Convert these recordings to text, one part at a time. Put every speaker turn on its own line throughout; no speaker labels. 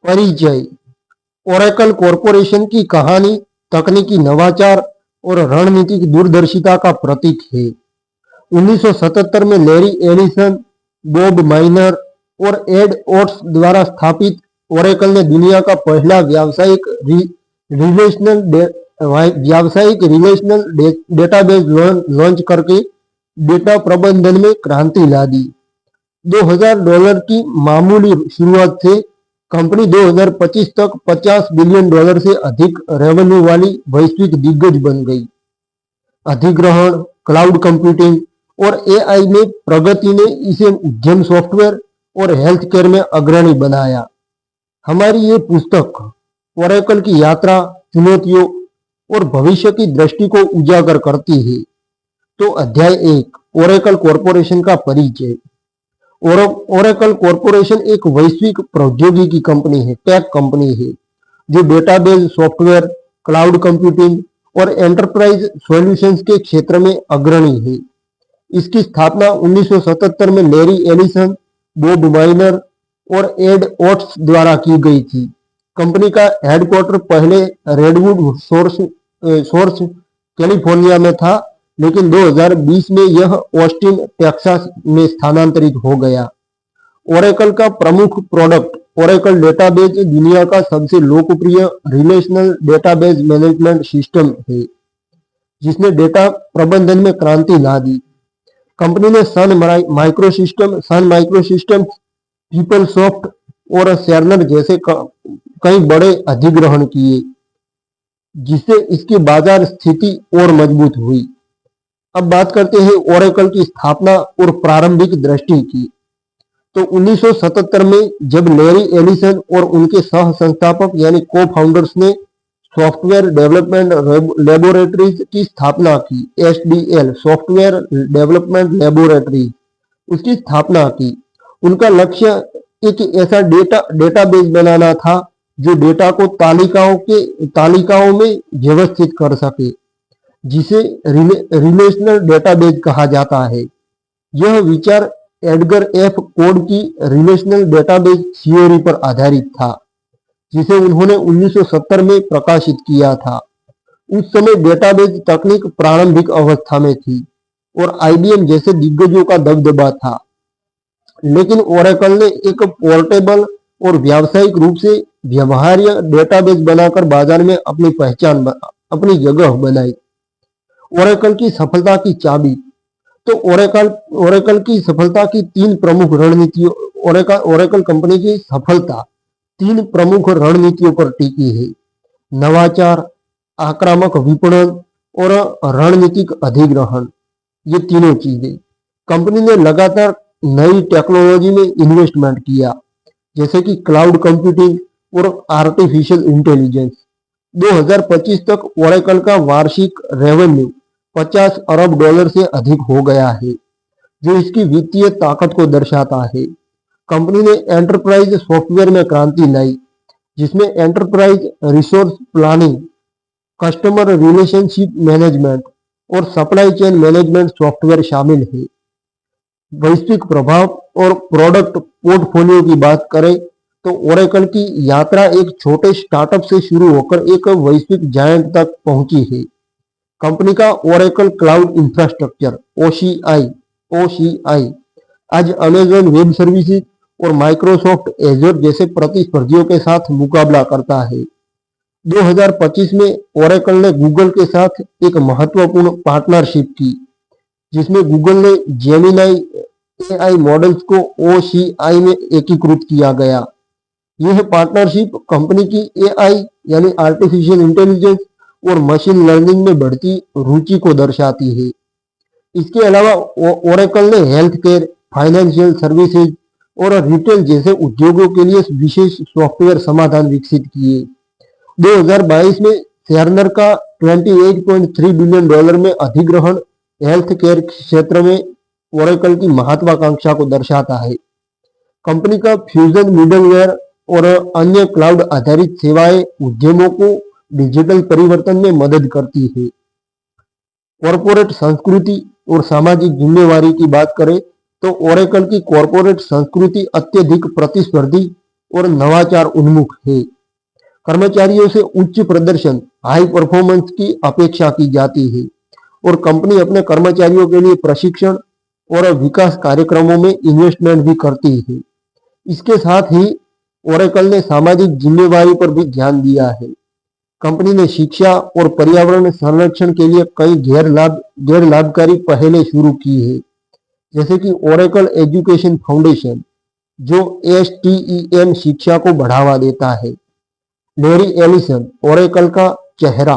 परिचय। Oracle corporation की कहानी तकनीकी नवाचार और रणनीतिक दूरदर्शिता का प्रतीक है। 1977 में लैरी एलिसन, बॉब माइनर और एड ओट्स द्वारा स्थापित ओरेकल ने दुनिया का पहला व्यावसायिक डेटाबेस लॉन्च करके डेटा प्रबंधन में क्रांति ला दी। $2000 की मामूली शुरुआत से कंपनी 2025 तक $50 बिलियन से अधिक रेवेन्यू वाली वैश्विक दिग्गज बन गई। अधिग्रहण, क्लाउड कंप्यूटिंग और एआई में प्रगति ने इसे उद्यम सॉफ्टवेयर और हेल्थ केयर में अग्रणी बनाया। हमारी ये पुस्तक ओरेकल की यात्रा, चुनौतियों और भविष्य की दृष्टि को उजागर करती है। तो अध्याय 1, ओरेकल कॉरपोरेशन का परिचय। ओरेकल कॉरपोरेशन एक वैश्विक प्रौद्योगिकी कंपनी है, टेक कंपनी है, जो डेटाबेस सॉफ्टवेयर, क्लाउड कंप्यूटिंग और एंटरप्राइज सॉल्यूशंस के क्षेत्र में अग्रणी है। इसकी स्थापना 1977 में लैरी एलिसन, बॉब माइनर और एड ओट्स द्वारा की गई थी। कंपनी का हेडक्वार्टर पहले रेडवुड सोर्स कैलिफोर्निया में था, लेकिन 2020 में यह ऑस्टिन टेक्सास में स्थानांतरित हो गया। ओरेकल का प्रमुख प्रोडक्ट ओरेकल डेटाबेस दुनिया का सबसे लोकप्रिय रिलेशनल डेटाबेस मैनेजमेंट सिस्टम है, जिसने डेटा प्रबंधन में क्रांति ला दी। कंपनी ने सन माइक्रोसिस्टम, पीपलसॉफ्ट और सेर्नर जैसे कई बड़े अधिग्रहण किए, जिससे इसकी बाजार स्थिति और मजबूत हुई। अब बात करते हैं ओरेकल की स्थापना और प्रारंभिक दृष्टि की। तो 1977 में जब लैरी एलिसन और उनके सह संस्थापक यानी को फाउंडर्स ने सॉफ्टवेयर डेवलपमेंट लेबोरेटरीज की स्थापना की, एसडीएल सॉफ्टवेयर डेवलपमेंट लेबोरेटरी, उसकी स्थापना की। उनका लक्ष्य एक ऐसा डेटाबेस बनाना था जो डेटा को तालिकाओं में व्यवस्थित कर सके, जिसे रिलेशनल डेटाबेस कहा जाता है। यह विचार एडगर एफ कोड की रिलेशनल डेटाबेस थ्योरी पर आधारित था, जिसे उन्होंने 1970 में प्रकाशित किया था। उस समय डेटाबेस तकनीक प्रारंभिक अवस्था में थी और आईबीएम जैसे दिग्गजों का दबदबा था, लेकिन ओरेकल ने एक पोर्टेबल और व्यावसायिक रूप से व्यवहार्य डेटाबेस बनाकर बाजार में अपनी जगह बनाई। ओरेकल की सफलता की चाबी। तो ओरेकल की सफलता की तीन प्रमुख रणनीतियों ओरेकल कंपनी की सफलता तीन प्रमुख रणनीतियों पर टिकी है: नवाचार, आक्रामक विपणन और रणनीतिक अधिग्रहण। ये तीनों चीजें कंपनी ने लगातार नई टेक्नोलॉजी में इन्वेस्टमेंट किया, जैसे कि क्लाउड कंप्यूटिंग और आर्टिफिशियल इंटेलिजेंस। 2025 तक ओरेकल का वार्षिक रेवेन्यू $50 अरब से अधिक हो गया है, जो इसकी वित्तीय ताकत को दर्शाता है। कंपनी ने एंटरप्राइज सॉफ्टवेयर में क्रांति लाई, जिसमें enterprise resource planning, customer relationship management और सप्लाई चेन मैनेजमेंट सॉफ्टवेयर शामिल है। वैश्विक प्रभाव और प्रोडक्ट पोर्टफोलियो की बात करें तो ओरेकल की यात्रा एक छोटे स्टार्टअप से शुरू होकर एक वैश्विक जायंट तक पहुंची है। कंपनी का ओरेकल क्लाउड इंफ्रास्ट्रक्चर ओसीआई आज अमेज़न वेब सर्विसेज और माइक्रोसॉफ्ट एजर जैसे प्रतिस्पर्धियों के साथ मुकाबला करता है। 2025 में ओरेकल ने गूगल के साथ एक महत्वपूर्ण पार्टनरशिप की, जिसमें गूगल ने जेमिनाई एआई मॉडल्स को ओसीआई में एकीकृत किया गया। यह पार्टनरशिप कंपनी की एआई यानी आर्टिफिशियल इंटेलिजेंस और मशीन लर्निंग में बढ़ती रुचि को दर्शाती है। इसके अलावा ओरेकल ने हेल्थ केयर, फाइनेंशियल सर्विसेज और रिटेल जैसे उद्योगों के लिए विशेष सॉफ्टवेयर समाधान विकसित किए। 2022 में सेर्नर का $28.3 बिलियन में अधिग्रहण हेल्थ केयर क्षेत्र में ओरेकल की महत्वाकांक्षा को दर्शाता है। कंपनी का फ्यूजन मिडलवेयर और अन्य क्लाउड आधारित सेवाएं उद्यमों को डिजिटल परिवर्तन में मदद करती है। कॉरपोरेट संस्कृति और सामाजिक जिम्मेवारी की बात करें तो ओरेकल की कॉरपोरेट संस्कृति अत्यधिक प्रतिस्पर्धी और नवाचार उन्मुख है। कर्मचारियों से उच्च प्रदर्शन, हाई परफॉर्मेंस की अपेक्षा की जाती है और कंपनी अपने कर्मचारियों के लिए प्रशिक्षण और विकास कार्यक्रमों में इन्वेस्टमेंट भी करती है। इसके साथ ही ओरेकल ने सामाजिक जिम्मेवारी पर भी ध्यान दिया है। कंपनी ने शिक्षा और पर्यावरण संरक्षण के लिए कई गैर लाभकारी पहलें शुरू की है, जैसे कि ओरेकल एजुकेशन फाउंडेशन, जो STEM शिक्षा को बढ़ावा देता है। लैरी एलिसन, ओरेकल का चेहरा।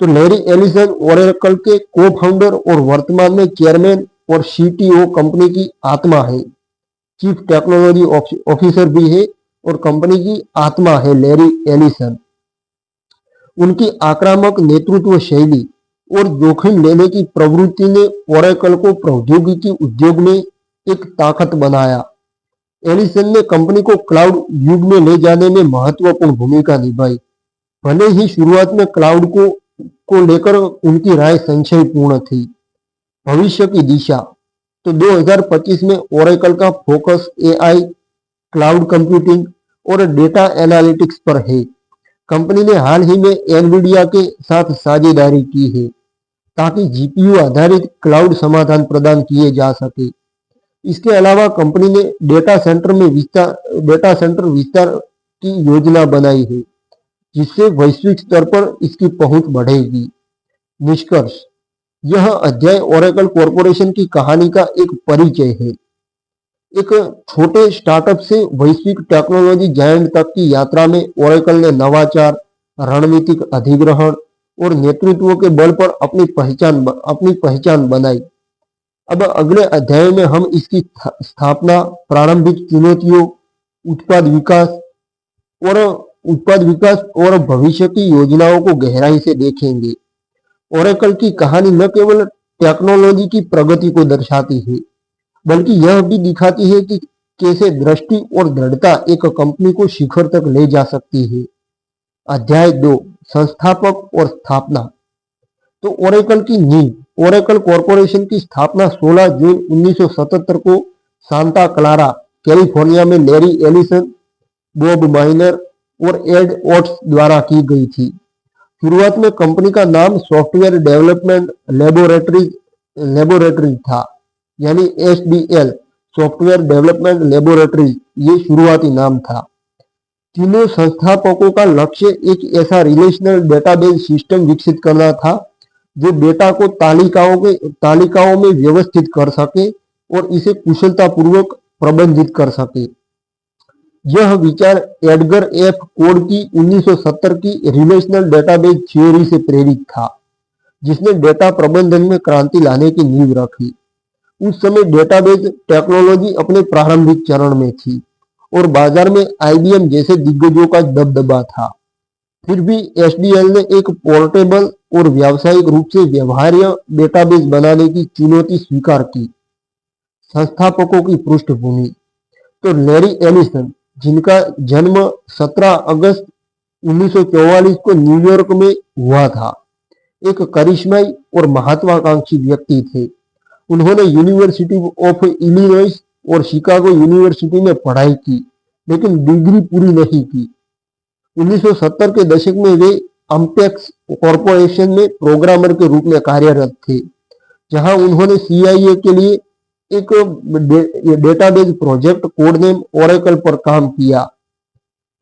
तो लैरी एलिसन ओरेकल के को फाउंडर और वर्तमान में चेयरमैन और CTO कंपनी की आत्मा है। चीफ टेक्नोलॉजी ऑफिसर भी है और कंपनी की आत्मा है लैरी एलिसन। उनकी आक्रामक नेतृत्व शैली और जोखिम लेने की प्रवृत्ति ने ओरेकल को प्रौद्योगिकी उद्योग में एक ताकत बनाया। एलिसन ने कंपनी को क्लाउड युग में ले जाने में महत्वपूर्ण भूमिका निभाई। भले ही शुरुआत में क्लाउड को लेकर उनकी राय संशयपूर्ण थी। भविष्य की दिशा। तो 2025 में ओरेकल का फोकस AI, क्लाउड कंप्यूटिंग और डेटा एनालिटिक्स पर है। कंपनी ने हाल ही में एनवीडिया के साथ साझेदारी की है ताकि GPU आधारित क्लाउड समाधान प्रदान किए जा सके। इसके अलावा कंपनी ने डेटा सेंटर विस्तार की योजना बनाई है, जिससे वैश्विक स्तर पर इसकी पहुंच बढ़ेगी। निष्कर्ष। यह अध्याय ओरेकल कॉरपोरेशन की कहानी का एक परिचय है। एक छोटे स्टार्टअप से वैश्विक टेक्नोलॉजी जायंट तक की यात्रा में ओरेकल ने नवाचार, रणनीतिक अधिग्रहण और नेतृत्व के बल पर अपनी पहचान बनाई। अब अगले अध्याय में हम इसकी स्थापना, प्रारंभिक चुनौतियों, उत्पाद विकास और भविष्य की योजनाओं को गहराई से देखेंगे। ओरेकल की कहानी न केवल टेक्नोलॉजी की प्रगति को दर्शाती है, बल्कि यह भी दिखाती है कि कैसे दृष्टि और दृढ़ता एक कंपनी को शिखर तक ले जा सकती है। अध्याय 2, संस्थापक और स्थापना। तो ओरेकल की नींव। ओरेकल कॉरपोरेशन की स्थापना 16 जून 1977 को सांता क्लारा, कैलिफोर्निया में लैरी एलिसन, बॉब माइनर और एड ओट्स द्वारा की गई थी। शुरुआत में कंपनी का नाम सॉफ्टवेयर डेवलपमेंट लेबोरेटरी था, यानी SDL, सॉफ्टवेयर डेवलपमेंट लेबोरेटरीज, ये शुरुआती नाम था। तीनों संस्थापकों का लक्ष्य एक ऐसा रिलेशनल डेटाबेस सिस्टम विकसित करना था जो डेटा को तालिकाओं में व्यवस्थित कर सके और इसे कुशलतापूर्वक प्रबंधित कर सके। यह विचार एडगर F. कोड की 1970 की रिलेशनल डेटाबेस थ्योरी से प्रेरित था, जिसने डेटा प्रबंधन में क्रांति लाने की नींव रखी। उस समय डेटाबेस टेक्नोलॉजी अपने प्रारंभिक चरण में थी और बाजार में IBM जैसे दिग्गजों का दबदबा था। फिर भी SDL ने एक पोर्टेबल और व्यावसायिक रूप से व्यवहार्य डेटाबेस बनाने की चुनौती स्वीकार की। संस्थापकों की पृष्ठभूमि। तो लैरी एलिसन, जिनका जन्म 17 अगस्त 1944 को न्यूयॉर्क में हुआ था, एक करिश्माई और महत्वाकांक्षी व्यक्ति थे। उन्होंने यूनिवर्सिटी ऑफ इलिनॉइस और शिकागो यूनिवर्सिटी में पढ़ाई की, लेकिन डिग्री पूरी नहीं की। 1970 के दशक में वे अम्पेक्स कॉरपोरेशन में प्रोग्रामर के रूप में कार्यरत थे, जहां उन्होंने CIA के लिए एक डेटाबेस प्रोजेक्ट कोडनेम ओरेकल पर काम किया।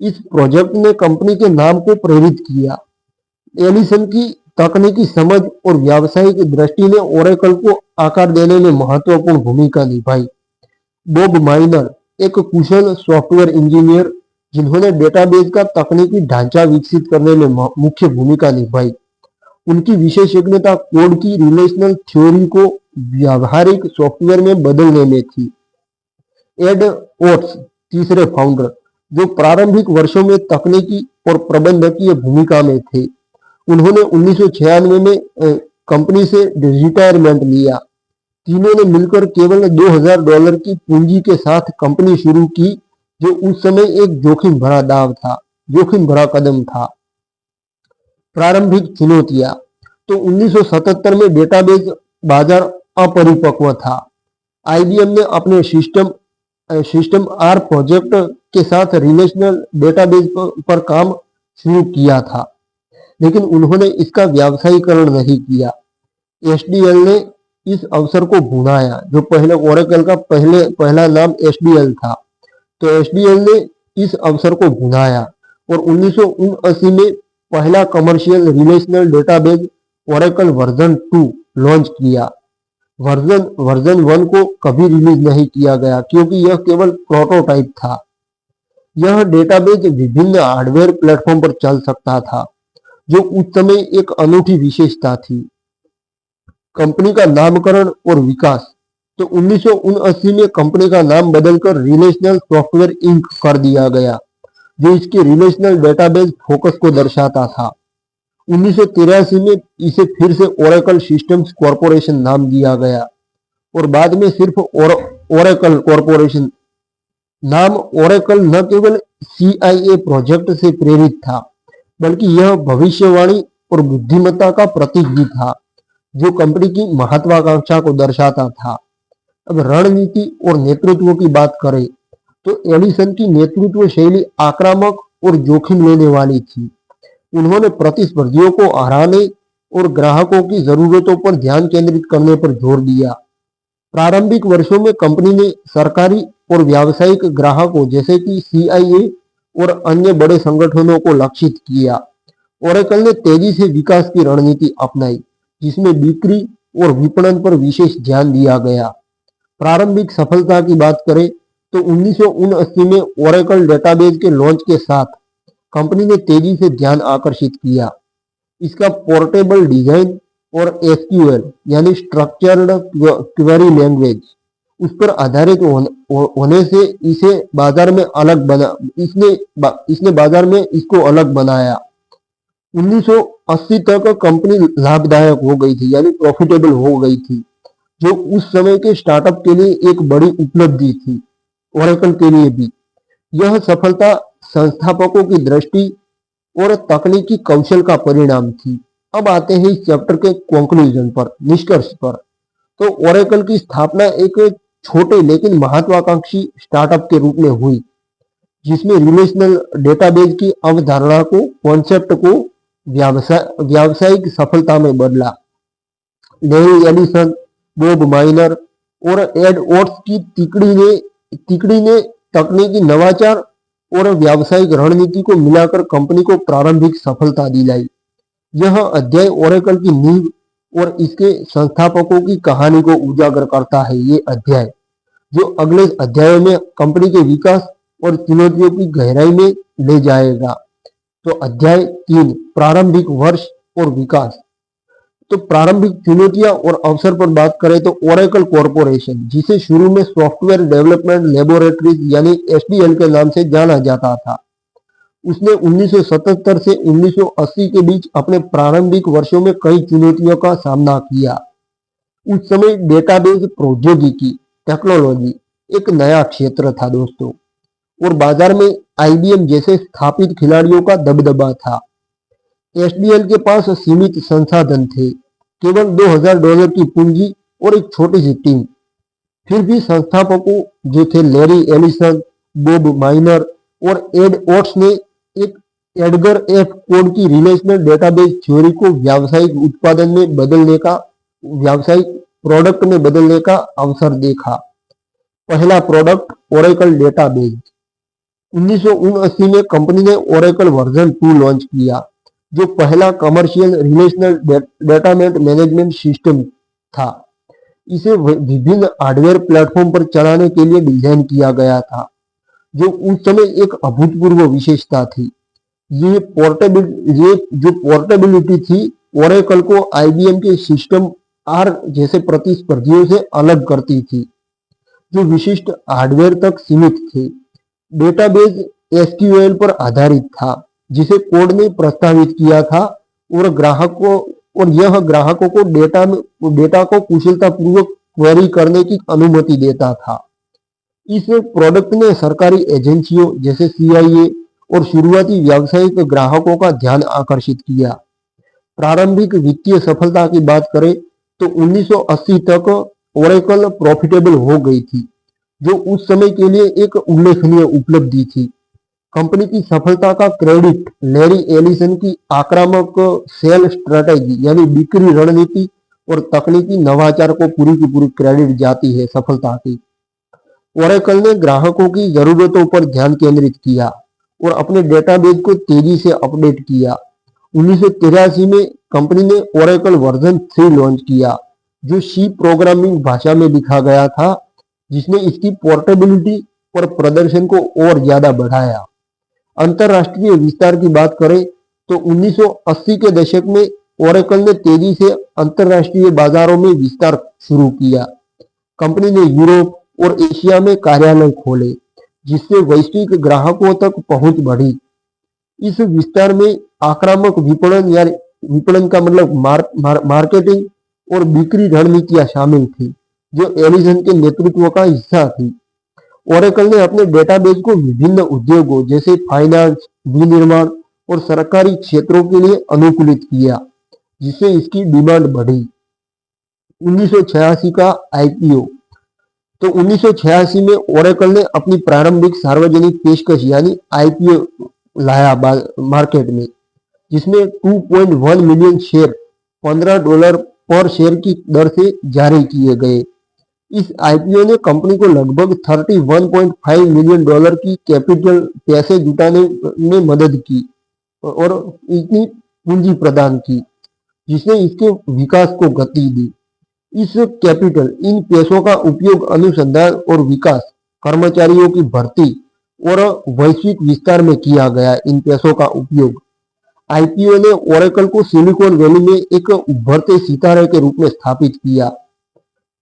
इस प्रोजेक्ट ने कंपनी के नाम को प्रेरित किया। एलिसन की तकनीकी समझ और व्यावसायिक दृष्टि ने ओरेकल को आकार देने में महत्वपूर्ण भूमिका निभाई। बॉब माइनर, एक कुशल सॉफ्टवेयर इंजीनियर, जिन्होंने डेटाबेस का तकनीकी ढांचा विकसित करने में मुख्य भूमिका निभाई। उनकी विशेषज्ञता कोड की रिलेशनल थ्योरी को व्यावहारिक सॉफ्टवेयर में बदलने में थी। एड ओट्स, तीसरे फाउंडर, जो प्रारंभिक वर्षों में तकनीकी और प्रबंधकीय भूमिका में थे। उन्होंने 1996 में कंपनी से रिटायरमेंट लिया। तीनों ने मिलकर केवल $2000 की पूंजी के साथ कंपनी शुरू की, जो उस समय एक जोखिम भरा कदम था। प्रारंभिक चुनौतियां। तो 1977 में डेटाबेस बाजार अपरिपक्व था। IBM ने अपने सिस्टम R प्रोजेक्ट के साथ रिलेशनल डेटाबेस पर काम शुरू किया था, लेकिन उन्होंने इसका व्यावसायीकरण नहीं किया। एसडीएल ने इस अवसर को भुनाया। जो पहले ओरेकल का पहला नाम एसडीएल था, तो एसडीएल ने इस अवसर को भुनाया और 1979 में पहला commercial relational database Oracle version 2 launch किया। वर्जन 1 को कभी रिलीज नहीं किया गया क्योंकि यह केवल प्रोटोटाइप था। यह डेटाबेस विभिन्न हार्डवेयर प्लेटफॉर्म पर चल सकता था, जो उस समय एक अनूठी विशेषता थी। कंपनी का नामकरण और विकास, तो 1979 में कंपनी का नाम बदलकर रिलेशनल सॉफ्टवेयर इंक कर दिया गया, जो इसके रिलेशनल डेटाबेस फोकस को दर्शाता था। 1983 में इसे फिर से ओरेकल सिस्टम्स कॉरपोरेशन नाम दिया गया और बाद में सिर्फ ओरेकल कॉरपोरेशन। नाम ओरेकल न केवल CIA प्रोजेक्ट से प्रेरित था, बल्कि यह भविष्यवाणी और बुद्धिमत्ता का प्रतीक भी था, जो कंपनी की महत्वाकांक्षा को दर्शाता था। अब रणनीति और नेतृत्व की बात करें तो एडिसन की नेतृत्व शैली आक्रामक और जोखिम लेने वाली थी। उन्होंने प्रतिस्पर्धियों को हराने और ग्राहकों की जरूरतों पर ध्यान केंद्रित करने पर जोर दिया। प्रारंभिक वर्षों में कंपनी ने सरकारी और व्यावसायिक ग्राहकों जैसे कि CIA और अन्य बड़े संगठनों को लक्षित किया। ओरेकल ने तेजी से विकास की रणनीति अपनाई, जिसमें बिक्री और विपणन पर विशेष ध्यान दिया गया। प्रारंभिक सफलता की बात करें तो 1979 में ओरेकल डेटाबेस के लॉन्च के साथ कंपनी ने तेजी से ध्यान आकर्षित किया। इसका पोर्टेबल डिजाइन और SQL यानी स्ट्रक्चर्ड क्वेरी लैंग्वेज उस पर आधारित होने से इसने बाजार में इसको अलग बनाया। 1980 तक कंपनी लाभदायक हो गई थी, यानी प्रॉफिटेबल हो गई थी, जो उस समय के स्टार्टअप के लिए एक बड़ी उपलब्धि थी, ओरेकल के लिए भी। यह सफलता संस्थापकों की दृष्टि और तकनीकी कौशल का परिणाम थी। अब आते हैं इस चैप्टर के कंक्लूजन पर, निष्कर्ष पर। तो ओरेकल की स्थापना एक छोटे लेकिन महत्वाकांक्षी स्टार्टअप के रूप में हुई, जिसमें रिलेशनल डेटाबेस की अवधारणा को, कॉन्सेप्ट को व्यावसायिक सफलता में बदला। लैरी एलिसन, बॉब माइनर और एड ओट्स की तिकड़ी ने तकनीकी नवाचार और व्यावसायिक रणनीति को मिलाकर कंपनी को प्रारंभिक सफलता दिलाई। यह अध्याय ओरेकल की नींव और इसके संस्थापकों की कहानी को उजागर करता है। ये अध्याय जो अगले अध्यायों में कंपनी के विकास और चुनौतियों की गहराई में ले जाएगा। तो अध्याय 3, प्रारंभिक वर्ष और विकास। तो प्रारंभिक चुनौतियां और अवसर पर बात करें तो ओरेकल कॉरपोरेशन, जिसे शुरू में सॉफ्टवेयर डेवलपमेंट लेबोरेटरीज यानी SDL के नाम से जाना जाता था, उसने 1977 से 1980 के बीच अपने प्रारंभिक वर्षों में कई चुनौतियों का सामना किया। उस समय डेटाबेस प्रौद्योगिकी टेक्नोलॉजी एक नया क्षेत्र था दोस्तों, और बाजार में IBM जैसे स्थापित खिलाड़ियों का दबदबा था। SDL के पास सीमित संसाधन थे, केवल $2000 की पूंजी और एक छोटी सी टीम। फिर भी संस्थापकों जो थे लैरी एलिसन, बॉब माइनर और एड ओट्स ने एक एडगर F कोड की रिलेशनल डेटाबेस थ्योरी को व्यावसायिक प्रोडक्ट में बदलने का अवसर देखा। पहला प्रोडक्ट ओरेकल डेटाबेस। 1979 में कंपनी ने ओरेकल वर्जन 2 लॉन्च किया, जो पहला commercial relational database management system था। इसे विभिन्न हार्डवेयर प्लेटफॉर्म पर चलाने के लिए डिजाइन किया गया था, जो उस समय एक अभूतपूर्व विशेषता थी। ये जो पोर्टेबिलिटी थी, ओरेकल को IBM के सिस्टम R जैसे प्रतिस्पर्धियों से अलग करती थी, जो विशिष्ट हार्डवेयर तक सीमित थे। डेटाबेस SQL पर आधारित था, जिसे कोड ने प्रस्तावित किया था, और यह ग्राहकों को डेटा को कुशलतापूर्वक क्वेरी करने की अनुमति देता था। इस प्रोडक्ट ने सरकारी एजेंसियों जैसे CIA और शुरुआती व्यावसायिक ग्राहकों का ध्यान आकर्षित किया। प्रारंभिक वित्तीय सफलता की बात करें तो 1980 तक ओरेकल प्रॉफिटेबल हो गई थी, जो उस समय के लिए एक उल्लेखनीय उपलब्धि थी। कंपनी की सफलता का क्रेडिट लैरी एलिसन की आक्रामक सेल स्ट्रेटेजी यानी बिक्री रणनीति और तकनीकी नवाचार को पूरी की पूरी क्रेडिट जाती है सफलता की। ओरेकल ने ग्राहकों की जरूरतों पर ध्यान केंद्रित किया और अपने डेटाबेस को तेजी से अपडेट किया। 1983 में कंपनी ने ओरेकल वर्जन 3 लॉन्च किया, जो सी प्रोग्रामिंग भाषा में लिखा गया था, जिसने इसकी पोर्टेबिलिटी और प्रदर्शन को और ज्यादा बढ़ाया। अंतरराष्ट्रीय विस्तार की बात करें तो 1980 के दशक में ओरेकल ने तेजी से अंतरराष्ट्रीय बाजारों में विस्तार शुरू किया। कंपनी ने यूरोप और एशिया में कार्यालय खोले, जिससे वैश्विक ग्राहकों तक पहुंच बढ़ी। इस विस्तार में आक्रामक विपणन या विपणन का मतलब मार्केटिंग और बिक्री रणनीतियां शामिल थी, जो एलिसन के नेतृत्व का हिस्सा थी। ओरेकल ने अपने डेटाबेस को विभिन्न उद्योगों जैसे फाइनेंस, विनिर्माण और सरकारी क्षेत्रों के लिए अनुकूलित किया, जिससे इसकी डिमांड बढ़ी। 1986 का आईपीओ। तो 1986 में ओरेकल ने अपनी प्रारंभिक सार्वजनिक पेशकश यानी आईपीओ लाया मार्केट में, जिसमें 2.1 मिलियन शेयर $15 पर शेयर की दर से जारी किए गए। इस आईपीओ ने कंपनी को लगभग $31.5 मिलियन की कैपिटल पैसे जुटाने में मदद की और इतनी पूंजी प्रदान की, जिसने इसके विकास को गति दी। इस कैपिटल इन पैसों का उपयोग अनुसंधान और विकास, कर्मचारियों की भर्ती और वैश्विक विस्तार में किया गया। इन पैसों का उपयोग आईपीओ ने ओरेकल को सिलिकॉन वैली में एक उभरते सितारे के रूप में स्थापित किया।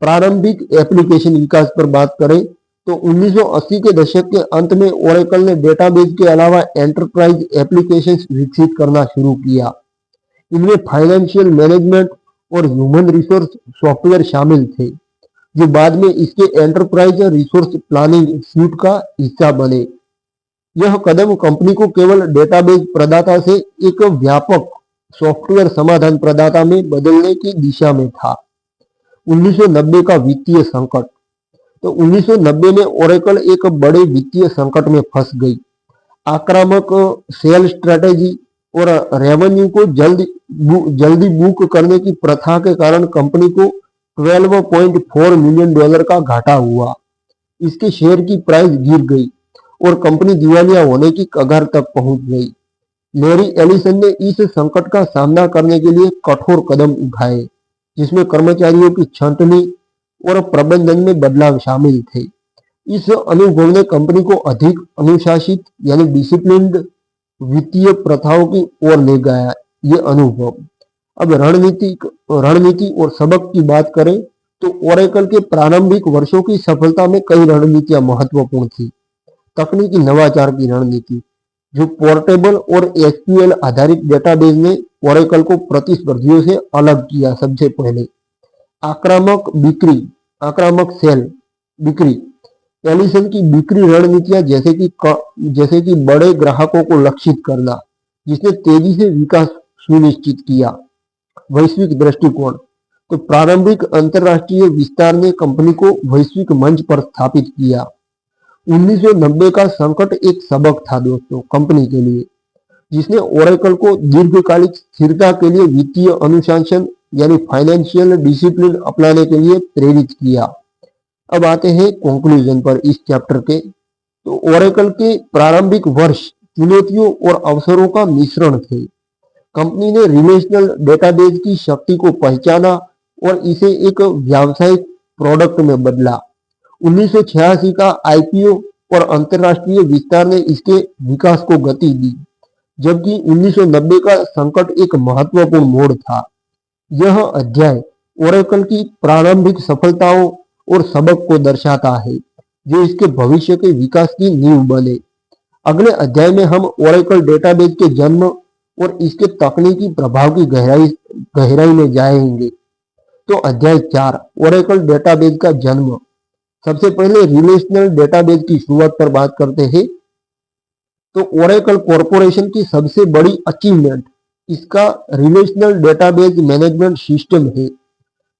प्रारंभिक एप्लीकेशन विकास पर बात करें तो 1980 के दशक के अंत में ओरेकल ने डेटाबेस के अलावा एंटरप्राइज एप्लीकेशंस विकसित करना शुरू किया। इनमें फाइनेंशियल मैनेजमेंट और ह्यूमन रिसोर्स सॉफ्टवेयर शामिल थे, जो बाद में इसके एंटरप्राइज रिसोर्स प्लानिंग सूट का हिस्सा बने। यह कदम कंपनी को केवल डेटाबेस प्रदाता से एक व्यापक सॉफ्टवेयर समाधान प्रदाता में बदलने की दिशा में था। 1990 का वित्तीय संकट। तो 1990 में ओरेकल एक बड़े वित्तीय संकट में फंस गई। आक्रामक सेल स्ट्रेटेजी और रेवेन्यू को जल्दी बुक करने की प्रथा के कारण कंपनी को $12.4 मिलियन का घाटा हुआ। इसके शेयर की प्राइस गिर गई और कंपनी दिवालिया होने की कगार तक पहुंच गई। लैरी एलिसन ने इस संकट का सामना करने के लिए कठोर कदम उठाए, जिसमें कर्मचारियों की छंटनी और प्रबंधन में बदलाव शामिल थे। इस अनुभव ने कंपनी को अधिक अनुशासित यानी डिसिप्लिन्ड वित्तीय प्रथाओं की ओर ले गया। ये अनुभव। अब रणनीति और सबक की बात करें तो ओरेकल के प्रारंभिक वर्षों की सफलता में कई रणनीतियां महत्वपूर्ण थी। तकनीकी नवाचार की रणनीति, जो पोर्टेबल और एसक्यूएल आधारित डेटाबेस ने ओरेकल को प्रतिस्पर्धियों से अलग किया। सबसे पहले आक्रामक सेल बिक्री। एलिसन की बिक्री रणनीतियां जैसे कि बड़े ग्राहकों को लक्षित करना, जिसने तेजी से विकास सुनिश्चित किया। वैश्विक दृष्टिकोण। तो प्रारंभिक अंतरराष्ट्रीय विस्तार ने कंपनी को वैश्विक मंच पर स्थापित किया। 1990 का संकट एक सबक था दोस्तों कंपनी के लिए, जिसने ओरेकल को दीर्घकालिक स्थिरता के लिए वित्तीय अनुशासन यानी फाइनेंशियल डिसिप्लिन अपनाने के लिए प्रेरित किया। अब आते हैं कंक्लूजन पर इस चैप्टर के। तो ओरेकल के प्रारंभिक वर्ष चुनौतियों और अवसरों का मिश्रण थे। कंपनी ने रिलेशनल डेटाबेस की शक्ति को पहचाना और इसे एक व्यावसायिक प्रोडक्ट में बदला। 1986 का आईपीओ और अंतरराष्ट्रीय विस्तार ने इसके विकास को गति दी, जबकि 1990 का संकट एक महत्वपूर्ण मोड़ था। यह अध्याय ओरेकल की प्रारंभिक सफलताओं और सबक को दर्शाता है, जो इसके भविष्य के विकास की नींव बने। अगले अध्याय में हम ओरेकल डेटाबेस के जन्म और इसके तकनीकी प्रभाव की गहराई में जाएंगे। तो अध्याय 4 ओरेकल डेटाबेस का जन्म। सबसे पहले रिलेशनल डेटाबेस की शुरुआत पर बात करते हैं। तो ओरेकल कॉरपोरेशन की सबसे बड़ी अचीवमेंट इसका रिलेशनल डेटाबेस मैनेजमेंट सिस्टम है,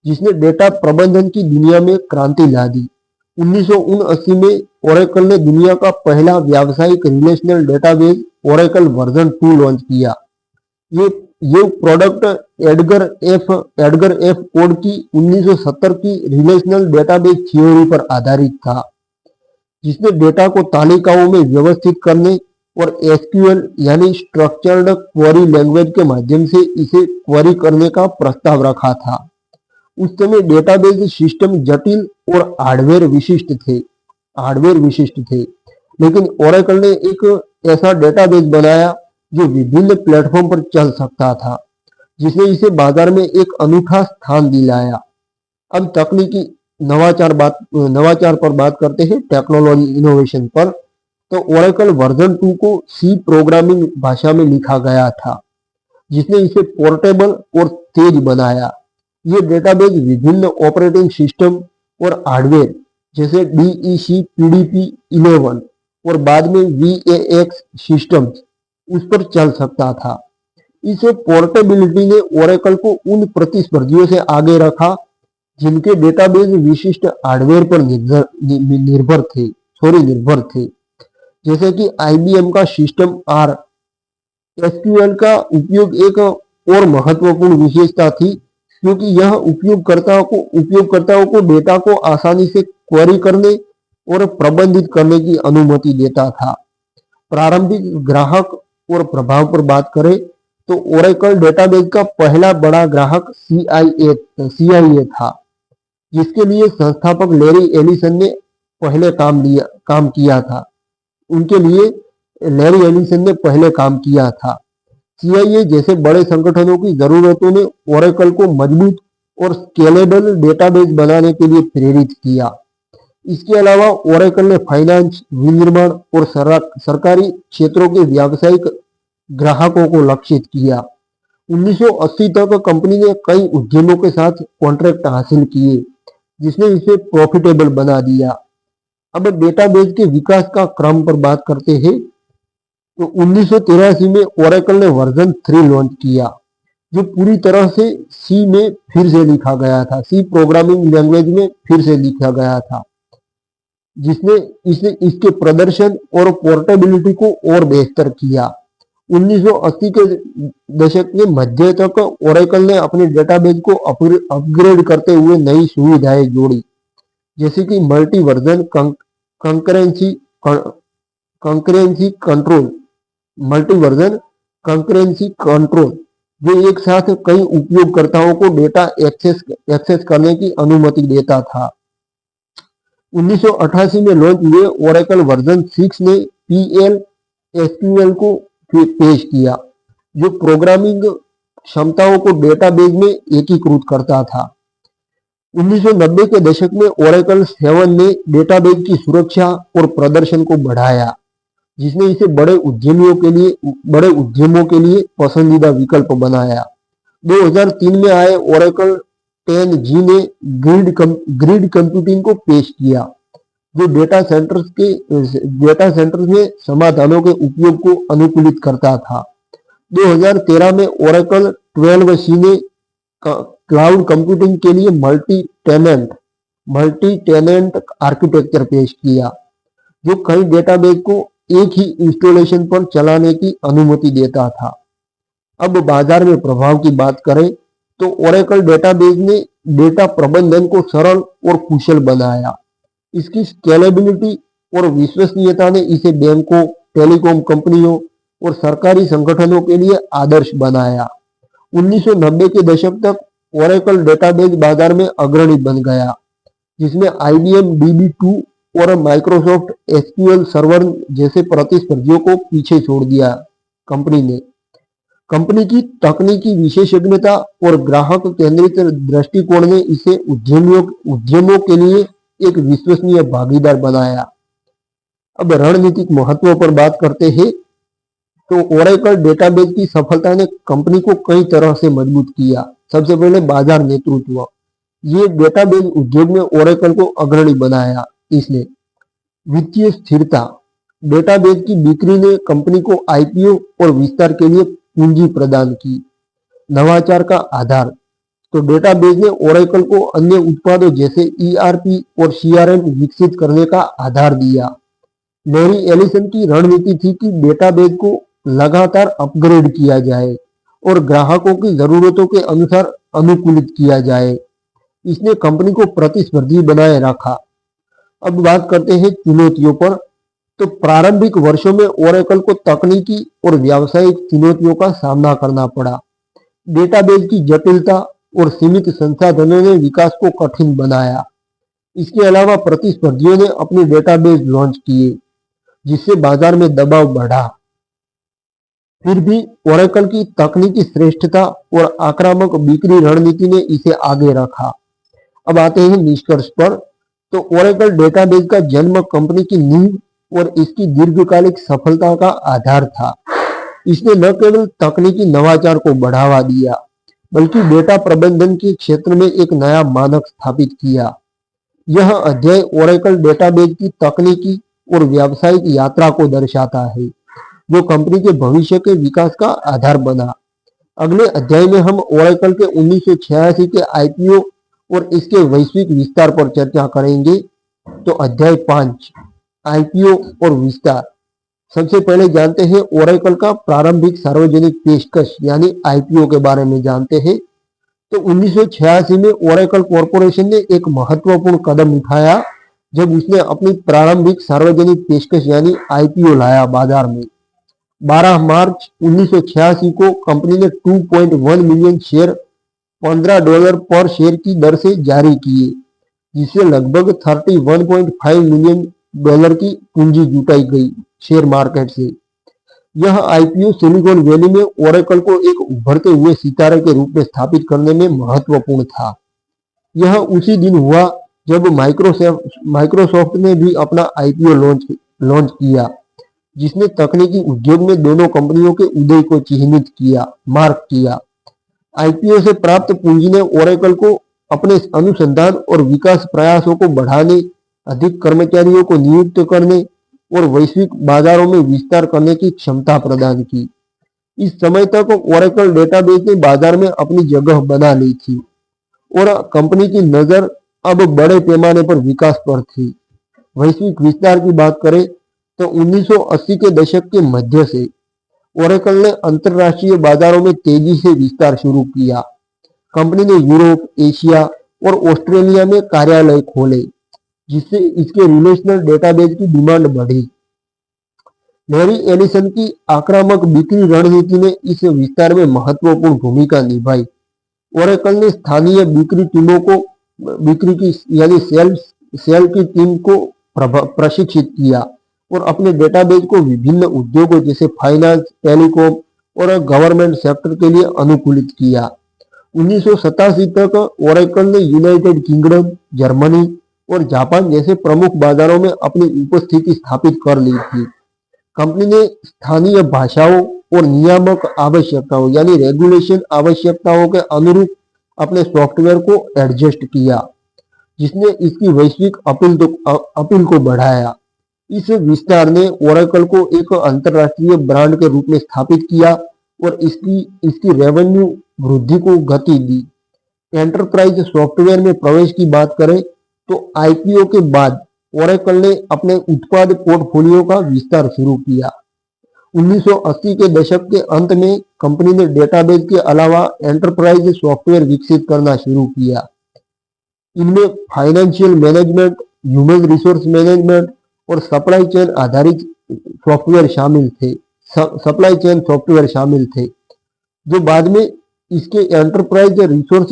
जिसने डेटा प्रबंधन की दुनिया में क्रांति ला दी। 1979 में ओरेकल ने दुनिया का पहला व्यावसायिक relational database Oracle version 2 launch किया। ये ये प्रोडक्ट एडगर एफ कोड की 1970 की रिलेशनल डेटाबेस थ्योरी पर आधारित था, जिसने डेटा को तालिकाओं में व्यवस्थित करने और एसक्यूएल यानी स्ट्रक्चर्ड क्वेरी लैंग्वेज के माध्यम से इसे क्वेरी करने का प्रस्ताव रखा था। उस समय डेटाबेस सिस्टम जटिल और हार्डवेयर विशिष्ट थे, लेकिन ओरेकल ने एक ऐसा डेटाबेस बनाया जो विभिन्न प्लेटफॉर्म पर चल सकता था, जिसने इसे बाजार में एक अनूठा स्थान दिलाया। अब तकनीकी नवाचार पर बात करते हैं, टेक्नोलॉजी इनोवेशन पर। तो ओरेकल वर्जन 2 को सी प्रोग्रामिंग भाषा में लिखा गया था, जिसने इसे पोर्टेबल और तेज बनाया। ये डेटाबेस विभिन्न ऑपरेटिंग सिस्टम और हार्डवेयर जैसे DEC PDP 11 और बाद में VAX सिस्टम्स उस पर चल सकता था। इस पोर्टेबिलिटी ने ओरेकल को उन प्रतिस्पर्धियों से आगे रखा जिनके डेटाबेस विशिष्ट हार्डवेयर पर निर्भर थे, जैसे कि IBM का सिस्टम R। SQL का उपयोग एक और महत्वपूर्ण विशेषता थी, क्योंकि यह उपयोगकर्ताओं को डेटा को आसानी से क्वेरी करने और प्रबंधित करने की अनुमति देता था। प्रारंभिक ग्राहक और प्रभाव पर बात करें तो ओरेकल डेटाबेस का पहला बड़ा ग्राहक CIA था, जिसके लिए संस्थापक लैरी एलिसन ने पहले काम किया था। उनके लिए लैरी एलिसन ने पहले काम किया था। CIA जैसे बड़े संगठनों की जरूरतों ने ओरेकल को मजबूत और स्केलेबल डेटाबेस बनाने के लिए प्रेरित किया। इसके अलावा ओरेकल ने फाइनेंस, विनिर्माण और सरकारी क्षेत्रों के व्यावसायिक ग्राहकों को लक्षित किया। 1980 तक कंपनी ने कई उद्यमों के साथ कॉन्ट्रैक्ट हासिल किए, जिसने इसे प्रॉफिटेबल बना दिया। अब डेटाबेस के विकास का क्रम पर बात करते हैं। तो 1983 में ओरेकल ने वर्जन 3 लॉन्च किया, जो पूरी तरह से सी में फिर से लिखा गया था, सी प्रोग्रामिंग लैंग्वेज में फिर से लिखा गया था, जिसने इसके प्रदर्शन और पोर्टेबिलिटी को और बेहतर किया। 1980 के दशक के मध्य तक ओरेकल ने अपने डेटाबेस को अपग्रेड करते हुए नई सुविधाएं जोड़ी, जैसे कि मल्टी वर्जन कंकरेंसी कंट्रोल, जो एक साथ कई उपयोगकर्ताओं को डेटा एक्सेस करने की अनुमति देता था। 1988 में लॉन्च हुए ओरेकल वर्जन 6 ने PL SQL को पेश किया, जो प्रोग्रामिंग क्षमताओं को डेटाबेस में एकीकृत करता था। 1990 के दशक में ओरेकल 7 ने डेटाबेस की सुरक्षा और प्रदर्शन को बढ़ाया, जिसने इसे बड़े उद्यमों के लिए पसंदीदा विकल्प बनाया। 2003 में आए ओरेकल 10G ने ग्रिड कंप्यूटिंग को पेश किया, जो डेटा सेंटर्स में समाधानों के उपयोग को अनुकूलित करता था। 2013 में ओरेकल 12C ने क्लाउड कंप्यूटिंग के लिए मल्टी टेनेंट आर्किटेक्चर पेश किया, जो कई डेटाबेस को एक ही इंस्टॉलेशन पर चलाने की अनुमति देता था। अब बाजार में प्रभाव की बात करें तो ओरेकल डेटाबेस ने डेटा प्रबंधन को सरल और कुशल बनाया। इसकी स्केलेबिलिटी और विश्वसनीयता ने इसे बैंकों, टेलीकॉम कंपनियों और सरकारी संगठनों के लिए आदर्श बनाया। 1990 के दशक तक ओरेकल डेटाबेस बाजार में अग्रणी बन गया, जिसमें IBM DB2 और माइक्रोसॉफ्ट SQL सर्वर जैसे प्रतिस्पर्धियों को पीछे छोड़ दिया। कंपनी की तकनीकी विशेषज्ञता और ग्राहक केंद्रित दृष्टिकोण ने इसे उद्यमों के लिए एक विश्वसनीय भागीदार बनाया। अब रणनीतिक महत्व पर बात करते हैं तो ओरेकल डेटाबेस की सफलता ने कंपनी को कई तरह से मजबूत किया। सबसे पहले बाजार नेतृत्व, ये डेटाबेस उद्योग में ओरेकल को अग्रणी बनाया। इसने वित्तीय स्थिरता, डेटाबेस की बिक्री ने कंपनी को IPO और विस्तार के लिए पूंजी प्रदान की। नवाचार का आधार, तो डेटाबेस ने ओरेकल को अन्य उत्पादों जैसे ईआरपी और सीआरएम विकसित करने का आधार दिया। लैरी एलिसन की रणनीति थी कि डेटाबेस को लगातार अपग्रेड किया जाए और ग्राहकों की जरूरतों के अनुसार अनुकूलित किया जाए। इसने कंपनी को प्रतिस्पर्धी बनाए रखा। अब बात करते हैं चुनौतियों पर। तो प्रारंभिक वर्षों में ओरेकल को तकनीकी और व्यावसायिक चुनौतियों का सामना करना पड़ा। डेटाबेस की जटिलता और सीमित संसाधनों ने विकास को कठिन बनाया। इसके अलावा प्रतिस्पर्धियों ने अपने डेटाबेस लॉन्च किए, जिससे बाजार में दबाव बढ़ा। फिर भी ओरेकल की तकनीकी श्रेष्ठता और आक्रामक बिक्री रणनीति ने इसे आगे रखा। अब आते हैं निष्कर्ष पर। तो ओरेकल डेटाबेस का जन्म कंपनी की नींव और इसकी दीर्घकालिक सफलता का आधार था। इसने न केवल तकनीकी नवाचार को बढ़ावा दिया, बल्कि डेटा प्रबंधन के क्षेत्र में एक नया मानक स्थापित किया। यह अध्याय ओरेकल डेटाबेस की तकनीकी और व्यावसायिक यात्रा को दर्शाता है, जो कंपनी के भविष्य के विकास का आधार बना। अगले अध्याय में हम ओरेकल के 1986 के आईपीओ और इसके वैश्विक विस्तार पर चर्चा करेंगे। तो अध्याय 5, आईपीओ और विस्तार। सबसे पहले जानते हैं ओरेकल का प्रारंभिक सार्वजनिक पेशकश यानी आईपीओ के बारे में जानते हैं। तो 1986 में ओरेकल कॉरपोरेशन ने एक महत्वपूर्ण कदम उठाया जब उसने अपनी प्रारंभिक सार्वजनिक पेशकश यानी आईपीओ लाया बाजार में। 12 मार्च 1986 को कंपनी ने 2.1 मिलियन शेयर $15 पर शेयर की दर से जारी किए, जिससे लगभग $31.5 मिलियन की पूंजी जुटाई गई शेयर मार्केट से। यह आईपीओ सिलिकॉन वैली में ओरेकल को एक उभरते हुए सितारे के रूप में स्थापित करने में महत्वपूर्ण था। यह उसी दिन हुआ जब माइक्रोसॉफ्ट ने भी अपना आईपीओ लॉन्च किया, जिसने तकनीकी उद्योग में दोनों कंपनियों के उदय को चिन्हित किया, मार्क किया। आईपीओ से प्राप्त पूंजी ने ओरेकल को अपने अनुसंधान और विकास प्रयासों को बढ़ाने, अधिक कर्मचारियों को नियुक्त करने और वैश्विक बाजारों में विस्तार करने की क्षमता प्रदान की। इस समय तक ओरेकल डेटाबेस ने बाजार में अपनी जगह बना ली थी और कंपनी की नजर अब बड़े पैमाने पर विकास पर थी। वैश्विक विस्तार की बात करें तो 1980 के दशक के मध्य से ओरेकल ने अंतरराष्ट्रीय बाजारों में तेजी से विस्तार शुरू किया। कंपनी ने यूरोप, एशिया और ऑस्ट्रेलिया में कार्यालय खोले, जिससे इसके रिलेशनल डेटाबेस की डिमांड बढ़ी। लैरी एलिसन की आक्रामक बिक्री रणनीति ने इस विस्तार में महत्वपूर्ण भूमिका निभाई। ओरेकल ने स्थानीय बिक्री टीमों को सेल की टीम को प्रशिक्षित किया और अपने डेटाबेस को विभिन्न उद्योगों जैसे फाइनेंस, टेलीकॉम और गवर्नमेंट सेक्टर के लिए अनुकूलित किया। 1987 तक ओरेकल ने यूनाइटेड किंगडम, जर्मनी और जापान जैसे प्रमुख बाजारों में अपनी उपस्थिति स्थापित कर ली थी। कंपनी ने स्थानीय भाषाओं और नियामक आवश्यकताओं यानी रेगुलेशन आवश्यकताओं के अनुरूप अपने सॉफ्टवेयर को एडजस्ट किया, जिसने इसकी वैश्विक अपील को बढ़ाया। इस विस्तार ने ओरेकल को एक अंतरराष्ट्रीय ब्रांड के रूप में स्थापित किया और इसकी रेवेन्यू वृद्धि को गति दी। एंटरप्राइज सॉफ्टवेयर में प्रवेश की बात करें तो आईपीओ के बाद ओरेकल ने अपने उत्पाद पोर्टफोलियो का विस्तार शुरू किया। 1980 के दशक के अंत में कंपनी ने डेटाबेस के अलावा एंटरप्राइज सॉफ्टवेयर विकसित करना शुरू किया। इनमें financial management, human resource management और सप्लाई चेन आधारित सॉफ्टवेयर शामिल थे, जो बाद में इसके एंटरप्राइज रिसोर्स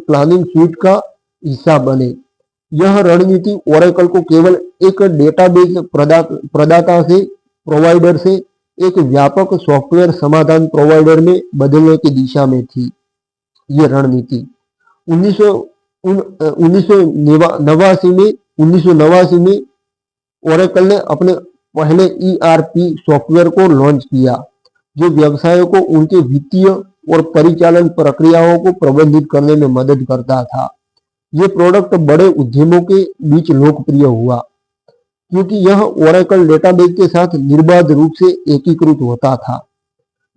प्लानिंग सूट का हिस्सा बने। यह रणनीति ओरेकल को केवल एक डेटाबेस प्रोवाइडर से एक व्यापक सॉफ्टवेयर समाधान प्रोवाइडर में बदलने की दिशा में थी। ये रणनीति 1989 में ओरेकल ने अपने पहले ईआरपी सॉफ्टवेयर को लॉन्च किया, जो व्यवसायों को उनके वित्तीय और परिचालन प्रक्रियाओं को प्रबंधित करने में मदद करता था। ये प्रोडक्ट बड़े उद्यमों के बीच लोकप्रिय हुआ क्योंकि यह ओरेकल डेटाबेस के साथ निर्बाध रूप से एकीकृत होता था।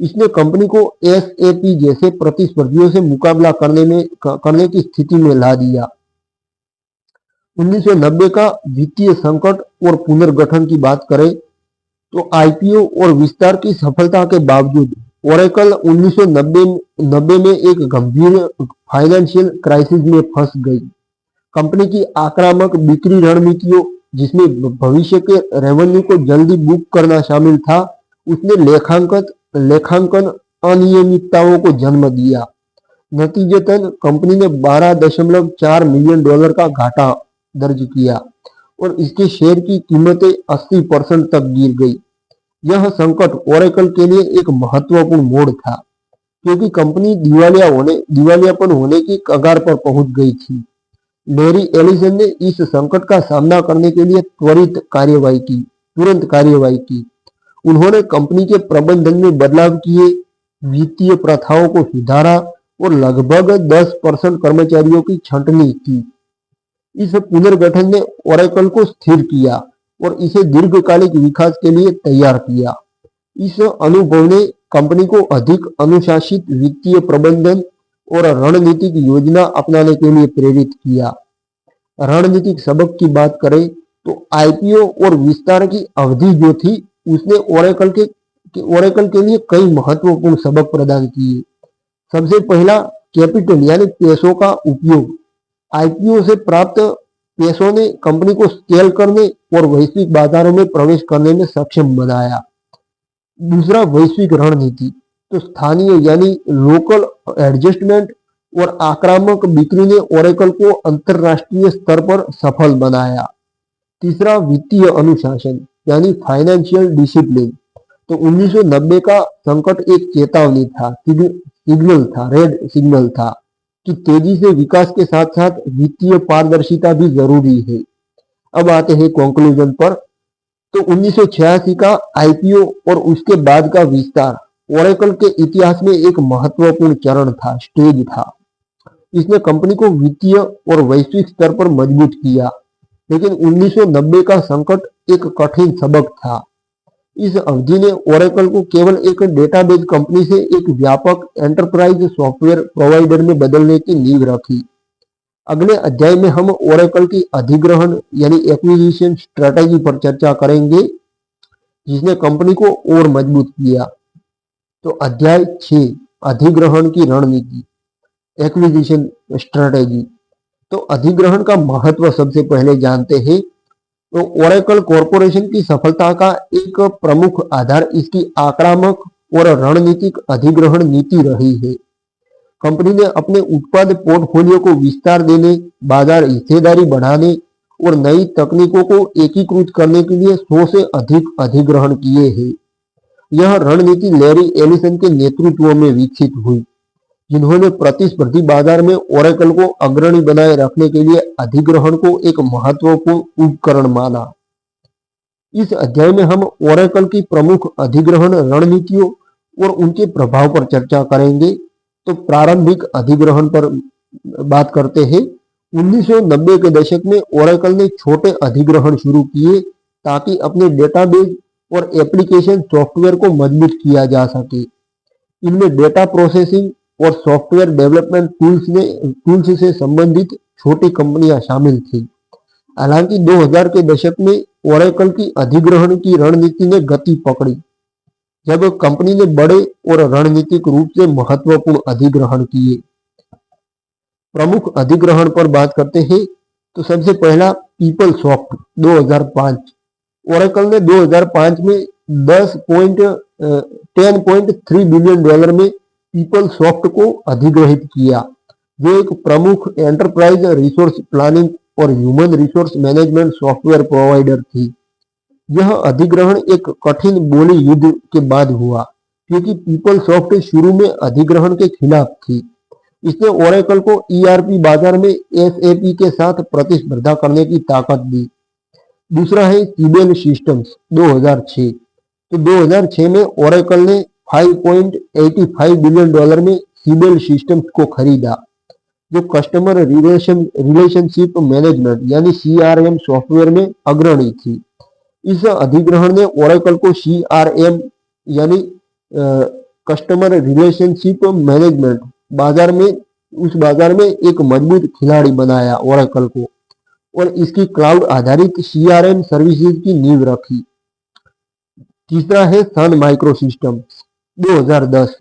इसने कंपनी को एसएपी जैसे प्रतिस्पर्धियों से मुकाबला करने की स्थिति में ला दिया। 1990 का वित्तीय संकट और पुनर्गठन की बात करें तो आईपीओ और विस्तार की सफलता के बावजूद ओरेकल 1990 में एक गंभीर फाइनेंशियल क्राइसिस में फंस गई। कंपनी की आक्रामक बिक्री रणनीतियों, जिसमें भविष्य के रेवेन्यू को जल्दी बुक करना शामिल था, उसने लेखांकन अनियमितताओं को जन्म दिया। नतीजतन कंपनी ने $12.4 मिलियन का घाटा दर्ज किया और इसके शेयर की कीमतें 80% तक गिर गई। यह संकट ओरेकल के लिए एक महत्वपूर्ण मोड़ था, क्योंकि कंपनी दिवालियापन होने की कगार पर पहुंच गई थी। लैरी एलिसन ने इस संकट का सामना करने के लिए तुरंत कार्यवाही की। उन्होंने कंपनी के प्रबंधन में बदलाव किए, वित्तीय प्रथाओं को सुधारा और लगभग 10% कर्मचारियों की छंटनी की। इस पुनर्गठन ने ओरेकल को स्थिर किया और इसे दीर्घकालिक विकास के लिए तैयार किया। इस अनुभव ने कंपनी को अधिक अनुशासित वित्तीय प्रबंधन और रणनीतिक योजना अपनाने के लिए प्रेरित किया। रणनीतिक सबक की बात करें तो आईपीओ और विस्तार की अवधि जो थी, उसने ओरेकल के लिए कई महत्वपूर्ण सबक प्रदान किए। सबसे पहला, कैपिटल यानी पैसों का उपयोग। आईपीओ से प्राप्त पैसों ने कंपनी को स्केल करने और वैश्विक बाजारों में प्रवेश करने में सक्षम बनाया। दूसरा, वैश्विक रणनीति। तो स्थानीय यानी लोकल एडजस्टमेंट और आक्रामक बिक्री ने ओरेकल को अंतरराष्ट्रीय स्तर पर सफल बनाया। तीसरा, वित्तीय अनुशासन यानी फाइनेंशियल डिसिप्लिन। तो 1990 का संकट एक चेतावनी था, रेड सिग्नल था कि तेजी से विकास के साथ साथ वित्तीय पारदर्शिता भी जरूरी है। अब आते हैं कंक्लूजन पर। तो 1986 का आईपीओ और उसके बाद का विस्तार ओरेकल के इतिहास में एक महत्वपूर्ण चरण था, स्टेज था। इसने कंपनी को वित्तीय और वैश्विक स्तर पर मजबूत किया। लेकिन 1990 का संकट एक कठिन सबक था। इस अवधि ने ओरेकल को केवल एक डेटाबेस कंपनी से एक व्यापक एंटरप्राइज सॉफ्टवेयर प्रोवाइडर में बदलने की नींव रखी। अगले अध्याय में हम ओरेकल की अधिग्रहण यानी एक्विजिशन स्ट्रेटेजी पर चर्चा करेंगे, जिसने कंपनी को और मजबूत किया। तो अध्याय 6, अधिग्रहण की रणनीति, एक्विजिशन स्ट्रेटेजी। तो अधिग्रहण का महत्व सबसे पहले जानते हैं। तो ओरेकल कॉरपोरेशन की सफलता का एक प्रमुख आधार इसकी आक्रामक और रणनीतिक अधिग्रहण नीति रही है। कंपनी ने अपने उत्पाद पोर्टफोलियो को विस्तार देने, बाजार हिस्सेदारी बढ़ाने और नई तकनीकों को एकीकृत करने के लिए 100 से अधिक अधिग्रहण किए हैं। यह रणनीति लैरी एलिसन के नेतृत्व में विकसित हुई, जिन्होंने प्रतिस्पर्धी बाजार में ओरेकल को अग्रणी बनाए रखने के लिए अधिग्रहण को एक महत्वपूर्ण उपकरण माना। इस अध्याय में हम ओरेकल की प्रमुख अधिग्रहण रणनीतियों और उनके प्रभाव पर चर्चा करेंगे। तो प्रारंभिक अधिग्रहण पर बात करते हैं। 1990 के दशक में ओरेकल ने छोटे अधिग्रहण शुरू किए ताकि अपने डेटाबेस और एप्लीकेशन सॉफ्टवेयर को मजबूत किया जा सके। इनमें डेटा प्रोसेसिंग और सॉफ्टवेयर डेवलपमेंट टूल्स से संबंधित छोटी कंपनियां शामिल थी। हालांकि 2000 के दशक में ओरेकल की अधिग्रहण की रणनीति ने गति पकड़ी, जब कंपनी ने बड़े और रणनीतिक रूप से महत्वपूर्ण अधिग्रहण किए। प्रमुख अधिग्रहण पर बात करते हैं। तो सबसे पहला, पीपलसॉफ्ट 2005। ओरेकल ने 2005 में $10.3 बिलियन में पीपलसॉफ्ट को अधिग्रहित किया, जो एक प्रमुख एंटरप्राइज रिसोर्स प्लानिंग और human resource management software provider थी। यह अधिग्रहण एक कठिन बोली युद्ध के बाद हुआ, क्योंकि पीपलसॉफ्ट शुरू में अधिग्रहण के खिलाफ थी। इसने ओरेकल को ईआरपी बाजार में एसएपी के साथ प्रतिस्पर्धा करने की ताकत दी। दूसरा है सिबेल सिस्टम्स 2006। तो 2006 में ओरेकल ने $5.85 बिलियन में सिबेल सिस्टम्स को खरीदा, जो कस्टमर रिलेशनशिप मैनेजमेंट यानी सीआरएम सॉफ्टवेयर में अग्रणी थी। इस अधिग्रहण ने ओरेकल को सीआरएम यानी कस्टमर रिलेशनशिप मैनेजमेंट उस बाजार में एक मजबूत खिलाड़ी बनाया ओरेकल को, और इसकी क्लाउड आधारित सीआरएम सर्विसेज की नींव रखी। तीसरा है सन माइक्रो सिस्टम्स 2010।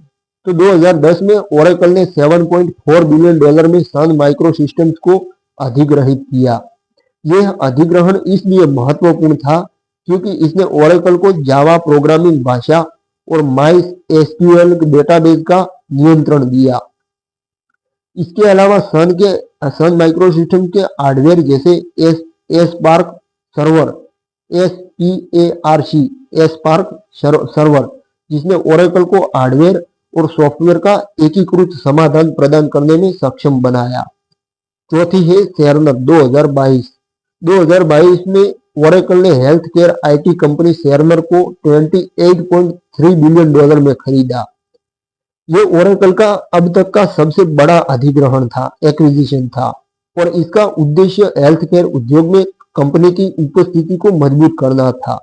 तो 2010 में ओरेकल ने $7.4 बिलियन में सन माइक्रो सिस्टम्स को अधिग्रहित किया। यह अधिग्रहण इसलिए महत्वपूर्ण था क्योंकि इसने ओरेकल को जावा प्रोग्रामिंग भाषा और माई एसक्यूएल डेटाबेस का नियंत्रण दिया। इसके अलावा सन माइक्रो सिस्टम के हार्डवेयर जैसे स्पार्क सर्वर, स्पार्क सर्वर, जिसने ओरेकल को हार्डवेयर और सॉफ्टवेयर का एकीकृत समाधान प्रदान करने में सक्षम बनाया। चौथी है सेरनर 2022। 2022 में ओरेकल ने हेल्थ केयर आईटी कंपनी सेरनर को $28.3 बिलियन में खरीदा। यह ओरेकल का अब तक का सबसे बड़ा अधिग्रहण था, एक्विजिशन था, और इसका उद्देश्य हेल्थ केयर उद्योग में कंपनी की उपस्थिति को मजबूत करना था।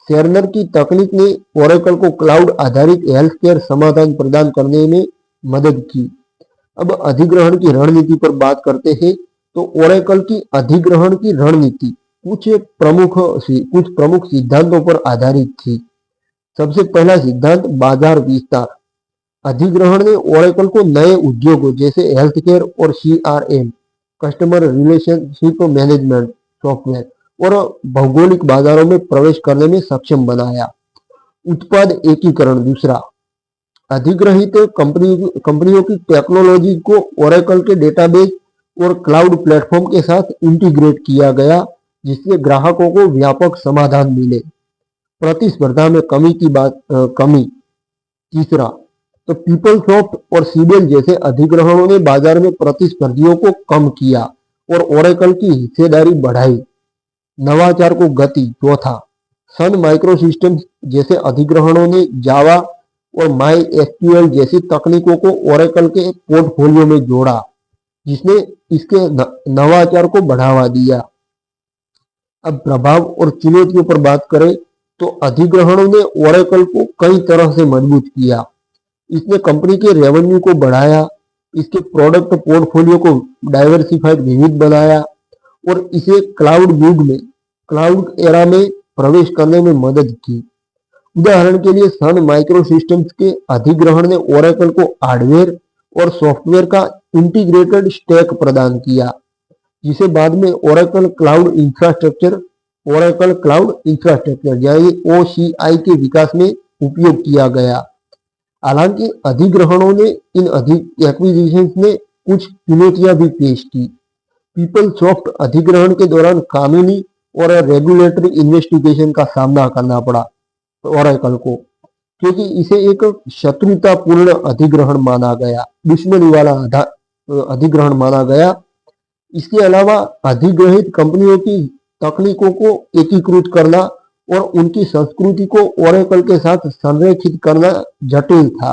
सेरनर की तकनीक ने ओरेकल को क्लाउड आधारित हेल्थ केयर समाधान प्रदान करने में मदद की। अब अधिग्रहण की रणनीति पर बात करते हैं। तो ओरेकल की अधिग्रहण की रणनीति कुछ प्रमुख सिद्धांतों पर आधारित थी। सबसे पहला सिद्धांत बाजार विस्तार। अधिग्रहण ने ओरेकल को नए उद्योगों जैसे हेल्थ केयर और CRM, customer relationship management software, और भौगोलिक बाजारों में प्रवेश करने में सक्षम बनाया। उत्पाद एकीकरण दूसरा, अधिग्रहित कंपनियों की टेक्नोलॉजी को ओरेकल के डेटाबेस और क्लाउड प्लेटफॉर्म के साथ इंटीग्रेट किया गया, जिससे ग्राहकों को व्यापक समाधान मिले। प्रतिस्पर्धा में कमी। तीसरा, तो पीपलसॉफ्ट और सीबेल जैसे अधिग्रहणों ने बाजार में प्रतिस्पर्धियों को कम किया और ओरेकल की हिस्सेदारी बढ़ाई। नवाचार को गति। चौथा, सन माइक्रो सिस्टम्स जैसे अधिग्रहणों ने जावा और माई एसक्यूएल जैसी तकनीकों को ओरेकल के पोर्टफोलियो में जोड़ा, जिसने इसके नवाचार को बढ़ावा दिया। अब प्रभाव और चुनौतियों पर बात करें तो अधिग्रहणों ने ओरेकल को कई तरह से मजबूत किया। इसने कंपनी के रेवेन्यू को बढ़ाया, इसके प्रोडक्ट पोर्टफोलियो को डाइवर्सिफाइड विविध बनाया, और इसे क्लाउड एरा में प्रवेश करने में मदद की। उदाहरण के लिए सन माइक्रो सिस्टम्स के अधिग्रहण ने ओरेकल को हार्डवेयर और सॉफ्टवेयर का इंटीग्रेटेड स्टैक प्रदान किया, जिसे बाद में ओरेकल क्लाउड इंफ्रास्ट्रक्चर यानी OCI के विकास में उपयोग किया गया। हालांकि अधिग्रहणों ने एक्विजिशंस ने कुछ चुनौतियां भी पेश की। पीपलसॉफ्ट अधिग्रहण के दौरान कानूनी और रेगुलेटरी इन्वेस्टिगेशन का सामना करना पड़ा ओरेकल को, क्योंकि इसे एक शत्रुतापूर्ण अधिग्रहण माना गया, दुश्मनी वाला अधिग्रहण माना गया। इसके अलावा अधिग्रहित कंपनियों की तकनीकों को एकीकृत करना और उनकी संस्कृति को ओरेकल के साथ संरेखित करना जटिल था।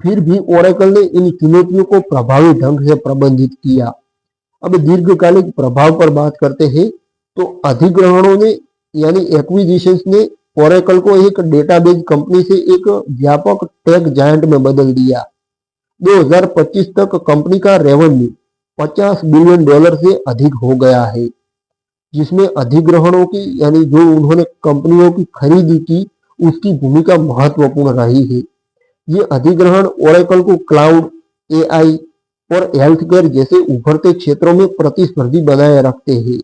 फिर भी ओरेकल ने इन चुनौतियों को प्रभावी ढंग से प्रबंधित किया। अब दीर्घकालिक प्रभाव पर बात करते हैं। तो अधिग्रहणों ने यानी एक्विजिशंस ने ओरेकल को एक डेटाबेस कंपनी से एक व्यापक टेक जायंट में बदल दिया। 2025 तक कंपनी का रेवेन्यू $50 बिलियन से अधिक हो गया है, जिसमें अधिग्रहणों की यानी जो उन्होंने कंपनियों की खरीदी की उसकी भूमिका महत्वपूर्ण रही है। ये अधिग्रहण ओरेकल को क्लाउड, एआई और हेल्थ केयर जैसे उभरते क्षेत्रों में प्रतिस्पर्धी बनाए रखते हैं।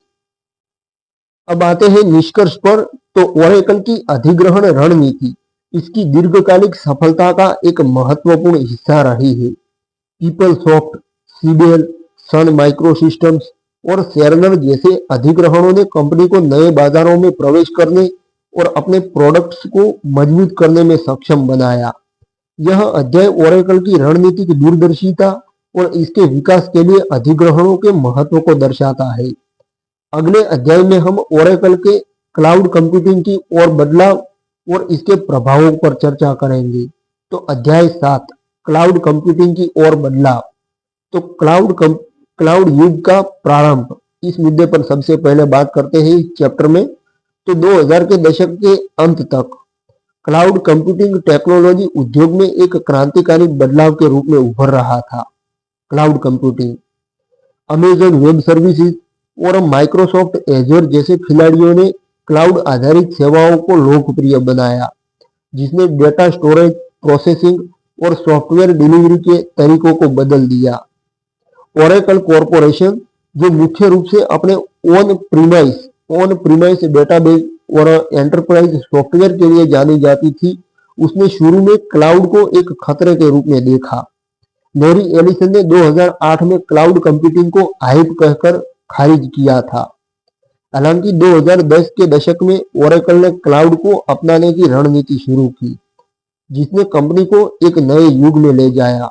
अब आते हैं निष्कर्ष पर। तो ओरेकल की अधिग्रहण रणनीति इसकी दीर्घकालिक सफलता का एक महत्वपूर्ण हिस्सा रही है। पीपलसॉफ्ट, सीबेल, सन माइक्रो सिस्टम्स और सेरनर जैसे अधिग्रहणों ने कंपनी को नए बाजारों में प्रवेश करने और अपने प्रोडक्ट्स को मजबूत करने में सक्षम बनाया। यह अध्याय ओरेकल की रणनीतिक दूरदर्शिता और इसके विकास के लिए अधिग्रहणों के महत्व को दर्शाता है। अगले अध्याय में हम ओरेकल के क्लाउड कंप्यूटिंग की ओर बदलाव और इसके प्रभावों पर चर्चा करेंगे। तो अध्याय 7 क्लाउड कंप्यूटिंग की ओर बदलाव। तो क्लाउड युग का प्रारंभ, इस मुद्दे पर सबसे पहले बात करते हैं इस चैप्टर में। तो 2000 के दशक के अंत तक क्लाउड कंप्यूटिंग टेक्नोलॉजी उद्योग में एक क्रांतिकारी बदलाव के रूप में उभर रहा था। Cloud computing Amazon web services और माइक्रोसॉफ्ट एजर जैसे खिलाड़ियों ने क्लाउड आधारित सेवाओं को लोकप्रिय बनाया, जिसने डेटा स्टोरेज, प्रोसेसिंग और सॉफ्टवेयर डिलीवरी के तरीकों को बदल दिया। ओरेकल कॉरपोरेशन, जो मुख्य रूप से अपने ऑन प्रीमाइस डेटाबेस और एंटरप्राइज सॉफ्टवेयर के लिए जानी जाती थी, उसने शुरू में क्लाउड को एक खतरे के रूप में देखा। लैरी एलिसन ने 2008 में क्लाउड कंप्यूटिंग को हाइप कहकर खारिज किया था। हालांकि 2010 के दशक में ओरेकल ने क्लाउड को अपनाने की रणनीति शुरू की, जिसने कंपनी को एक नए युग में ले जाया।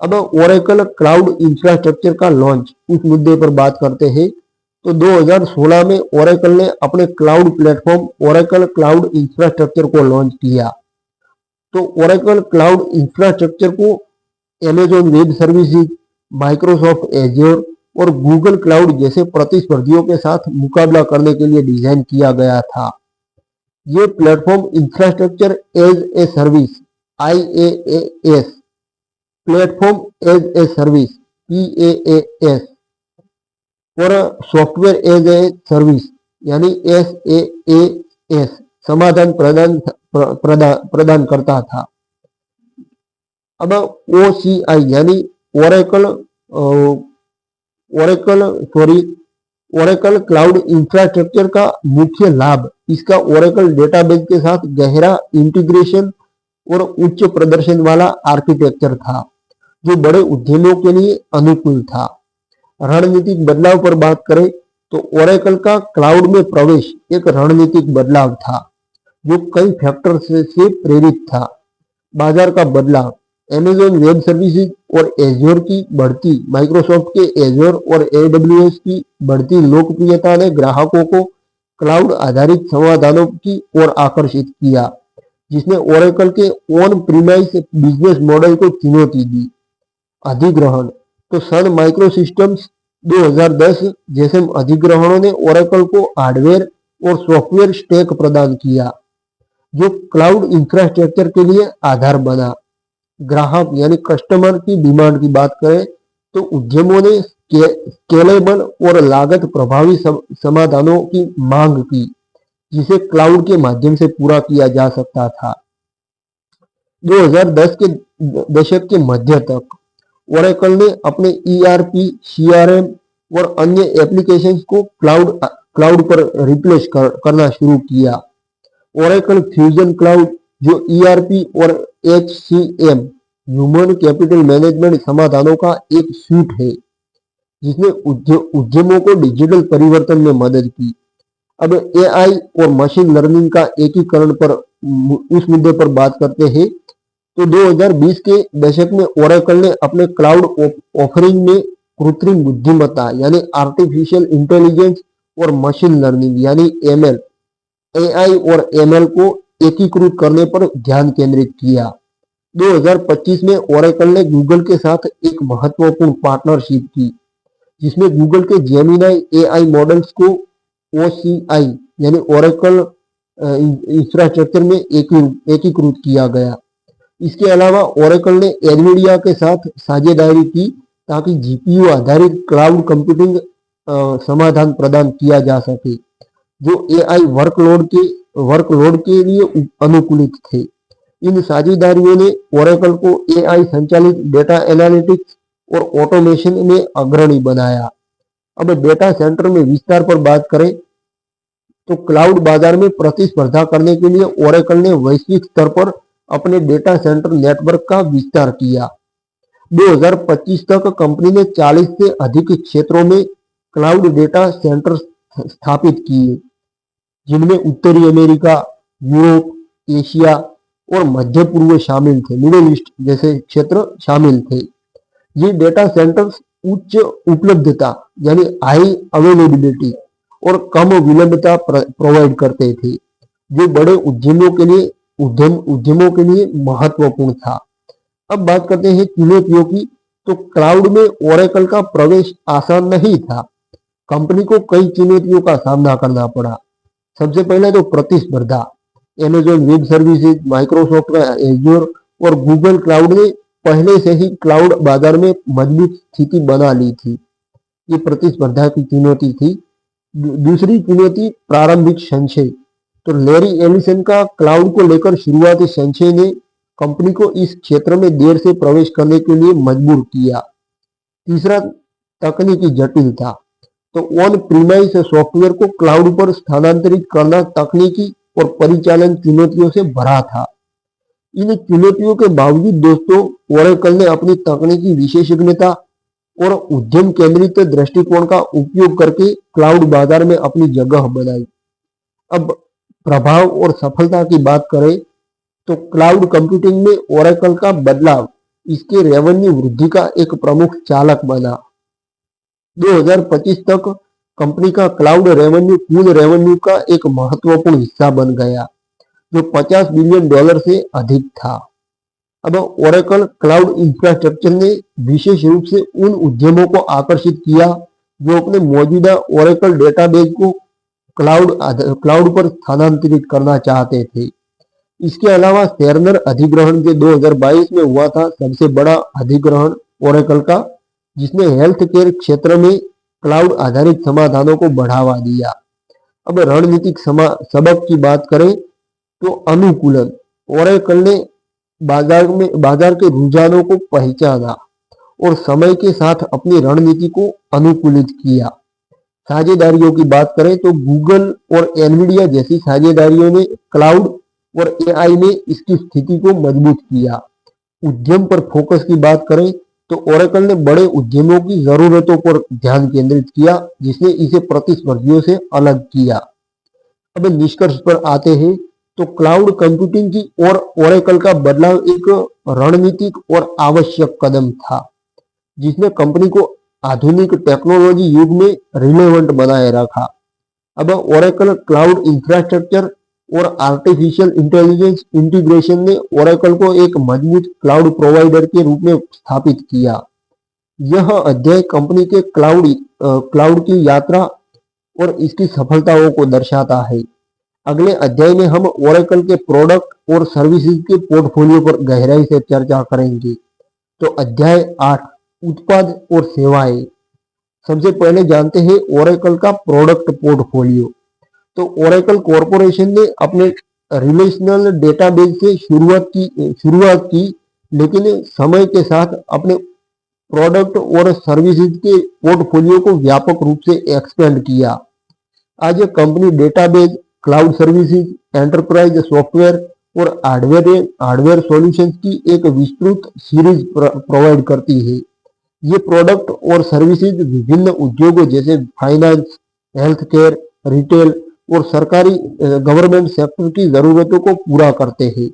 अब ओरेकल क्लाउड इंफ्रास्ट्रक्चर का लॉन्च, उस मुद्दे पर बात करते हैं। तो 2016 में ओरेकल ने अपने cloud platform Oracle cloud infrastructure को लॉन्च किया। तो ओरेकल क्लाउड इंफ्रास्ट्रक्चर को Amazon web services, Microsoft azure और गूगल क्लाउड जैसे प्रतिस्पर्धियों के साथ मुकाबला करने के लिए डिजाइन किया गया था। ये platform infrastructure as a service IaaS, platform as a service PaaS और सॉफ्टवेयर एज ए सर्विस यानी SaaS समाधान प्रदान करता था। अब OCI यानी ओरेकल क्लाउड इंफ्रास्ट्रक्चर का मुख्य लाभ इसका ओरेकल डेटाबेस के साथ गहरा इंटीग्रेशन और उच्च प्रदर्शन वाला आर्किटेक्चर था, जो बड़े उद्यमों के लिए अनुकूल था। रणनीतिक बदलाव पर बात करें तो ओरेकल का क्लाउड में प्रवेश एक रणनीतिक बदलाव था, जो कई फैक्टर से प्रेरित था। बाजार का बदलाव, अमेजॉन वेब सर्विसेज और एज्योर की बढ़ती, माइक्रोसॉफ्ट के एज्योर और AWS की बढ़ती लोकप्रियता ने ग्राहकों को क्लाउड आधारित समाधानों की ओर आकर्षित किया, जिसने ओरेकल के ऑन प्रीमाइस बिजनेस मॉडल को चुनौती दी। अधिग्रहण, तो सन माइक्रोसिस्टम्स 2010 जैसे अधिग्रहणों ने ओरेकल को हार्डवेयर और सॉफ्टवेयर स्टैक प्रदान किया, जो क्लाउड इंफ्रास्ट्रक्चर के लिए आधार बना। ग्राहक यानी कस्टमर की डिमांड की बात करें तो उद्यमों ने स्केलेबल और लागत प्रभावी समाधानों की मांग की, जिसे क्लाउड के माध्यम से पूरा किया जा सकता था। 2010 के दशक के मध्य तक ओरेकल ने अपने ERP, CRM और अन्य एप्लीकेशंस को क्लाउड पर रिप्लेस करना शुरू किया। ओरेकल फ्यूजन क्लाउड, जो ERP और HCM ह्यूमन कैपिटल मैनेजमेंट समाधानों का एक सूट है, जिसने उद्यमों को डिजिटल परिवर्तन में मदद की। अब AI और मशीन लर्निंग का एकीकरण पर उस मुद्दे पर बात करते हैं। तो 2020 के दशक में ओरेकल ने अपने क्लाउड ऑफरिंग में कृत्रिम बुद्धिमत्ता यानी आर्टिफिशियल इंटेलिजेंस और मशीन लर्निंग यानी AI और ML को एकीकृत करने पर ध्यान केंद्रित किया। 2025 में ओरेकल ने गूगल के साथ एक महत्वपूर्ण पार्टनरशिप की, जिसमें गूगल के जेमिनाई AI मॉडल्स को OCI यानी ओरेकल इंफ्रास्ट्रक्चर में एकीकृत किया गया। इसके अलावा ओरेकल ने एनवीडिया के साथ साझेदारी की, ताकि GPU आधारित क्लाउड कंप्यूटिंग समाधान प्रदान किया जा सके, जो AI वर्कलोड के लिए अनुकूलित थे। इन साझेदारियों ने ओरेकल को AI संचालित डेटा एनालिटिक्स और ऑटोमेशन में अग्रणी बनाया। अब डेटा सेंटर में विस्तार पर बात करें तो क्लाउड बाजार में प्रतिस्पर्धा करने के लिए ओरेकल ने वैश्विक स्तर पर अपने डेटा सेंटर नेटवर्क का विस्तार किया। 2025 तक कंपनी ने 40 से अधिक क्षेत्रों में क्लाउड डेटा सेंटर स्थापित किए, जिनमें उत्तरी अमेरिका, यूरोप, एशिया और मध्य पूर्व शामिल थे, मिडिल ईस्ट जैसे क्षेत्र शामिल थे। ये डेटा सेंटर्स उच्च उपलब्धता यानी हाई अवेलेबिलिटी और कम विलंबता प्रोवाइड करते थे, जो बड़े उद्यमों के लिए महत्वपूर्ण था। अब बात करते हैं चुनौतियों की। तो क्लाउड में ओरेकल का प्रवेश आसान नहीं था। कंपनी को कई चुनौतियों का सामना करना पड़ा। सबसे पहले तो प्रतिस्पर्धा। अमेजॉन वेब सर्विसेज, माइक्रोसॉफ्ट का एज्योर और गूगल क्लाउड ने पहले से ही क्लाउड बाजार में मजबूत स्थिति बना ली थी। ये प्रतिस्पर्धा की चुनौती थी। दूसरी चुनौती प्रारंभिक संशय। तो लैरी एलिसन का क्लाउड को लेकर शुरुआती संशय ने कंपनी को इस क्षेत्र में देर से प्रवेश करने के लिए मजबूर किया। तीसरा, तकनीकी जटिलता। तो ऑन प्रीमाइस सॉफ्टवेयर को क्लाउड पर स्थानांतरित करना तकनीकी और परिचालन चुनौतियों से भरा था। इन चुनौतियों के बावजूद दोस्तों, ओरेकल ने अपनी तकनीकी विशेषज्ञता और उद्यम केंद्रित दृष्टिकोण का उपयोग करके क्लाउड बाजार में अपनी जगह बनाई। अब प्रभाव और सफलता की बात करें तो क्लाउड कंप्यूटिंग में ओरेकल का बदलाव इसके रेवेन्यू वृद्धि का एक प्रमुख चालक बना। 2025 तक कंपनी का क्लाउड रेवेन्यू कुल रेवेन्यू का एक महत्वपूर्ण हिस्सा बन गया, जो $50 बिलियन से अधिक था। अब ओरेकल क्लाउड इंफ्रास्ट्रक्चर ने विशेष रूप से उन उद्यमों को आकर्षित किया जो अपने मौजूदा ओरेकल डेटाबेस को क्लाउड पर स्थानांतरित करना चाहते थे। इसके अलावा सेर्नर अधिग्रहण जो 2022 में हुआ था, सबसे बड़ा अधिग्रहण ओरेकल का, जिसने हेल्थ केयर क्षेत्र में क्लाउड आधारित समाधानों को बढ़ावा दिया। अब रणनीतिक सबक की बात करें तो अनुकूलन। ओरेकल ने बाजार के रुझानों को पहचाना और समय के साथ अपनी रणनीति को अनुकूलित किया। साझेदारियों की बात करें तो गूगल और एनवीडिया जैसी साझेदारियों ने क्लाउड और एआई में इसकी स्थिति को मजबूत किया। उद्यम पर फोकस की बात करें तो ओरेकल ने बड़े उद्यमों की जरूरतों पर ध्यान केंद्रित किया, जिसने इसे प्रतिस्पर्धियों से अलग किया। अब निष्कर्ष पर आते हैं तो क्लाउड कंप्यूटिंग की ओर ओरेकल का बदलाव एक रणनीतिक और आवश्यक कदम था, जिसने कंपनी को आधुनिक टेक्नोलॉजी युग में रिलेवेंट बनाए रखा। अब ओरेकल क्लाउड इंफ्रास्ट्रक्चर और आर्टिफिशियल इंटेलिजेंस इंटीग्रेशन ने ओरेकल को एक मजबूत क्लाउड प्रोवाइडर के रूप में स्थापित किया। यह अध्याय कंपनी के क्लाउड की यात्रा और इसकी सफलताओं को दर्शाता है। अगले अध्याय में हम ओरेकल के प्रोडक्ट और सर्विसेज के पोर्टफोलियो पर गहराई से चर्चा करेंगे। तो अध्याय 8, उत्पाद और सेवाएं। सबसे पहले जानते हैं ओरेकल का प्रोडक्ट पोर्टफोलियो। तो ओरेकल कॉरपोरेशन ने अपने रिलेशनल डेटाबेस से शुरुआत की, लेकिन समय के साथ अपने प्रोडक्ट और सर्विसेज के पोर्टफोलियो को व्यापक रूप से एक्सपेंड किया। आज company database, cloud services, enterprise software और हार्डवेयर सॉल्यूशंस की एक विस्तृत सीरीज प्रोवाइड करती है। ये प्रोडक्ट और सर्विसेज विभिन्न उद्योगों जैसे फाइनेंस, हेल्थ केयर, रिटेल और सरकारी गवर्नमेंट सेक्टर की जरूरतों को पूरा करते हैं।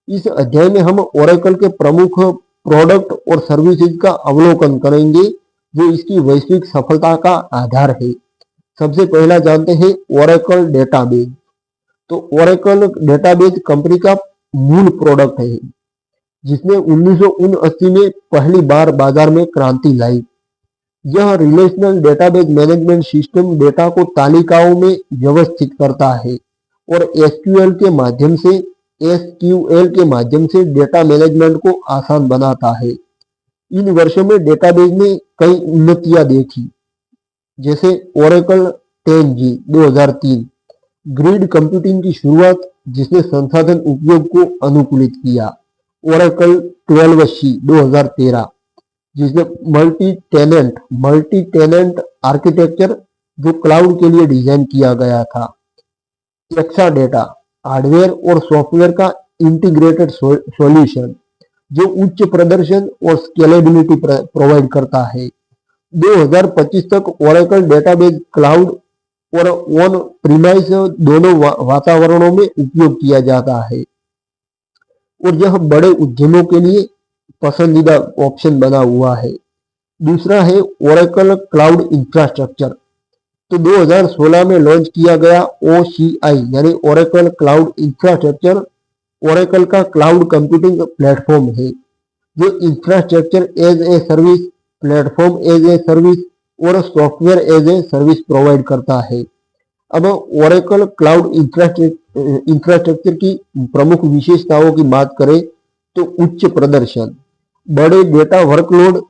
इस अध्याय में हम ओरेकल के प्रमुख प्रोडक्ट और सर्विसेज का अवलोकन करेंगे, जो इसकी वैश्विक सफलता का आधार है। सबसे पहला जानते हैं ओरेकल डेटाबेस। तो ओरेकल डेटाबेस कंपनी का मूल प्रोडक्ट है, जिसने 1979 में पहली बार बाजार में क्रांति लाई। यह relational database management system data को तालिकाओं में व्यवस्थित करता है और एसक्यूएल के माध्यम से डेटा मैनेजमेंट को आसान बनाता है। इन वर्षों में डेटाबेस ने कई उन्नतियां देखी, जैसे ओरेकल 10G 2003, ग्रिड कंप्यूटिंग की शुरुआत जिसने संसाधन उपयोग को अनुकूलित किया, ओरेकल 12C 2013, जिसने मल्टी टेनेंट आर्किटेक्चर जो क्लाउड के लिए डिजाइन किया गया था। एक्साडेटा हार्डवेयर और सॉफ्टवेयर का इंटीग्रेटेड सॉल्यूशन जो उच्च प्रदर्शन और स्केलेबिलिटी प्रोवाइड करता है। 2025 तक ओरेकल डेटाबेस क्लाउड और ऑन प्रीमाइस दोनों वातावरणों में उपयोग किया जाता है और यह बड़े उद्यमों के लिए पसंदीदा ऑप्शन बना हुआ है। दूसरा है ओरेकल क्लाउड इंफ्रास्ट्रक्चर। तो 2016 में लॉन्च किया गया OCI यानी ओरेकल क्लाउड इंफ्रास्ट्रक्चर ओरेकल का क्लाउड कंप्यूटिंग प्लेटफॉर्म है, जो infrastructure as a service, platform as a service और software as a service provide करता है। अब ओरेकल क्लाउड इंफ्रास्ट्रक्चर की प्रमुख विशेषताओं की बात करें तो उच्च प्रदर्शन, बड़े डेटा वर्कलोड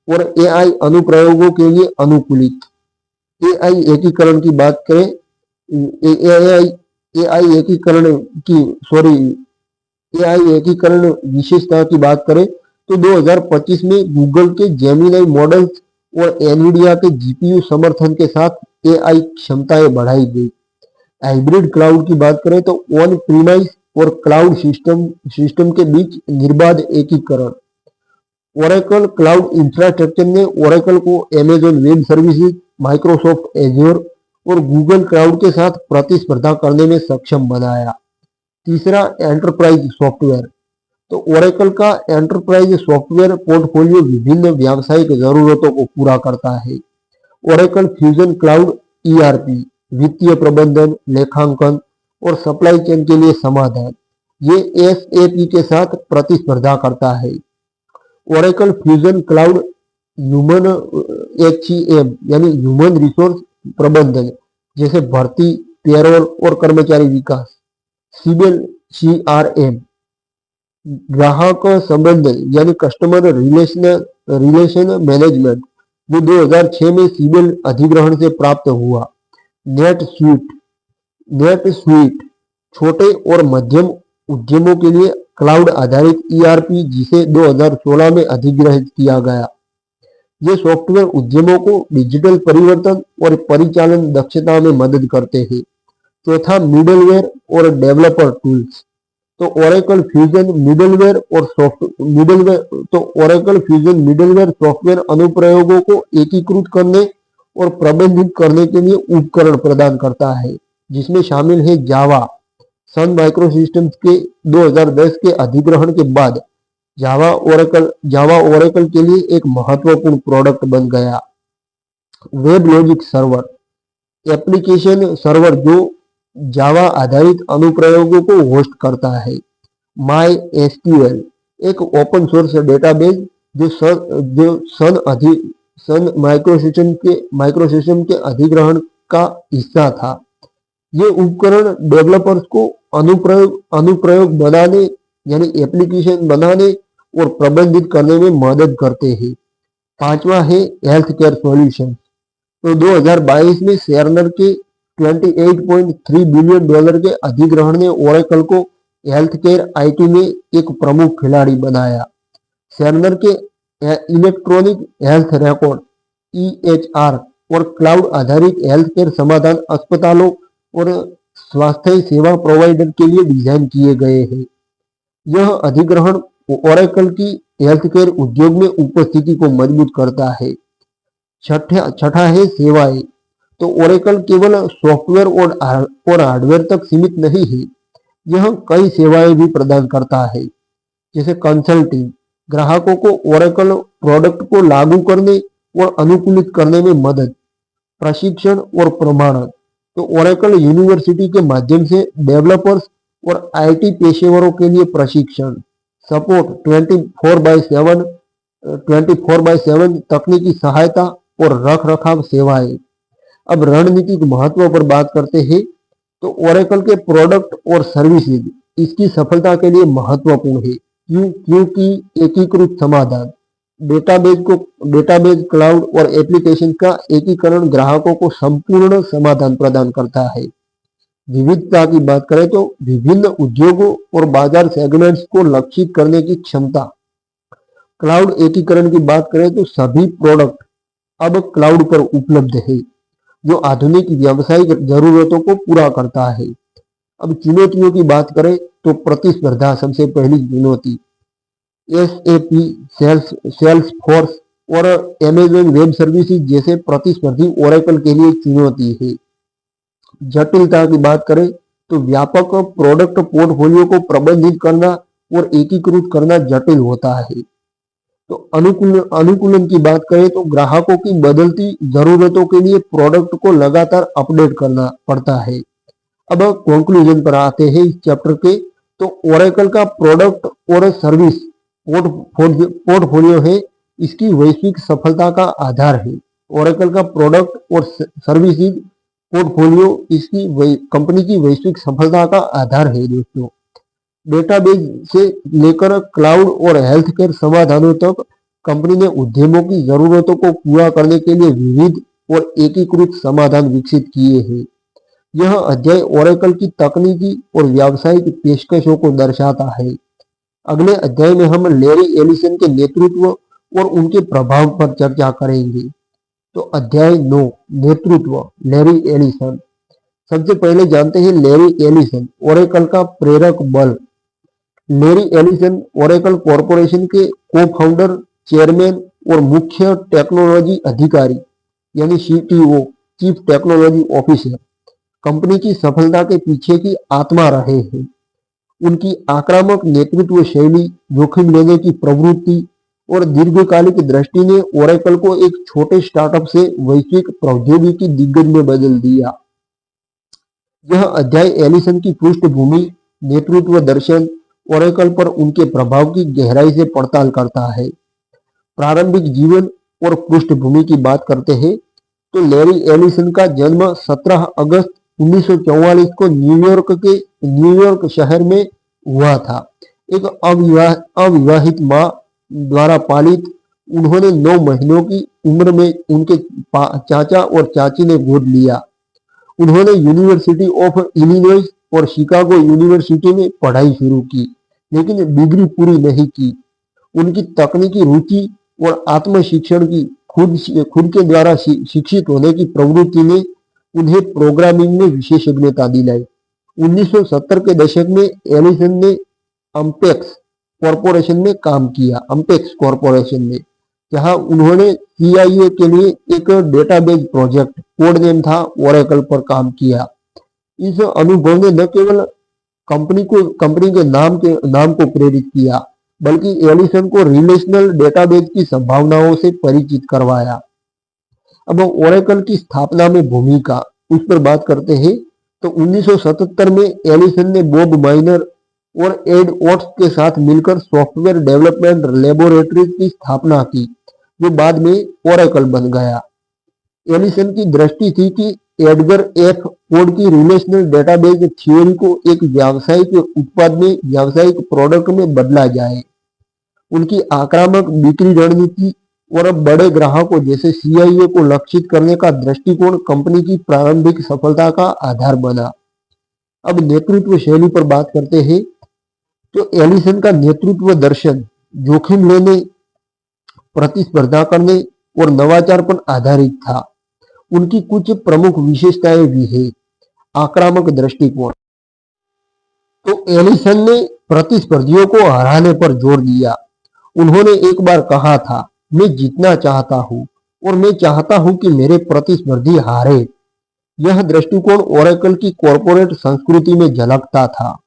और एआई अनुप्रयोगों के लिए अनुकूलित। एआई एकीकरण की बात करें, एआई एआई एकीकरण की सॉरी एआई एकीकरण विशेषता की बात करें तो 2025 में गूगल के जेमिनी मॉडल्स और एनवीडिया के जीपीयू समर्थन के साथ एआई क्षमताएं बढ़ाई गई। हाइब्रिड क्लाउड की बात करें तो ऑन प्रीमाइस और क्लाउड सिस्टम के बीच निर्बाध एकीकरण। ओरेकल क्लाउड इंफ्रास्ट्रक्चर ने ओरेकल को Amazon web services, Microsoft azure और गूगल क्लाउड के साथ प्रतिस्पर्धा करने में सक्षम बनाया। तीसरा, एंटरप्राइज सॉफ्टवेयर। तो ओरेकल का एंटरप्राइज सॉफ्टवेयर पोर्टफोलियो विभिन्न व्यावसायिक जरूरतों को पूरा करता है। ओरेकल फ्यूजन क्लाउड ईआरपी, वित्तीय प्रबंधन, लेखांकन और सप्लाई चेन के लिए समाधान, ये एसएपी के साथ प्रतिस्पर्धा करता है। Oracle fusion cloud human HCM यानी ह्यूमन रिसोर्स प्रबंधन जैसे भर्ती, पेरोल और कर्मचारी विकास, सीबेल सीआरएम, ग्राहक संबंध यानी कस्टमर रिलेशन मैनेजमेंट जो 2006 में सीबेल अधिग्रहण से प्राप्त हुआ। नेट स्वीट छोटे और मध्यम उद्यमों के लिए क्लाउड आधारित ईआरपी जिसे 2016 में अधिग्रहित किया गया। ये सॉफ्टवेयर उद्यमों को डिजिटल परिवर्तन और परिचालन दक्षता में मदद करते हैं। चौथा, मिडलवेयर और डेवलपर टूल्स। तो ओरेकल फ्यूजन मिडलवेयर सॉफ्टवेयर अनुप्रयोगों को एकीकृत करने और प्रबंधित करने के लिए उपकरण प्रदान करता है, जिसमें शामिल है जावा। सन माइक्रोसिस्टम्स के 2010 के अधिग्रहण के बाद जावा ओरेकल के लिए एक महत्वपूर्ण प्रोडक्ट बन गया। Web logic server, application server जो जावा आधारित अनुप्रयोगों को होस्ट करता है। माई एसक्यूएल एक ओपन सोर्स डेटाबेस जो सन माइक्रोसिस्टम के अधिग्रहण का हिस्सा था। ये उपकरण डेवलपर्स को अनुप्रयोग बनाने यानी एप्लीकेशन बनाने और प्रबंधित करने में मदद करते हैं। पांचवा है हेल्थ केयर सॉल्यूशन। तो 2022 में शेरनर के $28.3 बिलियन के अधिग्रहण ने ओरेकल को हेल्थ केयर आईटी में एक प्रमुख खिलाड़ी बनाया। शेरनर के इलेक्ट्रॉनिक हेल्थ रिकॉर्ड ईएचआर और क्लाउड आधारित हेल्थ केयर समाधान अस्पतालों और स्वास्थ्य सेवा प्रोवाइडर के लिए डिजाइन किए गए हैं। यह अधिग्रहण ओरेकल की हेल्थ केयर उद्योग में उपस्थिति को मजबूत करता है। छठा है सेवाएं। तो ओरेकल केवल सॉफ्टवेयर और हार्डवेयर तक सीमित नहीं है, यह कई सेवाएं भी प्रदान करता है, जैसे कंसल्टिंग, ग्राहकों को ओरेकल प्रोडक्ट को लागू करने और अनुकूलित करने में मदद, प्रशिक्षण और प्रमाणन। तो ओरेकल यूनिवर्सिटी के माध्यम से डेवलपर्स और आईटी पेशेवरों के लिए प्रशिक्षण, सपोर्ट 24/7 तकनीकी सहायता और रखरखाव सेवाएं। अब रणनीतिक महत्व पर बात करते हैं तो ओरेकल के प्रोडक्ट और सर्विसेज इसकी सफलता के लिए महत्वपूर्ण है। क्योंकि एकीकृत समाधान, डेटाबेज क्लाउड और एप्लीकेशन का एकीकरण ग्राहकों को संपूर्ण समाधान प्रदान करता है। विविधता की बात करें तो विभिन्न उद्योगों और बाजार सेगमेंट्स को लक्षित करने की क्षमता। क्लाउड एकीकरण की बात करें तो सभी प्रोडक्ट अब क्लाउड पर उपलब्ध है, जो आधुनिक व्यावसायिक जरूरतों को पूरा करता है। अब चुनौतियों की बात करें तो प्रतिस्पर्धा सबसे पहली चुनौती। एसएपी, सेल्सफोर्स और अमेज़न वेब सर्विसेज जैसे प्रतिस्पर्धी ओरेकल के लिए चुनौती है। जटिलता की बात करें तो व्यापक प्रोडक्ट पोर्टफोलियो को प्रबंधित करना और एकीकृत करना जटिल होता है। तो अनुकूलन की बात करें तो ग्राहकों की बदलती जरूरतों के लिए प्रोडक्ट को लगातार अपडेट करना पड़ता है। अब कंक्लूजन पर आते हैं इस चैप्टर के। तो ओरेकल का प्रोडक्ट और सर्विस पोर्टफोलियो है, इसकी वैश्विक सफलता का आधार है। ओरेकल का प्रोडक्ट और सर्विसेज पोर्टफोलियो इसकी कंपनी की वैश्विक सफलता का आधार है दोस्तों। डेटाबेस से लेकर क्लाउड और हेल्थ केयर समाधानों तक कंपनी ने उद्यमों की जरूरतों को पूरा करने के लिए विविध और एकीकृत समाधान विकसित किए हैं। यह अध्याय ओरेकल की तकनीकी और व्यावसायिक पेशकशों को दर्शाता है। अगले अध्याय में हम लैरी एलिसन के नेतृत्व और उनके प्रभाव पर चर्चा करेंगे। तो अध्याय 9 नेतृत्व लैरी एलिसन। सबसे पहले जानते हैं लैरी एलिसन, ओरेकल का प्रेरक बल। लैरी एलिसन ओरेकल कॉरपोरेशन के को-फाउंडर, चेयरमैन और मुख्य टेक्नोलॉजी अधिकारी यानी CTO, chief technology officer, company की सफलता के पीछे की आत्मा रहे हैं। उनकी आक्रामक नेतृत्व शैली, जोखिम लेने की प्रवृत्ति और दीर्घकालिक दृष्टि ने ओरेकल को एक छोटे स्टार्टअप से वैश्विक प्रौद्योगिकी दिग्गज में बदल दिया। यह अध्याय एलिसन की पृष्ठभूमि, नेतृत्व दर्शन, ओरेकल पर उनके प्रभाव की गहराई से पड़ताल करता है। प्रारंभिक जीवन और पृष्ठभूमि की बात करते हैं तो लैरी एलिसन का जन्म 17 अगस्त 1944 को न्यूयॉर्क शहर में हुआ था। एक अविवाहित मां द्वारा पालित, उन्होंने 9 महीनों की उम्र में उनके चाचा और चाची ने गोद लिया। उन्होंने यूनिवर्सिटी ऑफ इलिनॉइस और शिकागो यूनिवर्सिटी में पढ़ाई शुरू की, लेकिन डिग्री पूरी नहीं की। उनकी तकनीकी रुचि और आत्मशिक्षण की खुद के द्वारा शिक्षित होने की प्रवृत्ति ने उन्हें प्रोग्रामिंग में विशेषज्ञता दिलाई। 1970 के दशक में एलिसन ने अम्पेक्स कॉरपोरेशन में काम किया, अम्पेक्स कॉरपोरेशन में, जहां उन्होंने CIA के लिए एक डेटाबेस प्रोजेक्ट, कोड नेम था ओरेकल, पर काम किया। इस अनुभव ने न केवल कंपनी के नाम को प्रेरित किया, बल्कि एलिसन को रिलेशनल डेटाबेस की संभावनाओं से परिचित करवाया। अब ओरेकल की स्थापना में भूमिका, उस पर बात करते हैं। तो 1977 में एलिसन ने बॉब माइनर और एड ओट्स के साथ मिलकर सॉफ्टवेयर डेवलपमेंट लेबोरेटरीज की स्थापना की, जो बाद में ओरेकल बन गया। एलिसन की दृष्टि थी कि एडगर एफ कोड की रिलेशनल डेटाबेस थ्योरी को एक व्यावसायिक उत्पाद में, व्यावसायिक प्रोडक्ट में बदला जाए। उनकी आक्रामक बिक्री रणनीति और बड़े ग्राहकों जैसे CIA को लक्षित करने का दृष्टिकोण कंपनी की प्रारंभिक सफलता का आधार बना। अब नेतृत्व शैली पर बात करते हैं। तो एलिसन का नेतृत्व दर्शन जोखिम लेने, प्रतिस्पर्धा करने और नवाचार पर आधारित था। उनकी कुछ प्रमुख विशेषताएं भी है। आक्रामक दृष्टिकोण, तो एलिसन ने प्रतिस्पर्धियों को हराने पर जोर दिया। उन्होंने एक बार कहा था, मैं जीतना चाहता हूं और मैं चाहता हूं कि मेरे प्रतिस्पर्धी हारे। यह दृष्टिकोण ओरेकल की कॉरपोरेट संस्कृति में झलकता था।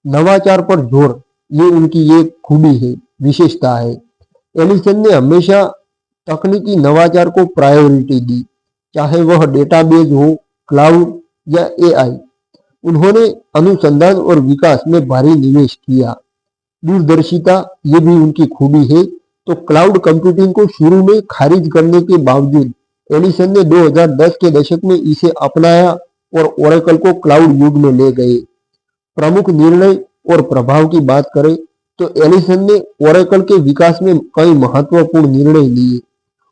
नवाचार पर जोर, ये उनकी एक खूबी है, विशेषता है। एलिसन ने हमेशा तकनीकी नवाचार को प्रायोरिटी दी, चाहे वह डेटाबेस हो, क्लाउड या AI। उन्होंने अनुसंधान और विकास में भारी निवेश किया। दूरदर्शिता, ये भी उनकी खूबी है। तो क्लाउड कंप्यूटिंग को शुरू में खारिज करने के बावजूद एलिसन ने 2010 के दशक में इसे अपनाया और ओरेकल को क्लाउड युग में ले गए। प्रमुख निर्णय और प्रभाव की बात करें तो एलिसन ने ओरेकल के विकास में कई महत्वपूर्ण निर्णय लिए।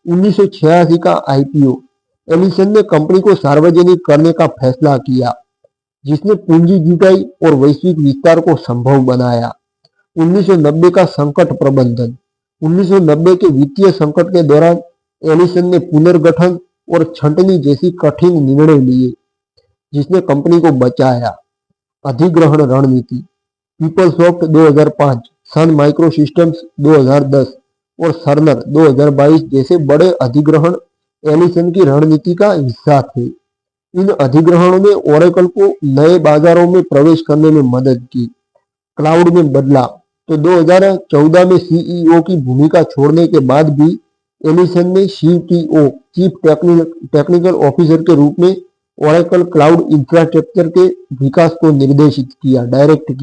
1986 का IPO, एलिसन ने कंपनी को सार्वजनिक करने का फैसला किया, जिसने पूंजी जुटाई और वैश्विक विस्तार को संभव बनाया। 1990 का संकट प्रबंधन, 1990 के वित्तीय संकट के दौरान एलिसन ने पुनर्गठन और छंटनी जैसी कठिन निर्णय लिए, जिसने कंपनी को बचाया। अधिग्रहण रणनीति, पीपलसॉफ्ट 2005, सन माइक्रोसिस्टम्स 2010 और सर्नर 2022 जैसे बड़े अधिग्रहण एलिसन की रणनीति का हिस्सा थे। इन अधिग्रहणों ने ओरेकल को नए बाजारों में प्रवेश करने में मदद की। क्लाउड में बदला, तो 2014 में CEO की भूमिका छोड़ने के बाद भी एलिसन ने CTO, चीफ टेक्निकल ऑफिसर के रूप में ओरेकल क्लाउड इंफ्रास्ट्रक्चर के विकास को निर्देशित किया, डायरेक्टरेट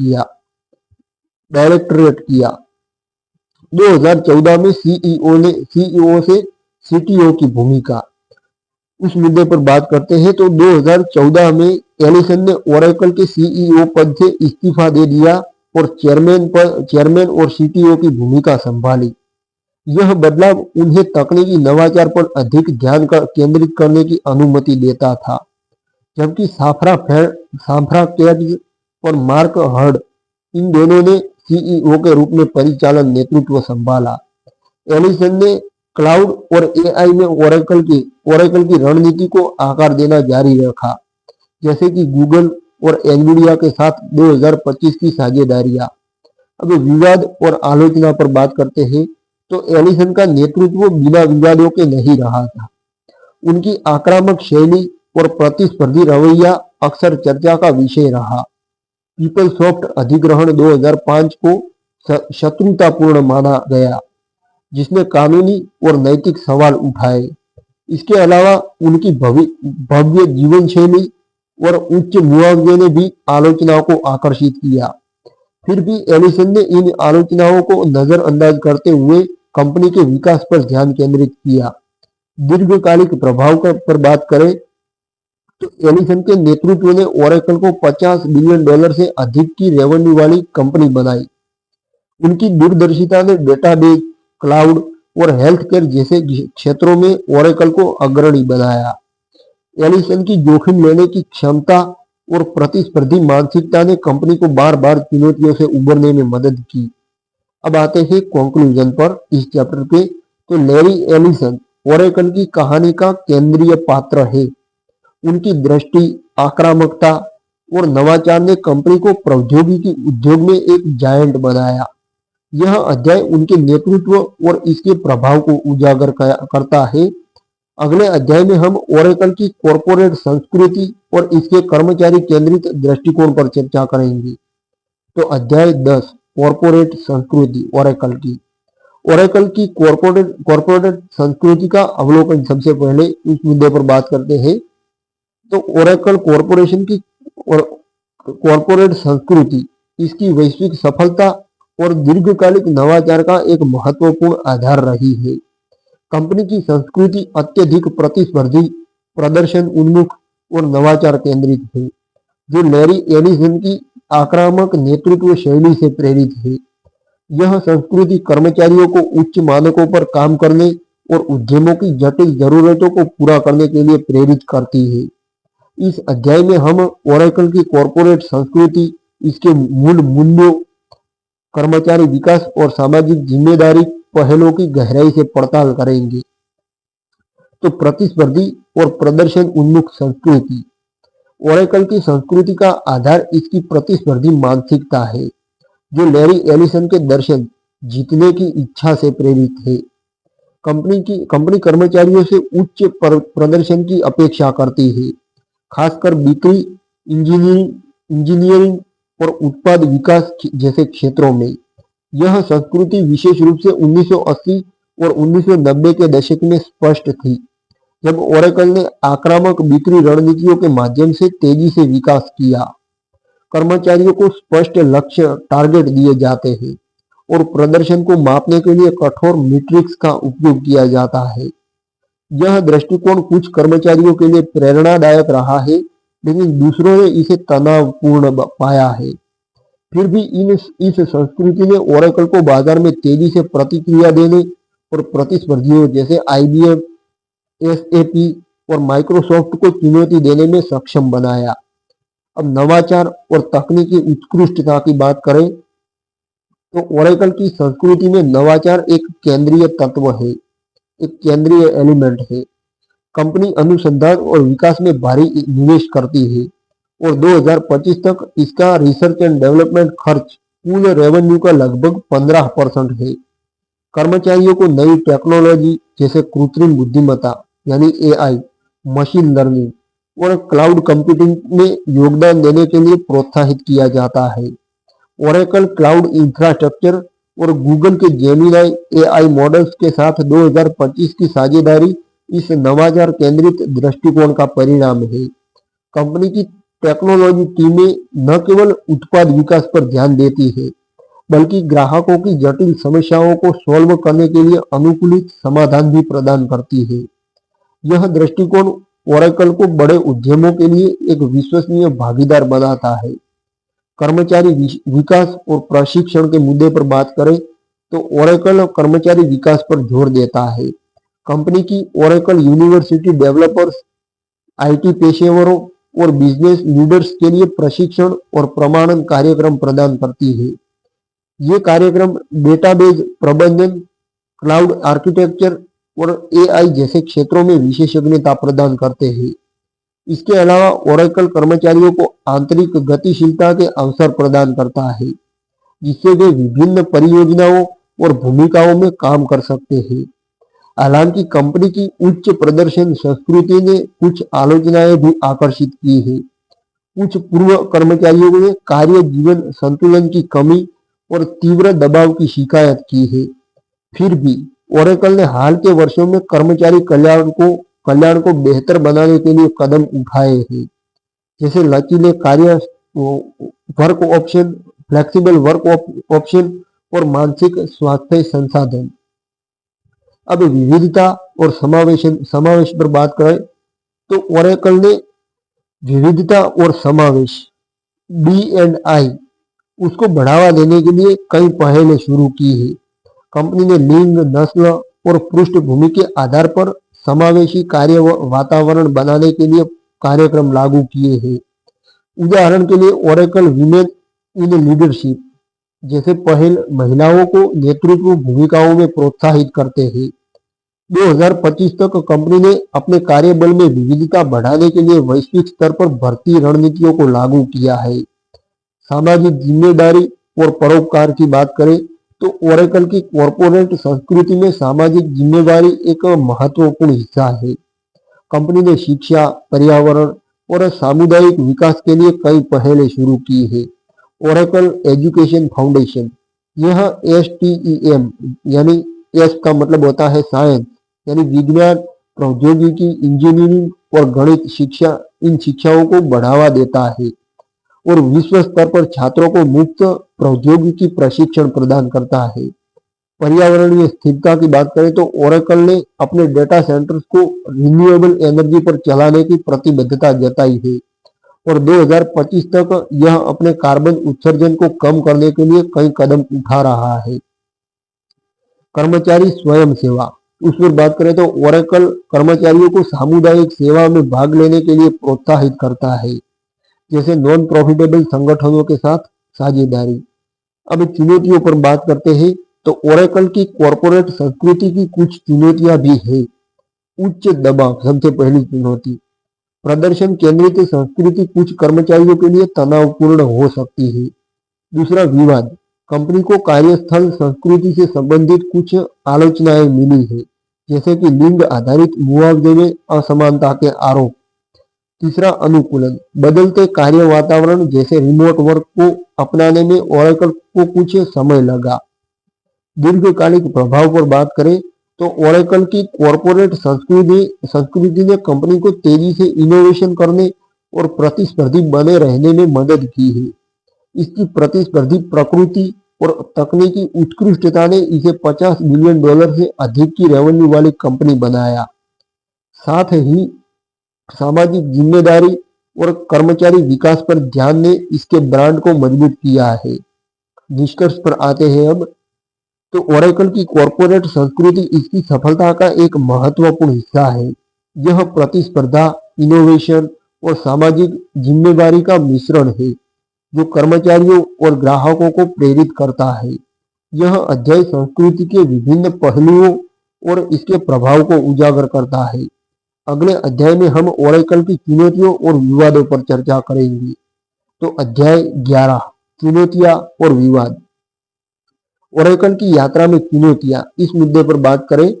किया। 2014 में CEO से CTO की भूमिका, उस मुद्दे पर बात करते हैं तो 2014 में एलिसन ने ओरेकल के सीईओ पद से इस्तीफा दे दिया और चेयरमैन और सीटीओ की भूमिका संभाली। यह बदलाव उन्हें तकनीकी नवाचार पर अधिक ध्यान केंद्रित करने की अनुमति देता था, जबकि साफ्रा कैब्स और मार्क हर्ड इन दोनों ने सीईओ के रूप में परिचालन नेतृत्व संभाला। एलिसन ने क्लाउड और एआई में ओरेकल की रणनीति को आकार देना जारी रखा, जैसे कि गूगल और एनवीडिया के साथ 2025 की साझेदारियां। अब विवाद और आलोचना पर बात करते हैं तो एलिसन का नेतृत्व बिना विवादों के नहीं रहा था। उनकी आक्रामक शैली और प्रतिस्पर्धी रवैया अक्सर चर्चा का विषय रहा। पीपलसॉफ्ट अधिग्रहण 2005 को शत्रुतापूर्ण माना गया, जिसने कानूनी और नैतिक सवाल उठाए। इसके अलावा उनकी भव्य जीवन शैली और उच्च मुआवजे ने भी आलोचनाओं को आकर्षित किया। फिर भी एलिसन ने इन आलोचनाओं को नजरअंदाज करते हुए कंपनी के विकास पर ध्यान केंद्रित किया। दीर्घकालिक प्रभाव पर बात करें तो एलिसन के नेतृत्व ने ओरेकल को $50 बिलियन से अधिक की रेवेन्यू वाली कंपनी बनाई। उनकी दूरदर्शिता ने डेटाबेस, क्लाउड और हेल्थ केयर जैसे क्षेत्रों में ओरेकल को अग्रणी बनाया। एलिसन की जोखिम लेने की क्षमता और प्रतिस्पर्धी मानसिकता ने कंपनी को बार बार चुनौतियों से उबरने में मदद की। अब आते हैं कंक्लूजन पर इस चैप्टर पे। तो लैरी एलिसन ओरेकल की कहानी का केंद्रीय पात्र है। उनकी दृष्टि, आक्रामकता और नवाचार ने कंपनी को प्रौद्योगिकी उद्योग में एक जायंट बनाया। यह अध्याय उनके नेतृत्व और इसके प्रभाव को उजागर करता है। अगले अध्याय में हम ओरेकल की कॉरपोरेट संस्कृति और इसके कर्मचारी केंद्रित दृष्टिकोण पर चर्चा करेंगे। तो अध्याय 10 कॉरपोरेट संस्कृति ओरेकल की कॉरपोरेट संस्कृति का अवलोकन। सबसे पहले इस मुद्दे पर बात करते हैं। तो ओरेकल कॉरपोरेशन की कॉरपोरेट संस्कृति इसकी वैश्विक सफलता और दीर्घकालिक नवाचार का एक महत्वपूर्ण आधार रही है। कंपनी की संस्कृति अत्यधिक प्रतिस्पर्धी, प्रदर्शन उन्मुख और नवाचार केंद्रित है, जो लैरी एलिसन की आक्रामक नेतृत्व शैली से प्रेरित है। यह संस्कृति कर्मचारियों को उच्च मानकों पर काम करने और उद्यमों की जटिल जरूरतों को पूरा करने के लिए प्रेरित करती है। इस अध्याय में हम ओरेकल की कॉरपोरेट संस्कृति, इसके मूल मूल्यों, कर्मचारी विकास और सामाजिक जिम्मेदारी पहलों की गहराई से पड़ताल करेंगे। तो प्रतिस्पर्धी और प्रदर्शन उन्मुख संस्कृति ओरेकल की संस्कृति का आधार इसकी प्रतिस्पर्धी मानसिकता है, जो लैरी एलिसन के दर्शन जीतने की इच्छा से प्रेरित है। कंपनी कर्मचारियों से उच्च प्रदर्शन की अपेक्षा करती है, खासकर बिक्री, इंजीनियरिंग और उत्पाद विकास जैसे क्षेत्रों में। यह संस्कृति विशेष रूप से 1980 और 1990 के दशक में स्पष्ट थी, जब ओरेकल ने आक्रामक बिक्री रणनीतियों के माध्यम से तेजी से विकास किया। कर्मचारियों को स्पष्ट लक्ष्य टारगेट दिए जाते हैं और प्रदर्शन को मापने के लिए कठोर मीट्रिक्स का उपयोग किया जाता है। यह दृष्टिकोण कुछ कर्मचारियों के लिए प्रेरणादायक रहा है, लेकिन दूसरों ने इसे तनावपूर्ण पाया है। फिर भी इस संस्कृति ने ओरेकल को बाजार में तेजी से प्रतिक्रिया देने और प्रतिस्पर्धियों जैसे IBM, SAP और माइक्रोसॉफ्ट को चुनौती देने में सक्षम बनाया। अब नवाचार और तकनीकी उत्कृष्टता की बात करें तो ओरेकल की संस्कृति में नवाचार एक केंद्रीय तत्व है, एक केंद्रीय एलिमेंट है। कंपनी अनुसंधान और विकास में भारी निवेश करती है और 2025 तक इसका रिसर्च एंड डेवलपमेंट खर्च कुल रेवेन्यू का लगभग 15% है। कर्मचारियों को नई टेक्नोलॉजी जैसे कृत्रिम बुद्धिमत्ता यानी AI, मशीन लर्निंग और क्लाउड कंप्यूटिंग में योगदान देने के लिए प्रोत्साहित किया जाता है। ओरेकल क्लाउड इंफ्रास्ट्रक्चर और गूगल के जेमिनाई AI मॉडल्स के साथ 2025 की साझेदारी इस नवाचार केंद्रित दृष्टिकोण का परिणाम है। कंपनी की टेक्नोलॉजी टीमें न केवल उत्पाद विकास पर ध्यान देती है, बल्कि ग्राहकों की जटिल समस्याओं को सॉल्व करने के लिए अनुकूलित समाधान भी प्रदान करती है। यह दृष्टिकोण ओरेकल को बड़े उद्यमों के लिए एक विश्वसनीय भागीदार बनाता है। कर्मचारी विकास और प्रशिक्षण के मुद्दे पर बात करें तो ओरेकल कर्मचारी विकास पर जोर देता है। कंपनी की ओरेकल यूनिवर्सिटी डेवलपर्स, आईटी पेशेवरों और बिजनेस लीडर्स के लिए प्रशिक्षण और प्रमाणन कार्यक्रम प्रदान करती है। ये कार्यक्रम डेटाबेस प्रबंधन, क्लाउड आर्किटेक्चर और एआई जैसे क्षेत्रों में विशेषज्ञता प्रदान करते हैं। इसके अलावा ओरेकल कर्मचारियों को आंतरिक गतिशीलता के अवसर प्रदान करता है, जिससे वे विभिन्न परियोजनाओं और भूमिकाओं में काम कर सकते हैं। हालांकि कंपनी की उच्च प्रदर्शन संस्कृति ने कुछ आलोचनाएं भी आकर्षित की है। कुछ पूर्व कर्मचारियों ने कार्य जीवन संतुलन की कमी और तीव्र दबाव की शिकायत की है। फिर भी ओरेकल ने हाल के वर्षों में कर्मचारी कल्याण को बेहतर बनाने के लिए कदम उठाए हैं, जैसे लचीले कार्य work option, flexible work option और मानसिक स्वास्थ्य संसाधन। अब विविधता और समावेश पर बात करें तो ओरेकल ने विविधता और समावेश D&I उसको बढ़ावा देने के लिए कई पहलें शुरू की है। कंपनी ने लिंग, नस्ल और पृष्ठभूमि के आधार पर समावेशी कार्य वातावरण बनाने के लिए कार्यक्रम लागू किए हैं। उदाहरण के लिए ओरेकल विमेन इन लीडरशिप जैसे पहल महिलाओं को नेतृत्व भूमिकाओं में प्रोत्साहित करते हैं। 2025 तक कंपनी ने अपने कार्यबल में विविधता बढ़ाने के लिए वैश्विक स्तर पर भर्ती रणनीतियों को लागू किया है। सामाजिक जिम्मेदारी और परोपकार की बात करें तो ओरेकल की कॉरपोरेट संस्कृति में सामाजिक जिम्मेदारी एक महत्वपूर्ण हिस्सा है। कंपनी ने शिक्षा, पर्यावरण और सामुदायिक विकास के लिए कई पहलें शुरू की है। ओरेकल एजुकेशन फाउंडेशन, यह STEM यानी एस का मतलब होता है साइंस यानी विज्ञान, प्रौद्योगिकी, इंजीनियरिंग और गणित शिक्षा, इन शिक्षाओं को बढ़ावा देता है और विश्व स्तर पर छात्रों को मुफ्त प्रौद्योगिकी प्रशिक्षण प्रदान करता है। पर्यावरणीय स्थिरता की बात करें तो ओरेकल ने अपने डेटा सेंटर्स को रिन्यूएबल एनर्जी पर चलाने की प्रतिबद्धता जताई है और 2025 तक यह अपने कार्बन उत्सर्जन को कम करने के लिए कई कदम उठा रहा है। कर्मचारी स्वयं सेवा, उस पर बात करें तो ओरेकल कर्मचारियों को सामुदायिक सेवा में भाग लेने के लिए प्रोत्साहित करता है, जैसे नॉन प्रॉफिटेबल संगठनों के साथ साझेदारी। अब चुनौतियों पर बात करते हैं तो ओरेकल की कॉरपोरेट संस्कृति की कुछ चुनौतियां भी है। उच्च दबाव सबसे पहली चुनौती। प्रदर्शन केंद्रित संस्कृति कुछ कर्मचारियों के लिए तनावपूर्ण हो सकती है। दूसरा, विवाद। कंपनी को कार्यस्थल संस्कृति से संबंधित कुछ आलोचनाएं मिली है, जैसे कि लिंग आधारित मुआवजे में असमानता के आरोप। तीसरा, अनुकूलन। बदलते कार्य वातावरण जैसे रिमोट वर्क को अपनाने में ओरेकल को कुछ समय लगा। दीर्घकालिक प्रभाव पर बात करें तो ओरेकल की कॉरपोरेट संस्कृति ने कंपनी को तेजी से इनोवेशन करने और प्रतिस्पर्धी बने रहने में मदद की है। इसकी प्रतिस्पर्धी प्रकृति और तकनीकी उत्कृष्टता ने इसे $50 बिलियन से अधिक की रेवेन्यू वाली कंपनी बनाया। साथ ही सामाजिक जिम्मेदारी और कर्मचारी विकास पर ध्यान ने इसके ब्रांड को मजबूत किया है। निष्कर्ष पर आते हैं अब तो ओरेकल की कॉरपोरेट संस्कृति इसकी सफलता का एक महत्वपूर्ण हिस्सा है। यह प्रतिस्पर्धा, इनोवेशन और सामाजिक जिम्मेदारी का मिश्रण है, जो कर्मचारियों और ग्राहकों को प्रेरित करता है। यह अध्याय संस्कृति के विभिन्न पहलुओं और इसके प्रभाव को उजागर करता है। अगले अध्याय में हम ओरेकल की चुनौतियों और विवादों पर चर्चा करेंगे। तो अध्याय 11, चुनौतियां और विवाद। ओरेकल की यात्रा में चुनौतियां, इस मुद्दे पर बात करें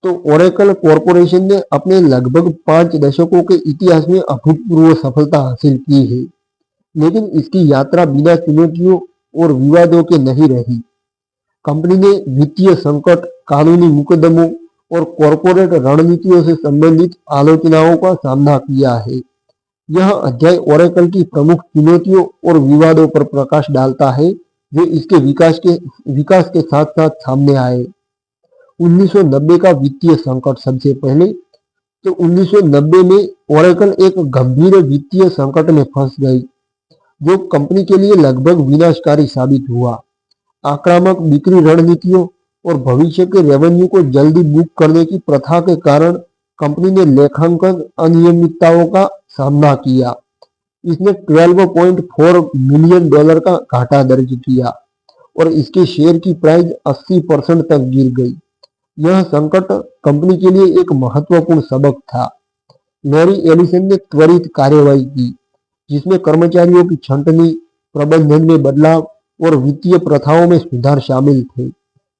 तो ओरेकल कॉरपोरेशन ने अपने लगभग 5 दशकों के इतिहास में अभूतपूर्व सफलता हासिल की है, लेकिन इसकी यात्रा बिना चुनौतियों और विवादों के नहीं रही। कंपनी ने वित्तीय संकट, कानूनी मुकदमों और कॉरपोरेट रणनीतियों से संबंधित आलोचनाओं का सामना किया है। यह अध्याय ओरेकल की प्रमुख चुनौतियों और विवादों पर प्रकाश डालता है, जो इसके विकास के साथ साथ सामने आए। 1990 का वित्तीय संकट। सबसे पहले तो 1990 में ओरेकल एक गंभीर वित्तीय संकट में फंस गई, जो कंपनी के लिए लगभग विनाशकारी साबित हुआ। आक्रामक बिक्री रणनीतियों और भविष्य के रेवेन्यू को जल्दी बुक करने की प्रथा के कारण कंपनी ने लेखांकन अनियमितताओं का सामना किया। इसने $12.4 मिलियन का घाटा दर्ज किया और इसके शेयर की प्राइस 80% तक गिर गई। यह संकट कंपनी के लिए एक महत्वपूर्ण सबक था। लैरी एलिसन ने त्वरित कार्यवाही की, जिसमें कर्मचारियों की छंटनी, प्रबंधन में बदलाव और वित्तीय प्रथाओं में सुधार शामिल थे।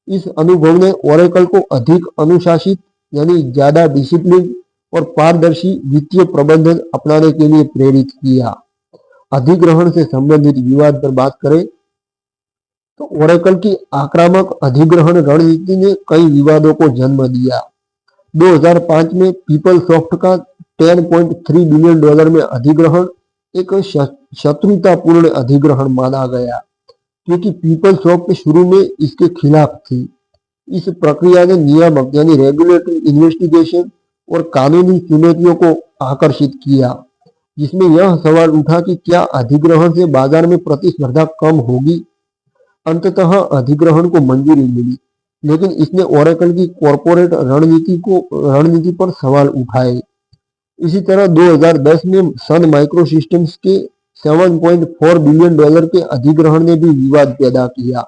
इस अनुभव ने ओरेकल को अधिक अनुशासित, यानी ज्यादा डिसिप्लिन और पारदर्शी वित्तीय प्रबंधन अपनाने के लिए प्रेरित किया। अधिग्रहण से संबंधित विवाद पर बात करें तो ओरेकल की आक्रामक अधिग्रहण रणनीति ने कई विवादों को जन्म दिया। 2005 में पीपलसॉफ्ट का $10.3 बिलियन में अधिग्रहण एक शत्रुतापूर्ण अधिग्रहण माना गया, क्योंकि पीपलसॉफ्ट शुरू में इसके खिलाफ थी। इस प्रक्रिया ने नियामक यानी रेगुलेटरी इन्वेस्टिगेशन और कानूनी चुनौतियों को आकर्षित किया, जिसमें यह सवाल उठा कि क्या अधिग्रहण से बाजार में प्रतिस्पर्धा कम होगी। अंततः अधिग्रहण को मंजूरी मिली, लेकिन इसने ओरेकल की कॉर्पोरेट रणनीति पर सवाल उठाए। इसी तरह 2010 में सन माइक्रोसिस्टम्स के $7.4 बिलियन के अधिग्रहण ने भी विवाद पैदा किया।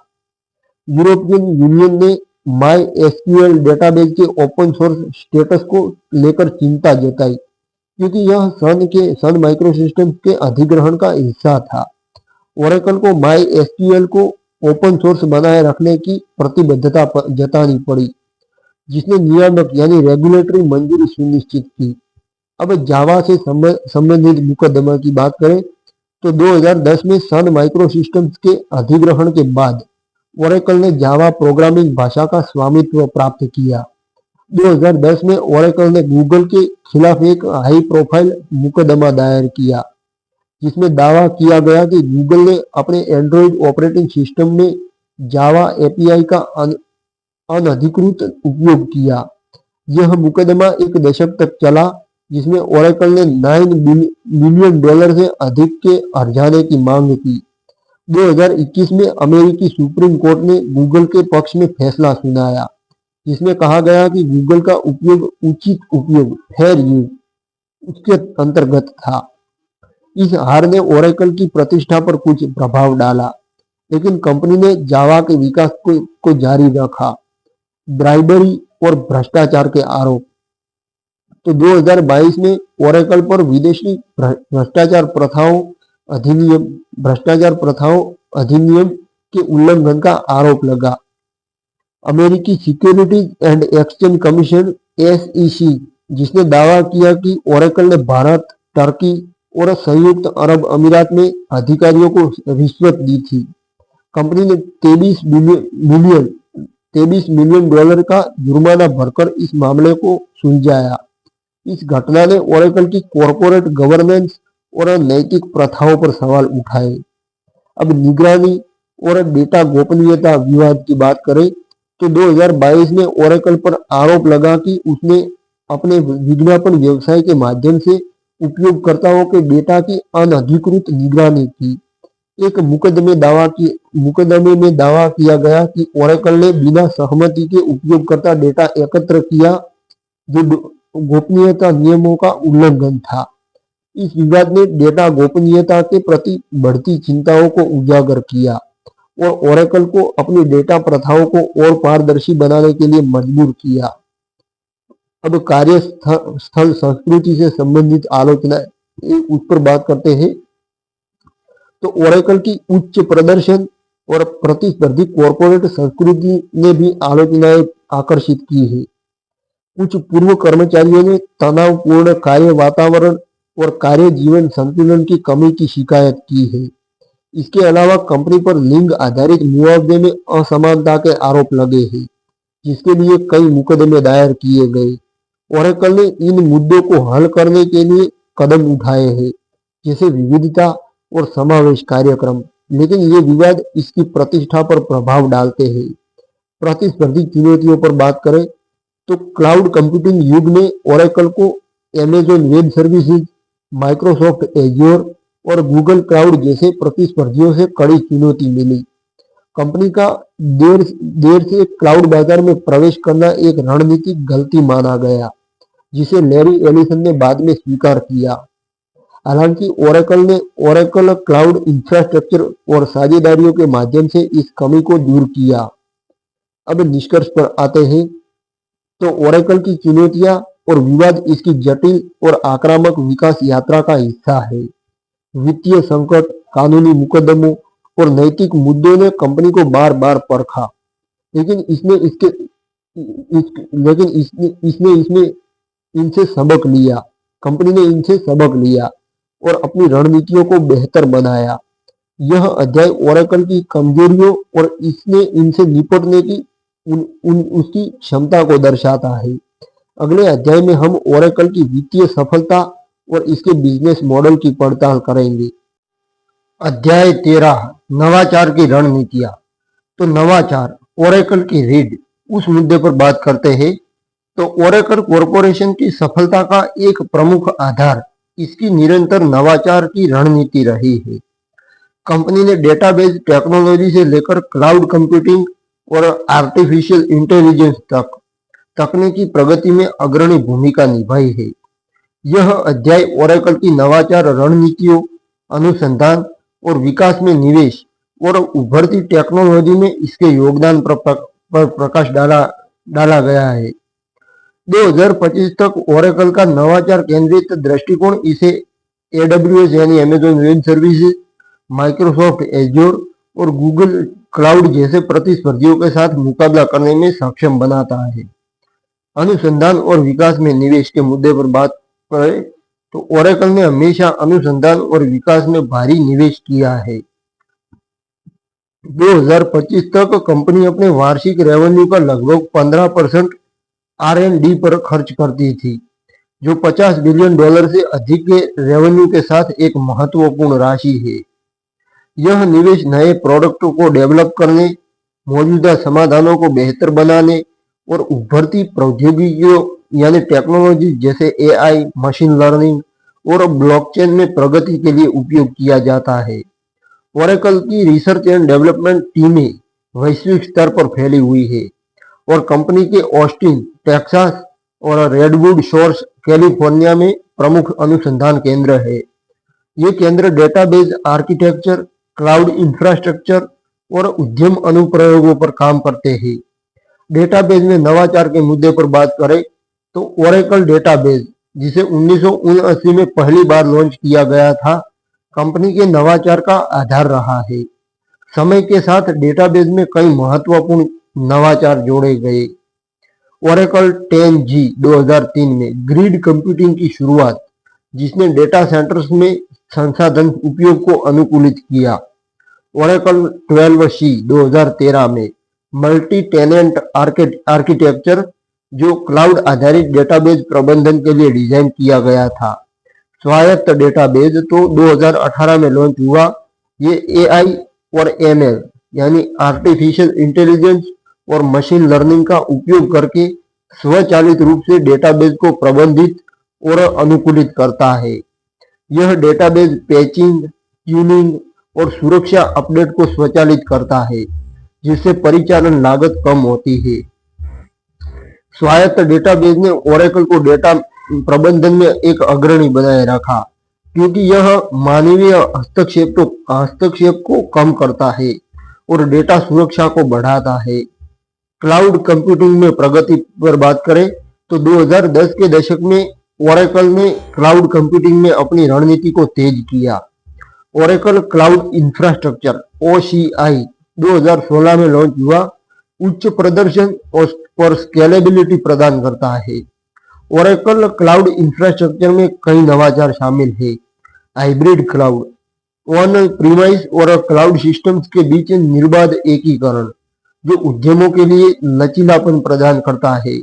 यूरोपियन यूनियन ने MySQL डेटाबेस के ओपन सोर्स स्टेटस को लेकर चिंता जताई, क्योंकि यह सन माइक्रोसिस्टम्स के अधिग्रहण का हिस्सा था। ओरेकल को MySQL को ओपन सोर्स बनाए रखने की प्रतिबद्धता जतानी पड़ी, जिसने नियामक यानी रेगुलेटरी मंजूरी सुनिश्चित की। अब जावा से संबंधित मुकदमा की बात करें तो 2010 में सन माइक्रोसिस्टम्स के अधिग्रहण के बाद ओरेकल ने जावा प्रोग्रामिंग भाषा का स्वामित्व प्राप्त किया। 2010 में ओरेकल ने गूगल के खिलाफ एक हाई प्रोफाइल मुकदमा दायर किया, जिसमें दावा किया गया कि गूगल ने अपने एंड्रॉइड ऑपरेटिंग सिस्टम में जावा एपीआई का अनधिकृत उपयोग किया। यह मुकदमा एक दशक तक चला, जिसमें ओरेकल ने $9 मिलियन से अधिक के हर्जाने की मांग की। 2021 में अमेरिकी सुप्रीम कोर्ट ने गूगल के पक्ष में फैसला सुनाया, जिसमें कहा गया कि गूगल का उपयोग उचित उपयोग फेयर यूज उसके अंतर्गत था। इस हार ने ओरेकल की प्रतिष्ठा पर कुछ प्रभाव डाला, लेकिन कंपनी ने जावा के विकास को जारी रखा। ब्राइबरी और भ्रष्टाचार के आरोप। तो 2022 में ओरेकल पर विदेशी भ्रष्टाचार प्रथाओं अधिनियम के उल्लंघन का आरोप लगा। अमेरिकी securities and exchange commission SEC, जिसने दावा किया कि ओरेकल ने भारत, टर्की और संयुक्त अरब अमीरात में अधिकारियों को रिश्वत दी थी। कंपनी ने $23 मिलियन का जुर्माना भरकर इस मामले को सुलझाया। इस घटना ने ओरेकल की कॉर्पोरेट गवर्नेंस और नैतिक प्रथाओं पर सवाल उठाए। अब निगरानी और डेटा गोपनीयता विवाद की बात करें तो 2022 में ओरेकल पर आरोप लगा कि उसने अपने विज्ञापन व्यवसाय के माध्यम से उपयोगकर्ताओं के डेटा की अनधिकृत निगरानी की। एक मुकदमे में दावा किया गया कि ओरेकल ने बिना सहमति के उपयोगकर्ता डेटा एकत्र किया, जो गोपनीयता नियमों का उल्लंघन था। इस विवाद ने डेटा गोपनीयता के प्रति बढ़ती चिंताओं को उजागर किया और ओरेकल को अपनी डेटा प्रथाओं को और पारदर्शी बनाने के लिए मजबूर किया। अब कार्यस्थल संस्कृति से संबंधित आलोचना उस पर बात करते हैं। तो ओरेकल की उच्च प्रदर्शन और प्रतिस्पर्धी कॉर्पोरेट संस्कृति ने भी आलोचनाएं आकर्षित की है। कुछ पूर्व कर्मचारियों ने तनावपूर्ण कार्य वातावरण और कार्य जीवन संतुलन की कमी की शिकायत की है। इसके अलावा कंपनी पर लिंग आधारित मुआवजे में असमानता के आरोप लगे हैं, जिसके लिए कई मुकदमे दायर किए गए। ओरेकल ने इन मुद्दों को हल करने के लिए कदम उठाए हैं, जैसे विविधता और समावेश कार्यक्रम, लेकिन ये विवाद इसकी प्रतिष्ठा पर प्रभाव डालते हैं। प्रतिस्पर्धी चुनौतियों पर बात करें तो क्लाउड कंप्यूटिंग युग में ओरेकल को Amazon web services, Microsoft azure और गूगल क्लाउड जैसे प्रतिस्पर्धियों से कड़ी चुनौती मिली। कंपनी का देर देर से क्लाउड बाजार में प्रवेश करना एक रणनीतिक गलती माना गया, जिसे लैरी एलिसन ने बाद में स्वीकार किया। हालांकि ओरेकल क्लाउड इंफ्रास्ट्रक्चर और साझेदारियों के माध्यम से इस कमी को दूर किया। अब निष्कर्ष पर आते हैं, तो ओरेकल की चुनौतियां और विवाद इसकी जटिल और आक्रामक विकास यात्रा का हिस्सा है। वित्तीय संकट, कानूनी मुकदमों और नैतिक मुद्दों ने कंपनी को बार बार परखा, लेकिन इसने इसके इस, लेकिन इसने इनसे सबक लिया। कंपनी ने इनसे सबक लिया और अपनी रणनीतियों को बेहतर बनाया। यह अध्याय ओरेकल की कमजोरियों और इसने इनसे निपटने की उसकी क्षमता को दर्शाता है। अगले अध्याय में हम ओरेकल की वित्तीय सफलता और इसके बिजनेस मॉडल की पड़ताल करेंगे। अध्याय 13, नवाचार की रणनीतियां। तो नवाचार, ओरेकल की रीढ़, उस मुद्दे पर बात करते हैं। तो ओरेकल कॉरपोरेशन की सफलता का एक प्रमुख आधार इसकी निरंतर नवाचार की रणनीति रही है। कंपनी ने डेटाबेस टेक्नोलॉजी से लेकर क्लाउड कंप्यूटिंग और आर्टिफिशियल इंटेलिजेंस तक तकनीकी प्रगति में अग्रणी भूमिका निभाई है। यह अध्याय ओरेकल की नवाचार रणनीतियों, अनुसंधान और विकास में निवेश और उभरती टेक्नोलॉजी में इसके योगदान पर प्रकाश डाला गया है। 2025 तक ओरेकल का नवाचार केंद्रित दृष्टिकोण इसे AWS यानी Amazon web services, Microsoft azure और गूगल क्लाउड जैसे प्रतिस्पर्धियों के साथ मुकाबला करने में सक्षम बनाता है। अनुसंधान और विकास में निवेश के मुद्दे पर बात करें, तो ओरेकल ने हमेशा अनुसंधान और विकास में भारी निवेश किया है। 2025 तक कंपनी अपने वार्षिक रेवेन्यू का लगभग 15% R&D पर खर्च करती थी, जो $50 बिलियन से अधिक के रेवेन्यू के साथ एक महत्वपूर्ण राशि है। यह निवेश नए प्रोडक्ट को डेवलप करने, मौजूदा समाधानों को बेहतर बनाने और उभरती प्रौद्योगिकियों यानी टेक्नोलॉजी जैसे AI, मशीन लर्निंग और ब्लॉकचेन में प्रगति के लिए उपयोग किया जाता है। ओरेकल की रिसर्च एंड डेवलपमेंट टीमें वैश्विक स्तर पर फैली हुई है और कंपनी के ऑस्टिन, टेक्सास और रेडवुड शोर्स, कैलिफोर्निया में प्रमुख अनुसंधान केंद्र है। ये केंद्र डेटाबेस आर्किटेक्चर, क्लाउड इंफ्रास्ट्रक्चर और उद्यम अनुप्रयोगों पर काम करते हैं। डेटाबेस में नवाचार के मुद्दे पर बात करें, तो ओरेकल डेटाबेस, जिसे 1979 में पहली बार लॉन्च किया गया था, कंपनी के नवाचार का आधार रहा है। समय के साथ डेटाबेस में कई महत्वपूर्ण नवाचार जोड़े गए। ओरेकल 10G 2003 में ग्रिड कंप्यूटिंग की शुरुआत, जिसने डेटा सेंटर्स में संसाधन उपयोग को अनुकूलित किया। ओरेकल 12C 2013 में मल्टी टेनेंट आर्किटेक्चर, जो क्लाउड आधारित डेटाबेस प्रबंधन के लिए डिजाइन किया गया था। स्वायत्त डेटाबेस तो 2018 में लॉन्च हुआ। ये AI और ML यानी आर्टिफिशियल इंटेलिजेंस और मशीन लर्निंग का उपयोग करके स्वचालित रूप से डेटाबेस को प्रबंधित और अनुकूलित करता है। यह डेटाबेस पैचिंग, ट्यूनिंग और सुरक्षा अपडेट को स्वचालित करता है, जिससे परिचालन लागत कम होती है। स्वायत्त डेटाबेस ने ओरेकल को डेटा प्रबंधन में एक अग्रणी बनाए रखा, क्योंकि यह मानवीय हस्तक्षेप को कम करता है और डेटा सुरक्षा को बढ़ाता है। क्लाउड कंप्यूटिंग में प्रगति पर बात करें, तो 2010 के दशक में ओरेकल ने क्लाउड कंप्यूटिंग में अपनी रणनीति को तेज किया। ओरेकल क्लाउड इंफ्रास्ट्रक्चर OCI 2016 में लॉन्च हुआ, उच्च प्रदर्शन और स्केलेबिलिटी प्रदान करता है। ओरेकल क्लाउड इंफ्रास्ट्रक्चर में कई नवाचार शामिल है। हाइब्रिड क्लाउड, ऑन प्रीमाइस और क्लाउड सिस्टम्स के बीच निर्बाध एकीकरण, जो उद्यमों के लिए लचीलापन प्रदान करता है।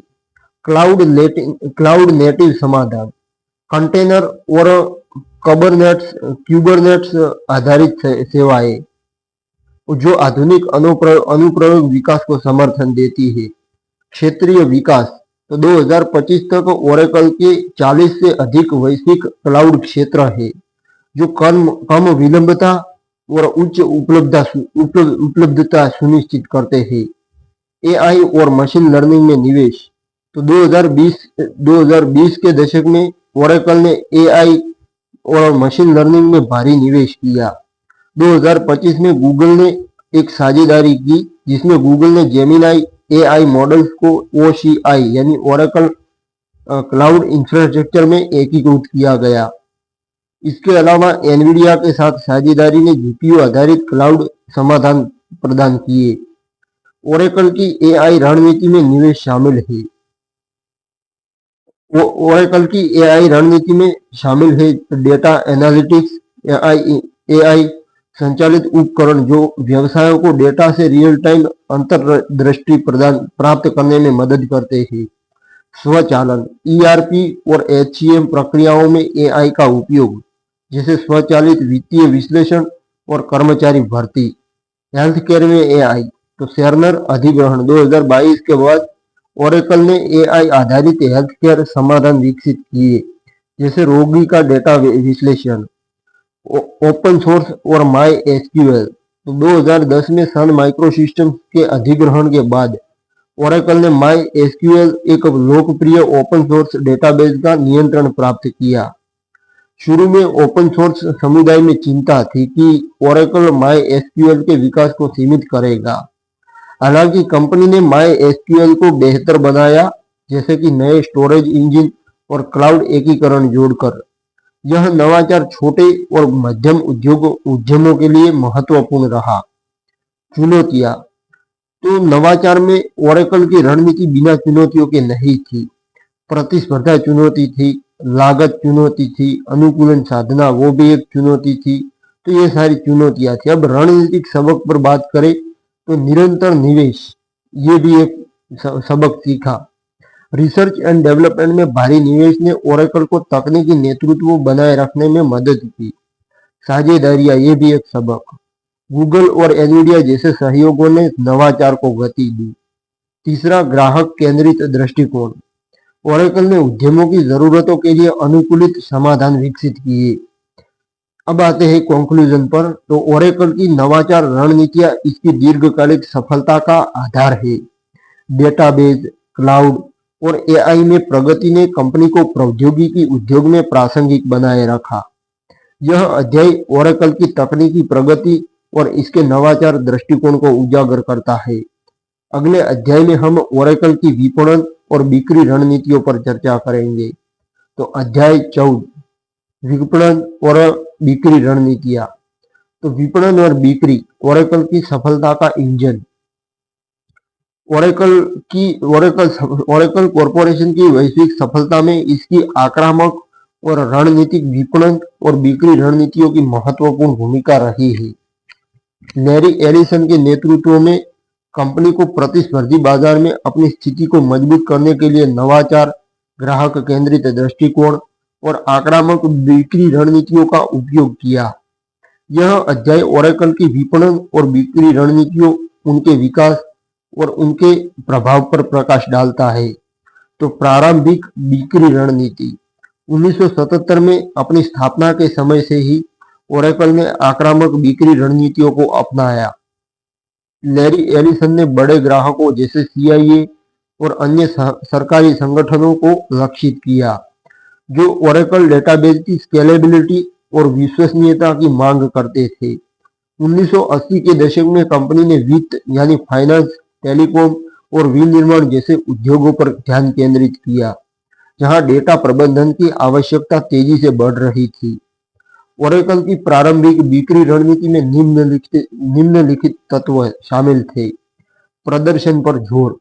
क्लाउड नेटिव समाधान, कंटेनर और क्यूबरनेट्स आधारित सेवाएं, जो आधुनिक अनुप्रयोग विकास को समर्थन देती है। क्षेत्रीय विकास, तो 2025 तक ओरेकल के 40 से अधिक वैश्विक क्लाउड क्षेत्र है जो कम कम विलंबता और उच्च उपलब्धता सुनिश्चित करते हैं। एआई और मशीन लर्निंग में निवेश। तो 2020 के दशक में ओरेकल ने एआई और मशीन लर्निंग में भारी निवेश किया। 2025 में गूगल ने एक साझेदारी की जिसमें गूगल ने जेमिनाई एआई मॉडल्स को ओसीआई यानी ओरेकल क्लाउड इंफ्रास्ट्रक्चर में एकीकृत किया गया। इसके अलावा एनवीडिया के साथ साझेदारी ने जीपीयू आधारित क्लाउड समाधान प्रदान किए। ओरेकल की एआई रणनीति में निवेश शामिल है। ओरेकल की एआई रणनीति में शामिल है डेटा एनालिटिक्स, एआई संचालित उपकरण जो व्यवसायों को डेटा से रियल टाइम अंतर्दृष्टि प्राप्त करने में मदद करते हैं। स्वचालन, ईआरपी और एचसीएम प्रक्रियाओं में एआई का उपयोग, जैसे स्वचालित वित्तीय विश्लेषण और कर्मचारी भर्ती। हेल्थ केयर में एआई। तो सेर्नर अधिग्रहण 2022 के बाद ओरेकल ने एआई आधारित हेल्थ केयर समाधान विकसित किए, जैसे रोगी का डेटा विश्लेषण। ओपन सोर्स और माई एसक्यूएल। तो 2010 में सन माइक्रोसिस्टम्स के अधिग्रहण के बाद ओरेकल ने माई एसक्यूएल एक लोकप्रिय ओपन सोर्स डेटाबेस का नियंत्रण प्राप्त किया। शुरू में ओपन सोर्स समुदाय में चिंता थी कि ओरेकल माई एसक्यूएल के विकास को सीमित करेगा। हालांकि कंपनी ने माई एसक्यूएल को बेहतर बनाया, जैसे कि नए स्टोरेज इंजन और क्लाउड एकीकरण जोड़कर। यह नवाचार छोटे और मध्यम उद्यमों के लिए महत्वपूर्ण रहा। चुनौतियां। तो नवाचार में ओरेकल की रणनीति बिना चुनौतियों के नहीं थी। प्रतिस्पर्धा चुनौती थी, लागत चुनौती थी, अनुकूलन साधना वो भी एक चुनौती थी। तो ये सारी चुनौतियां थी। अब रणनीतिक सबक पर बात करें तो निरंतर निवेश, ये भी एक सबक सीखा। रिसर्च एंड डेवलपमेंट में भारी निवेश ने ओरेकल को तकनीकी नेतृत्व बनाए रखने में मदद की। साझेदारियां, ये भी एक सबक। गूगल और एनवीडिया जैसे सहयोगों ने नवाचार को गति दी। तीसरा, ग्राहक केंद्रित दृष्टिकोण। ओरेकल ने उद्यमों की जरूरतों के लिए अनुकूलित समाधान विकसित किए। अब आते हैं कंक्लूजन पर। तो ओरेकल की नवाचार रणनीतियां इसकी दीर्घकालिक सफलता का आधार है। डेटाबेस, क्लाउड और एआई में प्रगति ने कंपनी को प्रौद्योगिकी उद्योग में प्रासंगिक बनाए रखा। यह अध्याय ओरेकल की तकनीकी प्रगति और इसके नवाचार दृष्टिकोण को उजागर करता है। अगले अध्याय में हम ओरेकल की विपणन और बिक्री रणनीतियों पर चर्चा करेंगे। तो अध्याय 14, विपणन और बिक्री रणनीतियां। तो विपणन और बिक्री ओरेकल की सफलता का इंजन। ओरेकल कॉरपोरेशन की वैश्विक सफलता में इसकी आक्रामक और रणनीतिक विपणन और बिक्री रणनीतियों की महत्वपूर्ण भूमिका रही है। लैरी एलिसन के नेतृत्व में कंपनी को प्रतिस्पर्धी बाजार में अपनी स्थिति को मजबूत करने के लिए नवाचार, ग्राहक केंद्रित दृष्टिकोण और आक्रामक बिक्री रणनीतियों का उपयोग किया। यह अध्याय ओरेकल की विपणन और बिक्री रणनीतियों, उनके विकास और उनके प्रभाव पर प्रकाश डालता है। तो प्रारंभिक बिक्री रणनीति। 1977 में अपनी स्थापना के समय से ही ओरेकल ने आक्रामक बिक्री रणनीतियों को अपनाया। लैरी एलिसन ने बड़े ग्राहकों जैसे सीआईए और अन्य सरकारी संगठनों को लक्षित किया, जो ओरेकल डेटाबेस की स्केलेबिलिटी और विश्वसनीयता की मांग करते थे। 1980 के दशक में कंपनी ने वित्त यानी फाइनेंस, टेलीकॉम और विनिर्माण जैसे उद्योगों पर ध्यान केंद्रित किया, जहां डेटा प्रबंधन की आवश्यकता तेजी से बढ़ रही थी। ओरेकल की प्रारंभिक बिक्री रणनीति में निम्नलिखित तत्व शामिल थे। प्रदर्शन पर जोर।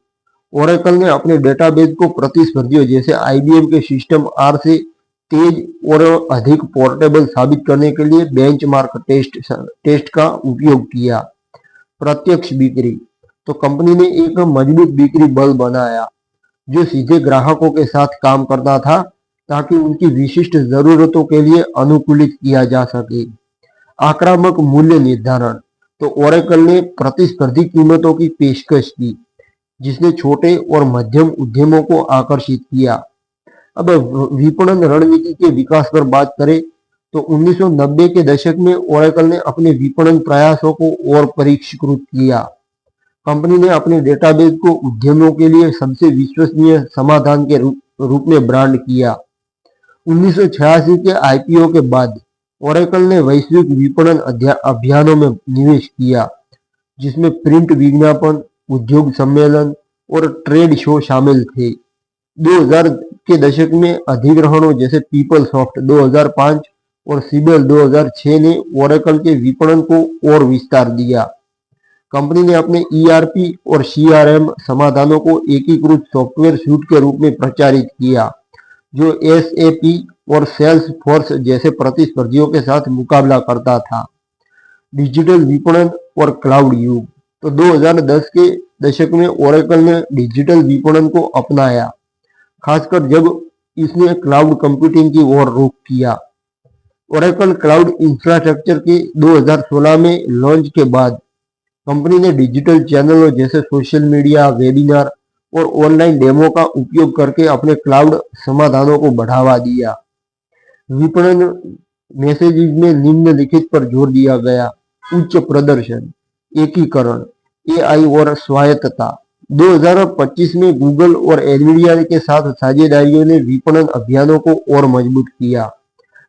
ओरेकल ने अपने डेटाबेस को प्रतिस्पर्धियों जैसे आईबीएम के सिस्टम आर से तेज और अधिक पोर्टेबल साबित करने के लिए बेंचमार्क टेस्ट का उपयोग किया। प्रत्यक्ष बिक्री। तो कंपनी ने एक मजबूत बिक्री बल बनाया जो सीधे ग्राहकों के साथ काम करता था, ताकि उनकी विशिष्ट जरूरतों के लिए अनुकूलित किया जा सके। आक्रामक मूल्य निर्धारण। तो ओरेकल ने प्रतिस्पर्धी कीमतों की पेशकश की, जिसने छोटे और मध्यम उद्यमों को आकर्षित किया। अब विपणन रणनीति के विकास पर बात करें तो 1990 के दशक में ओरेकल ने अपने विपणन प्रयासों को और परिष्कृत किया। कंपनी ने अपने डेटाबेस को उद्यमों के लिए सबसे विश्वसनीय समाधान के रूप में ब्रांड किया। 1986 के आईपीओ के बाद ओरेकल ने वैश्विक विपणन अभियानों में निवेश किया, जिसमें प्रिंट विज्ञापन, उद्योग सम्मेलन और ट्रेड शो शामिल थे। 2000 के दशक में अधिग्रहणों जैसे पीपलसॉफ्ट 2005 और सिबेल 2006 ने ओरेकल के विपणन को और विस्तार दिया। कंपनी ने अपने ईआरपी और सीआरएम समाधानों को एकीकृत सॉफ्टवेयर सूट के रूप में प्रचारित किया, जो एसएपी और सेल्स फोर्स जैसे प्रतिस्पर्धियों के साथ मुकाबला करता था। डिजिटल विपणन और क्लाउड युग। तो 2010 के दशक में ओरेकल ने डिजिटल विपणन को अपनाया, खासकर जब इसने क्लाउड कंप्यूटिंग की ओर रुख किया। ओरेकल क्लाउड इंफ्रास्ट्रक्चर के 2016 में लॉन्च के बाद कंपनी ने डिजिटल चैनलों जैसे सोशल मीडिया, वेबिनार और ऑनलाइन डेमो का उपयोग करके अपने क्लाउड समाधानों को बढ़ावा दिया। विपणन मैसेजिंग में निम्नलिखित पर जोर दिया गया: उच्च प्रदर्शन, एकीकरण, एआई और स्वायत्तता। 2025 में गूगल और एनवीडिया के साथ साझेदारियों ने विपणन अभियानों को और मजबूत किया,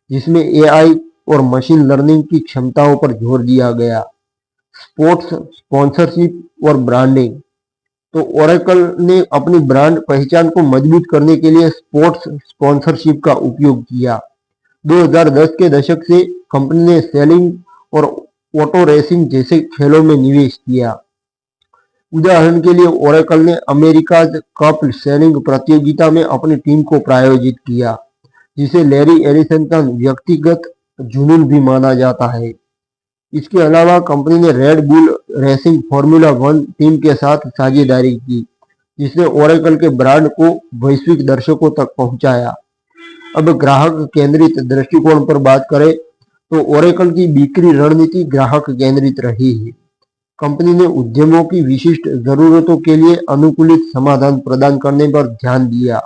जिसमें एआई और मशीन लर्निंग की क्षमताओं पर जोर दिया गया। स्पोर्ट्स स्पॉन्सरशिप और ब्रांडिंग। तो ओरेकल ने अपनी ब्रांड पहचान को मजबूत करने के लिए स्पोर्ट्स स्पॉन्सरशिप का उपयोग किया। 2010 के दशक से कंपनी ने सेलिंग और ऑटो रेसिंग जैसे खेलों में निवेश किया। उदाहरण के लिए ओरेकल ने अमेरिकाज कप सेलिंग प्रतियोगिता में अपनी टीम को प्रायोजित किया, जिसे लैरी एलिसन का व्यक्तिगत जुनून भी माना जाता है। इसके अलावा कंपनी ने red bull racing formula 1 team के साथ साझेदारी की, जिसने ओरेकल के ब्रांड को वैश्विक दर्शकों तक पहुंचाया। अब ग्राहक केंद्रित दृष्टिकोण पर बात करें तो ओरेकल की बिक्री रणनीति ग्राहक केंद्रित रही है। कंपनी ने उद्यमों की विशिष्ट जरूरतों के लिए अनुकूलित समाधान प्रदान करने पर ध्यान दिया।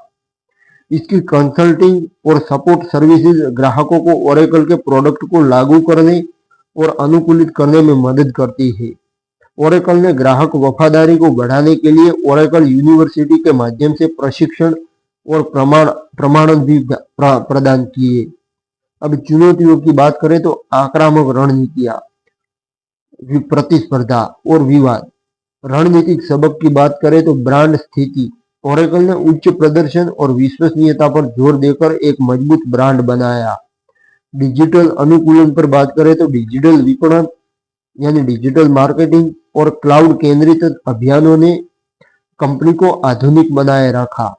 इसकी कंसल्टिंग और सपोर्ट सर्विसेज ग्राहकों को ओरेकल के प्रोडक्ट को लागू करने और अनुकूलित करने में मदद करती है। ओरेकल ने ग्राहक वफादारी को बढ़ाने के लिए ओरेकल यूनिवर्सिटी के माध्यम से प्रशिक्षण और प्रमाणन भी प्रदान किए। अब चुनौतियों की बात करें तो आक्रामक रणनीतियां, प्रतिस्पर्धा और विवाद। रणनीतिक सबक की बात करें तो ब्रांड स्थिति। ओरेकल ने उच्च प्रदर्शन और विश्वसनीयता पर जोर देकर एक मजबूत ब्रांड बनाया। डिजिटल अनुकूलन पर बात करें तो डिजिटल विपणन यानी डिजिटल मार्केटिंग और क्लाउड केंद्रित अभियानों ने कंपनी को आधुनिक बनाए रखा।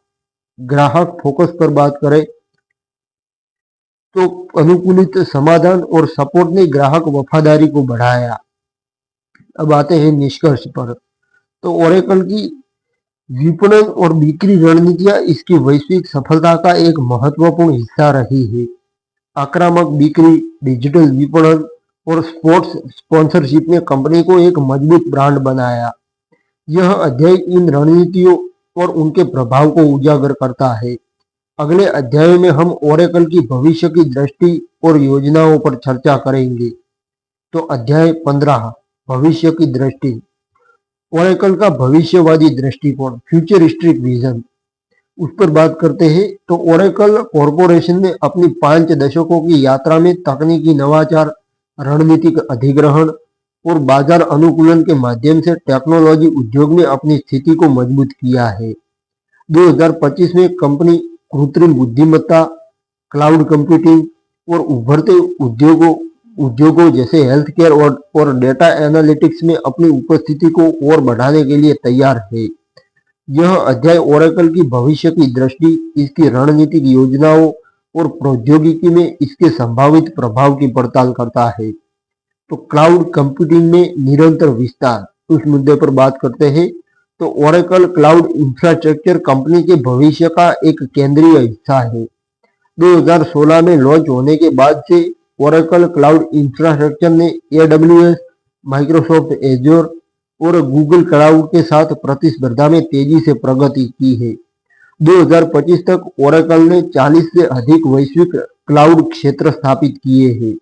ग्राहक फोकस पर बात करें तो अनुकूलित समाधान और सपोर्ट ने ग्राहक वफादारी को बढ़ाया। अब आते हैं निष्कर्ष पर। तो ओरेकल की विपणन और बिक्री रणनीतियां इसकी वैश्विक सफलता का एक महत्वपूर्ण हिस्सा रही है। आक्रामक बिक्री, डिजिटल विपणन और स्पोर्ट्स स्पॉन्सरशिप ने कंपनी को एक मजबूत ब्रांड बनाया। यह अध्याय इन रणनीतियों और उनके प्रभाव को उजागर करता है। अगले अध्याय में हम ओरेकल की भविष्य की दृष्टि और योजनाओं पर चर्चा करेंगे। तो अध्याय 15, भविष्य की दृष्टि। ओरेकल का भविष्यवादी दृष्टिकोण, फ्यूचरिस्टिक विजन, उस पर बात करते हैं। तो ओरेकल कॉरपोरेशन ने अपनी 5 दशकों की यात्रा में तकनीकी नवाचार, रणनीतिक अधिग्रहण और बाजार अनुकूलन के माध्यम से टेक्नोलॉजी उद्योग में अपनी स्थिति को मजबूत किया है। 2025 में कंपनी कृत्रिम बुद्धिमत्ता, क्लाउड कंप्यूटिंग और उभरते उद्योगों जैसे हेल्थ केयर और डेटा एनालिटिक्स में अपनी उपस्थिति को और बढ़ाने के लिए तैयार है। यह अध्याय ओरेकल की भविष्य की दृष्टि, इसकी रणनीतिक योजनाओं और प्रौद्योगिकी में इसके संभावित प्रभाव की पड़ताल करता है। तो क्लाउड कंप्यूटिंग में निरंतर विस्तार, उस मुद्दे पर बात करते हैं। तो ओरेकल क्लाउड इंफ्रास्ट्रक्चर कंपनी के भविष्य का एक केंद्रीय हिस्सा है। 2016 में लॉन्च होने के बाद से ओरेकल क्लाउड इंफ्रास्ट्रक्चर ने AWS, माइक्रोसॉफ्ट एज्योर और गूगल क्लाउड के साथ प्रतिस्पर्धा में तेजी से प्रगति की है। 2025 तक ओरेकल ने 40 से अधिक वैश्विक क्लाउड क्षेत्र स्थापित किए हैं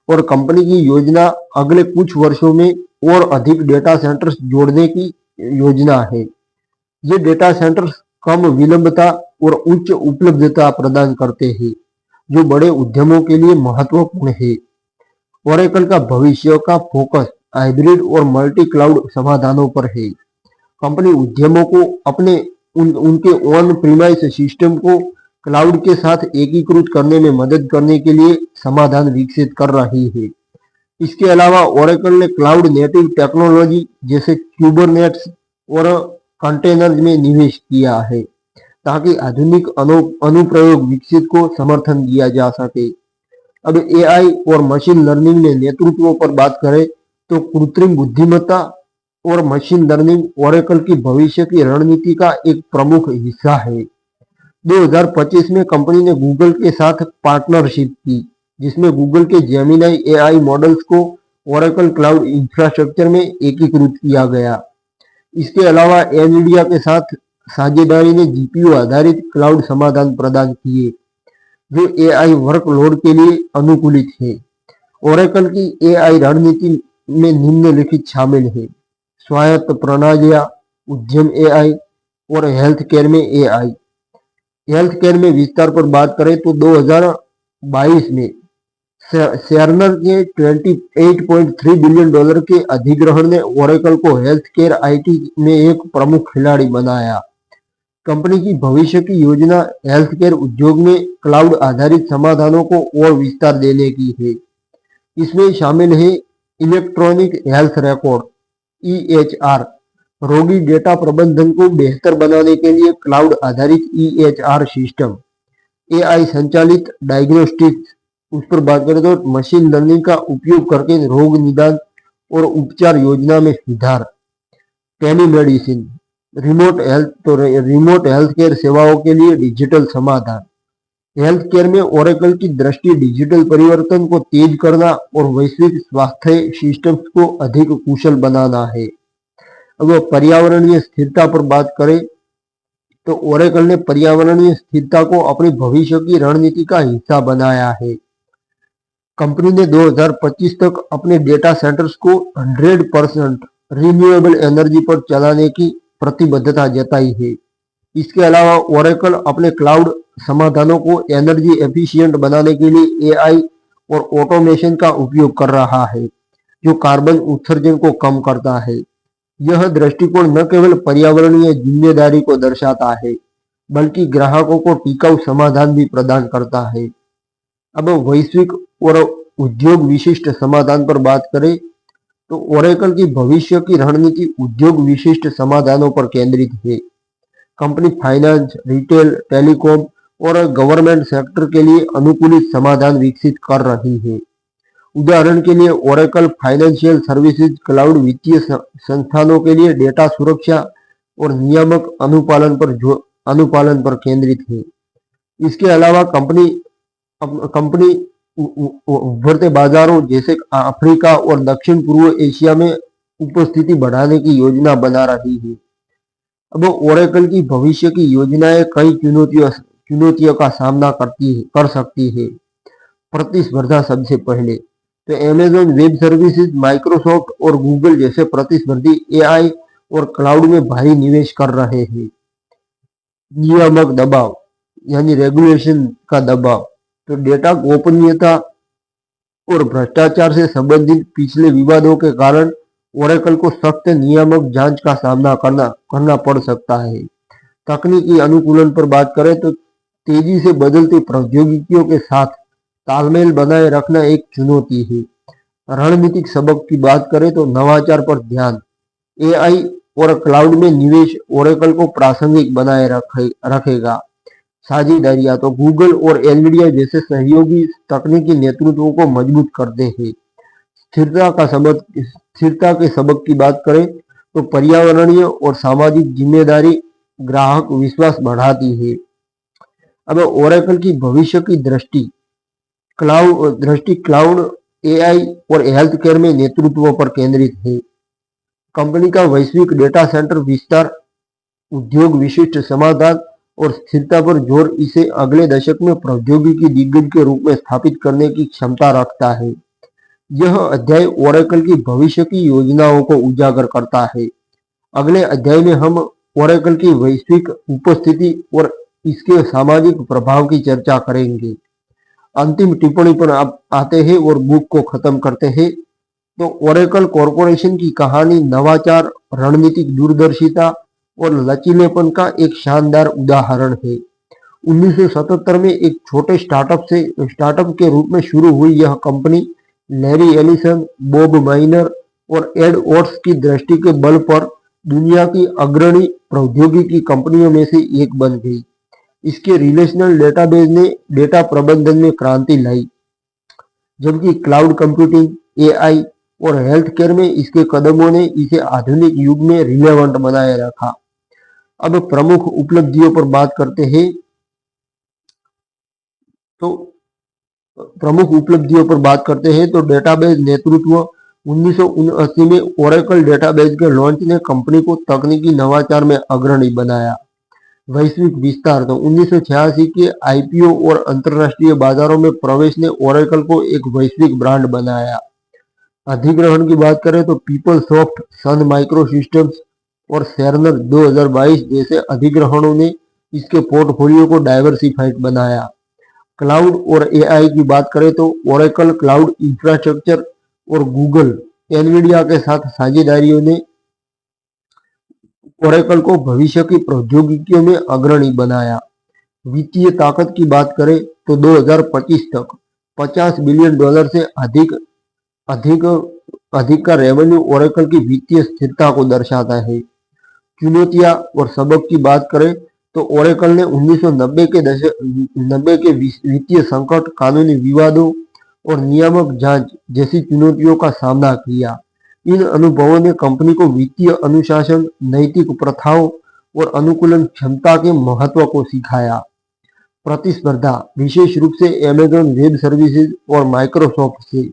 और कंपनी की योजना अगले कुछ वर्षों में और अधिक डेटा सेंटर्स जोड़ने की योजना है। ये डेटा सेंटर्स कम विलंबता और उच्च उपलब्धता प्रदान करते हैं, जो बड़े उद्यमों के लिए महत्वपूर्ण है। ओरेकल का भविष्य का फोकस हाइब्रिड और मल्टी क्लाउड समाधानों पर है। कंपनी उद्यमों को अपने उनके ऑन प्रीमाइस सिस्टम को क्लाउड के साथ एकीकृत करने में मदद करने के लिए समाधान विकसित कर रही है। इसके अलावा ओरेकल ने क्लाउड नेटिव टेक्नोलॉजी जैसे क्यूबरनेट्स और कंटेनर्स में निवेश किया है, ताकि आधुनिक अनुप्रयोग विकसित को समर्थन दिया जा सके। अब एआई और मशीन लर्निंग में नेतृत्व पर बात करें तो कृत्रिम बुद्धिमत्ता और मशीन लर्निंग ओरेकल की भविष्य की रणनीति का एक प्रमुख हिस्सा है। 2025 में कंपनी ने गूगल के साथ पार्टनरशिप की, जिसमें गूगल के जेमिनाई एआई मॉडल्स को ओरेकल क्लाउड इंफ्रास्ट्रक्चर में एकीकृत किया गया। इसके अलावा एनवीडिया के साथ साझेदारी ने जीपीयू आधारित क्लाउड समाधान प्रदान किए, जो एआई वर्कलोड के लिए अनुकूलित है। ओरेकल की एआई रणनीति में निम्नलिखित शामिल है: स्वायत्त प्रणालियां, उद्यम एआई और हेल्थ केयर में एआई। हेल्थ केयर में विस्तार पर बात करें तो 2022 में शेरनर के $28.3 बिलियन के अधिग्रहण ने ओरेकल को हेल्थ केयर आईटी में एक प्रमुख खिलाड़ी बनाया। कंपनी की भविष्य की योजना हेल्थ केयर उद्योग में क्लाउड आधारित समाधानों को और विस्तार देने की है। इसमें शामिल है इलेक्ट्रॉनिक हेल्थ रिकॉर्ड (ईएचआर), रोगी डेटा प्रबंधन को बेहतर बनाने के लिए क्लाउड आधारित ईएचआर सिस्टम, एआई संचालित डायग्नोस्टिक्स, उस पर बात करें तो मशीन लर्निंग का उपयोग करके रोग निदान और उपचार योजना में सुधार, टेलीमेडिसिन, रिमोट हेल्थ केयर सेवाओं के लिए डिजिटल समाधान। हेल्थ केयर में ओरेकल की दृष्टि डिजिटल परिवर्तन को तेज करना और वैश्विक स्वास्थ्य सिस्टम्स को अधिक कुशल बनाना है। अब पर्यावरणीय स्थिरता पर बात करें तो ओरेकल ने पर्यावरणीय स्थिरता को अपनी भविष्य की रणनीति का हिस्सा बनाया है। कंपनी ने 2025 तक अपने डेटा सेंटर्स को 100% रिन्यूएबल एनर्जी पर चलाने की प्रतिबद्धता जताई है। इसके अलावा ओरेकल अपने क्लाउड समाधानों को एनर्जी एफिशिएंट बनाने के लिए एआई और ऑटोमेशन का उपयोग कर रहा है, जो कार्बन उत्सर्जन को कम करता है। यह दृष्टिकोण न केवल पर्यावरणीय जिम्मेदारी को दर्शाता है, बल्कि ग्राहकों को टिकाऊ समाधान भी प्रदान करता है। अब वैश्विक और उद्योग विशिष्ट समाधान पर बात करें तो ओरेकल की भविष्य की रणनीति उद्योग विशिष्ट समाधानों पर केंद्रित है। कंपनी फाइनेंस, रिटेल, टेलीकॉम और गवर्नमेंट सेक्टर के लिए अनुकूलित समाधान विकसित कर रही है। उदाहरण के लिए ओरेकल फाइनेंशियल सर्विसेज क्लाउड वित्तीय संस्थानों के लिए डेटा सुरक्षा और नियामक अनुपालन पर केंद्रित है। इसके अलावा कंपनी उभरते बाजारों जैसे अफ्रीका और दक्षिण पूर्व एशिया में उपस्थिति बढ़ाने की योजना बना रही है। अब ओरेकल की भविष्य की योजनाएं कई चुनौतियों का सामना कर सकती है। प्रतिस्पर्धा सबसे पहले तो अमेज़न वेब सर्विसेज, माइक्रोसॉफ्ट और गूगल जैसे प्रतिस्पर्धी एआई और क्लाउड में भारी निवेश कर रहे हैं। नियामक दबाव यानी रेगुलेशन का दबाव, तो डेटा गोपनीयता और भ्रष्टाचार से संबंधित पिछले विवादों के कारण ओरेकल को सख्त नियामक जांच का सामना करना पड़ सकता है। तकनीकी अनुकूलन पर बात करें तो तेजी से बदलती प्रौद्योगिकियों के साथ तालमेल बनाए रखना एक चुनौती है। रणनीतिक सबक की बात करें तो नवाचार पर ध्यान, एआई और क्लाउड में निवेश ओरेकल को प्रासंगिक बनाए रखेगा। साझेदारियां तो गूगल और एनवीडिया जैसे सहयोगी तकनीकी नेतृत्व को मजबूत करते हैं। स्थिरता के सबक की बात करें तो पर्यावरणीय और सामाजिक जिम्मेदारी ग्राहक विश्वास बढ़ाती है। अब ओरेकल की भविष्य की दृष्टि क्लाउड, एआई और हेल्थ केयर में नेतृत्व पर केंद्रित है। कंपनी का वैश्विक डेटा सेंटर विस्तार उद्योग विशिष्ट समाधान और स्थिरता पर जोर इसे अगले दशक में प्रौद्योगिकी दिग्गज के रूप में स्थापित करने की क्षमता रखता है। यह अध्याय ओरेकल की भविष्य की योजनाओं को उजागर करता है। अगले अध्याय में हम ओरेकल की वैश्विक उपस्थिति और इसके सामाजिक प्रभाव की चर्चा करेंगे। अंतिम टिप्पणी पर आप आते हैं और बुक को खत्म करते हैं। तो ओरेकल कॉरपोरेशन की कहानी नवाचार, रणनीतिक दूरदर्शिता और लचीलेपन का एक शानदार उदाहरण है। 1977 में एक छोटे स्टार्टअप के रूप में शुरू हुई यह company Larry Ellison, Bob minor और एड ओट्स की दृष्टि के बल पर दुनिया की अग्रणी प्रौद्योगिकी कंपनियों में से एक बन गई। इसके रिलेशनल डेटाबेस ने डेटा प्रबंधन में क्रांति लाई, जबकि क्लाउड कंप्यूटिंग, एआई और हेल्थ केयर में इसके कदमों ने इसे आधुनिक युग में रिलेवेंट बनाए रखा। अब प्रमुख उपलब्धियों पर बात करते हैं। तो डेटाबेस नेतृत्व 1979 में ओरेकल डेटाबेस के लॉन्च ने कंपनी को तकनीकी नवाचार में अग्रणी बनाया। वैश्विक विस्तार तो 1986 के आईपीओ और अंतरराष्ट्रीय बाजारों में प्रवेश ने ओरेकल को एक वैश्विक ब्रांड बनाया। अधिग्रहण की बात करें तो पीपलसॉफ्ट, सन माइक्रोसिस्टम्स और सेर्नर 2022 जैसे अधिग्रहणों ने इसके पोर्टफोलियो को डाइवर्सिफाइड बनाया। क्लाउड और एआई की बात करें तो ओरेकल क्लाउड इंफ्रास्ट्रक्चर और गूगल, एनवीडिया के साथ साझेदारियों ने ओरेकल को भविष्य की प्रौद्योगिकियों में अग्रणी बनाया। वित्तीय ताकत की बात करें तो 2025 तक $50 बिलियन से अधिक का रेवेन्यू ओरेकल की वित्तीय स्थिरता को दर्शाता है। चुनौतियां और सबक की बात करें तो ओरेकल ने 1990 के वित्तीय संकट, कानूनी विवादों और नियामक जांच जैसी चुनौतियों का सामना किया। इन अनुभवों ने कंपनी को वित्तीय अनुशासन, नैतिक प्रथाओं और अनुकूलन क्षमता के महत्व को सिखाया। प्रतिस्पर्धा, विशेष रूप से अमेज़न वेब सर्विसेज और माइक्रोसॉफ्ट से,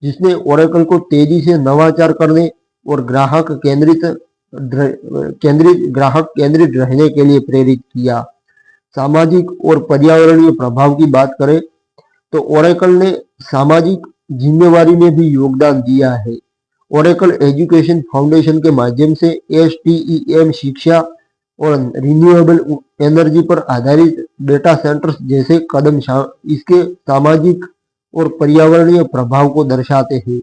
जिसने ओरेकल को तेजी से नवाचार करने और ग्राहक केंद्रित रहने के लिए प्रेरित किया। सामाजिक और पर्यावरणीय प्रभाव की बात करें तो ओरेकल ने सामाजिक जिम्मेवारी में भी योगदान दिया है। ओरेकल एजुकेशन फाउंडेशन के माध्यम से STEM शिक्षा और रिन्यूएबल एनर्जी पर आधारित डेटा सेंटर्स जैसे कदम इसके सामाजिक और पर्यावरणीय प्रभाव को दर्शाते हैं।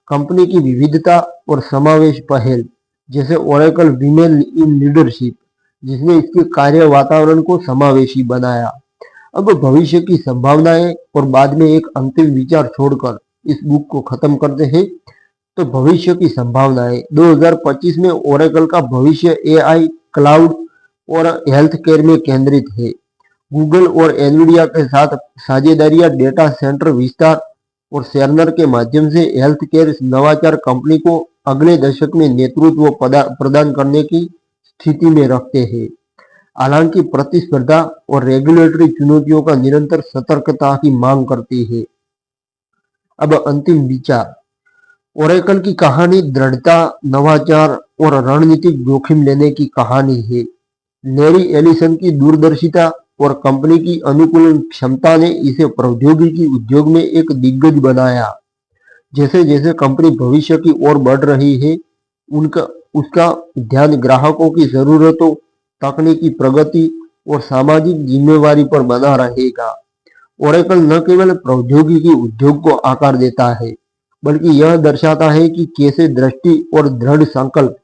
कंपनी की विविधता और समावेश पहल जैसे ओरेकल विमेन इन लीडरशिप, जिसने इसके कार्य वातावरण को समावेशी बनाया। अब भविष्य की संभावनाएं और बाद में एक अंतिम विचार छोड़कर इस बुक को खत्म करते हैं। तो भविष्य की संभावनाएं 2025 में ओरेकल का भविष्य एआई, क्लाउड और हेल्थ केयर में केंद्रित है। गूगल और एनवीडिया के साथ साझेदारियां, डेटा सेंटर विस्तार और सेर्नर के माध्यम से हेल्थ केयर नवाचार कंपनी को अगले दशक में नेतृत्व प्रदान करने की स्थिति में रखते हैं। हालांकि प्रतिस्पर्धा और रेगुलेटरी चुनौतियों का निरंतर सतर्कता की मांग करती है। अब अंतिम विचार, ओरेकल की कहानी दृढ़ता, नवाचार और रणनीतिक जोखिम लेने की कहानी है। लैरी एलिसन की दूरदर्शिता और कंपनी की अनुकूलन क्षमता ने इसे प्रौद्योगिकी उद्योग में एक दिग्गज बनाया। जैसे जैसे कंपनी भविष्य की ओर बढ़ रही है, उसका ध्यान ग्राहकों की जरूरतों, तकनीकी प्रगति और सामाजिक जिम्मेवारी पर बना रहेगा। ओरेकल न केवल प्रौद्योगिकी उद्योग को आकार देता है, बल्कि यह दर्शाता है कि कैसे दृष्टि और दृढ़ संकल्प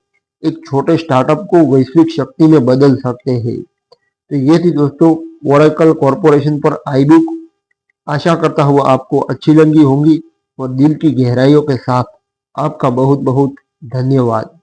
एक छोटे स्टार्टअप को वैश्विक शक्ति में बदल सकते हैं। तो ये थी दोस्तों ओरेकल कॉरपोरेशन पर आई बुक। आशा करता हूँ आपको अच्छी लगी होंगी और दिल की गहराइयों के साथ आपका बहुत बहुत धन्यवाद।